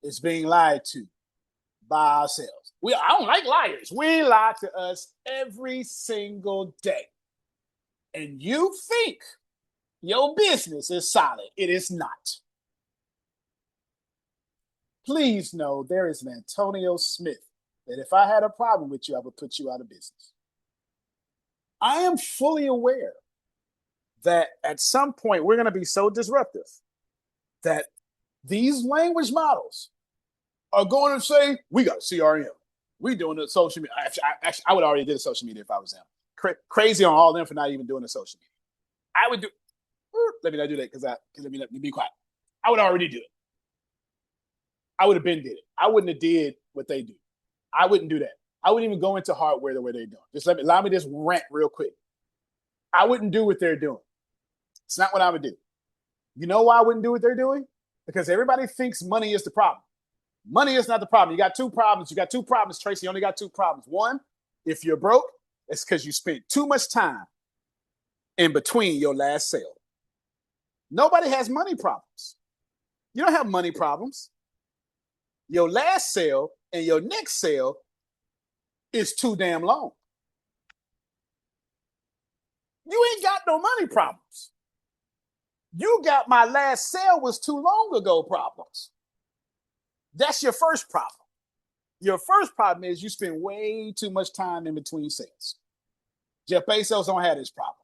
is being lied to by ourselves. I don't like liars. We lie to us every single day. And you think your business is solid. It is not. Please know there is an Antonio Smith that if I had a problem with you, I would put you out of business. I am fully aware that at some point we're going to be so disruptive that these language models are going to say, we got CRM. We doing the social media. Actually, I would already did a social media if I was them. Crazy on all them for not even doing the social media. I would do. Let me not do that because let me be quiet. I would already do it. I would have been did it. I wouldn't have did what they do. I wouldn't do that. I wouldn't even go into hardware the way they're doing. Allow me just rant real quick. I wouldn't do what they're doing. It's not what I would do. You know why I wouldn't do what they're doing? Because everybody thinks money is the problem. Money is not the problem. You got two problems. Tracy. You only got two problems. One, if you're broke, it's because you spent too much time in between your last sale. Nobody has money problems. You don't have money problems. Your last sale and your next sale is too damn long. You ain't got no money problems. You got my last sale was too long ago problems. That's your first problem. Your first problem is you spend way too much time in between sales. Jeff Bezos don't have this problem.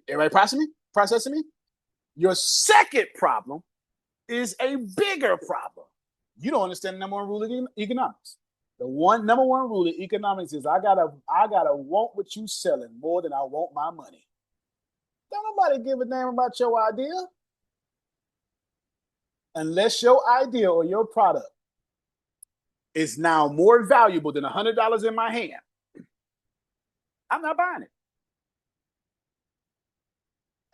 Everybody processing me? Your second problem is a bigger problem. You don't understand the number one rule of economics. The number one rule of economics is I gotta want what you selling more than I want my money. Don't nobody give a damn about your idea. Unless your idea or your product is now more valuable than $100 in my hand, I'm not buying it.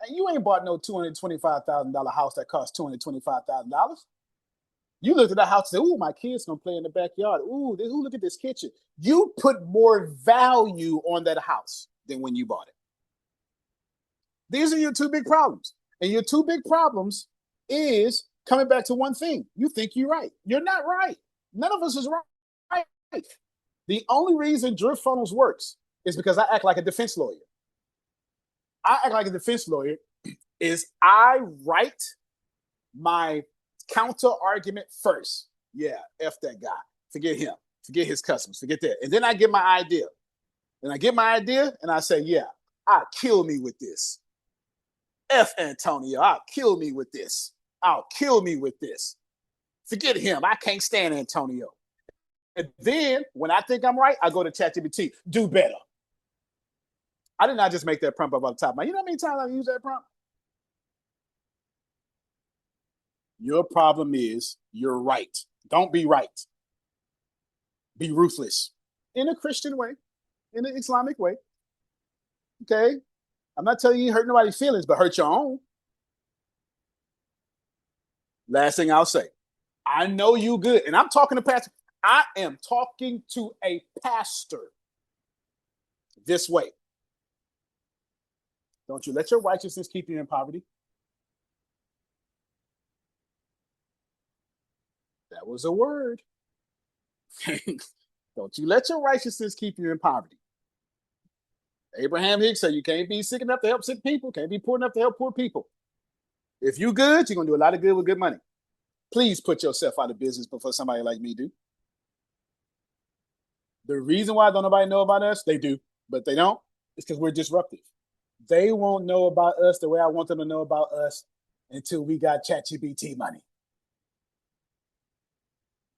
And you ain't bought no $225,000 house that costs $225,000. You looked at the house and said, ooh, my kids gonna play in the backyard. Ooh, look at this kitchen. You put more value on that house than when you bought it. These are your two big problems. And your two big problems is coming back to one thing. You think you're right. You're not right. None of us is right. The only reason DriftFunnels works is because I act like a defense lawyer. I act like a defense lawyer is I write my counter argument first. Yeah, F that guy. Forget him. Forget his customers. Forget that. And then I get my idea. And I get my idea and I say, yeah, I'll kill me with this. F Antonio, I'll kill me with this. I'll kill me with this. Forget him. I can't stand Antonio. And then when I think I'm right, I go to ChatGPT. Do better. I did not just make that prompt up on the top of my. You know how many times I use that prompt? Your problem is you're right. Don't be right. Be ruthless in a Christian way, in an Islamic way. Okay? I'm not telling you hurt nobody's feelings, but hurt your own. Last thing I'll say. I know you good. And I'm talking to pastor. I am talking to a pastor this way. Don't you let your righteousness keep you in poverty. That was a word. Don't you let your righteousness keep you in poverty. Abraham Hicks said you can't be sick enough to help sick people, can't be poor enough to help poor people. If you good, you're going to do a lot of good with good money. Please put yourself out of business before somebody like me do. The reason why don't nobody know about us, they do, but they don't, is because we're disruptive. They won't know about us the way I want them to know about us until we got ChatGPT money.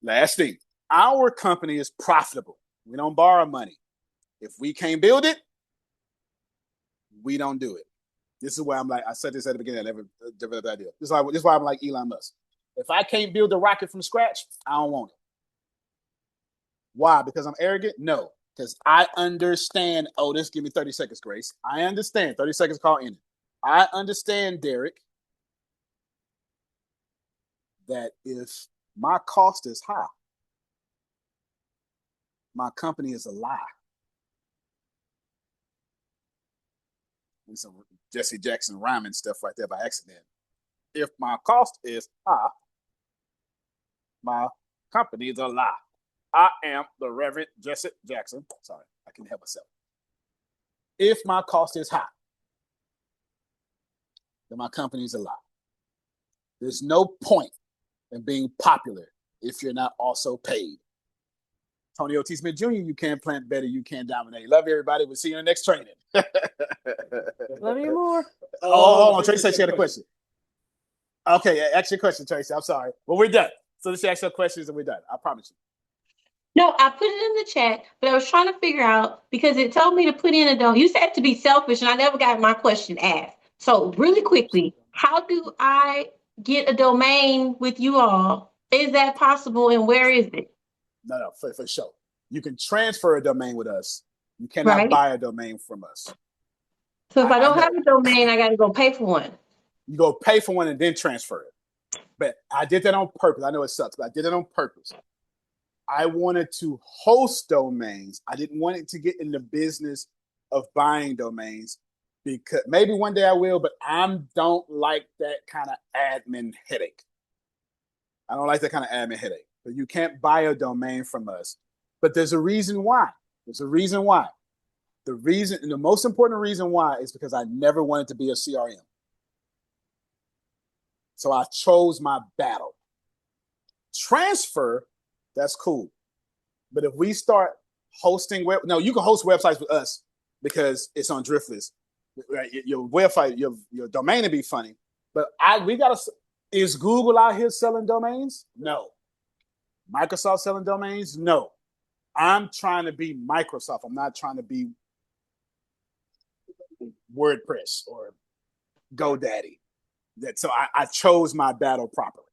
Last thing, our company is profitable. We don't borrow money. If we can't build it, we don't do it. This is why I'm like, I said this at the beginning, I never developed the idea. This is why I'm like Elon Musk. If I can't build a rocket from scratch, I don't want it. Why? Because I'm arrogant? No. Because I understand. Oh, this give me 30 seconds, Grace. I understand. 30 seconds call in. I understand, Derek, that if my cost is high, my company is a lie. And some Jesse Jackson rhyming stuff right there by accident. If my cost is high, my company is a lie. I am the Reverend Jesse Jackson. Sorry, I can help myself. If my cost is high, then my company is a lie. There's no point in being popular if you're not also paid. Tony O.T. Smith Jr., you can plant better, you can dominate. Love you, everybody. We'll see you in the next training. Love you more. Hold on. Tracy said she had a question. Okay, ask your question, Tracy. I'm sorry. Well, we're done. So let's ask your questions and we're done. I promise you. No, I put it in the chat, but I was trying to figure out because it told me to put in a domain. You said to be selfish, and I never got my question asked. So really quickly, how do I get a domain with you all? Is that possible, and where is it? No, for sure. You can transfer a domain with us. You cannot buy a domain from us. So if I don't have a domain, I got to go pay for one. You go pay for one and then transfer it. But I did that on purpose. I know it sucks, but I did it on purpose. I wanted to host domains. I didn't want it to get in the business of buying domains, because maybe one day I will, but I don't like that kind of admin headache. I don't like that kind of admin headache. But you can't buy a domain from us. But there's a reason why. There's a reason why. The reason, and the most important reason why, is because I never wanted to be a CRM. So I chose my battle. Transfer, that's cool. But if we start hosting you can host websites with us because it's on DriftList. Your website, your domain will be funny. But is Google out here selling domains? No. Microsoft selling domains? No. I'm trying to be Microsoft. I'm not trying to be WordPress or GoDaddy. So I chose my battle properly.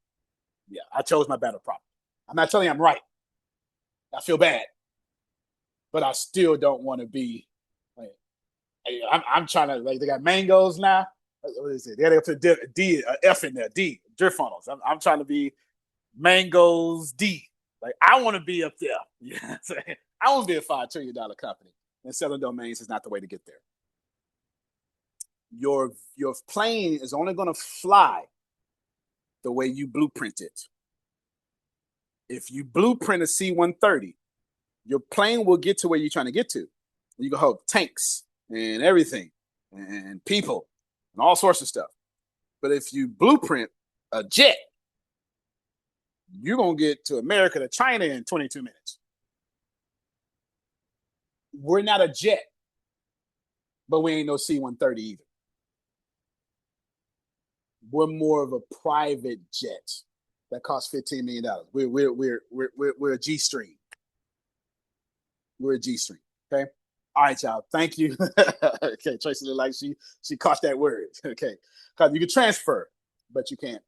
Yeah, I chose my battle properly. I'm not telling you I'm right. I feel bad, but I still don't want to be. I'm trying to, like, they got mangoes now. What is it? They got to put D, F in there. D, DriftFunnels. I'm trying to be mangoes D. Like, I want to be up there. Yeah, I want to be a $5 trillion company, and selling domains is not the way to get there. Your plane is only going to fly the way you blueprint it. If you blueprint a C-130, your plane will get to where you're trying to get to. You can have tanks and everything and people and all sorts of stuff. But if you blueprint a jet, you're going to get to America to China in 22 minutes. We're not a jet, but we ain't no C-130 either. We're more of a private jet that costs $15 million. We're a G-Stream. We're a G-Stream. Okay. All right, y'all. Thank you. Okay, Tracy looked like she caught that word. Okay, because you can transfer, but you can't.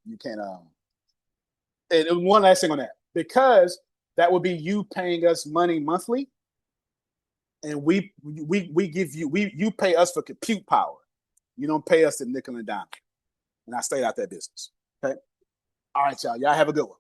And one last thing on that, because that would be you paying us money monthly, and we give you pay us for compute power. You don't pay us the nickel and dime. And I stayed out that business. Okay. All right, y'all. Y'all have a good one.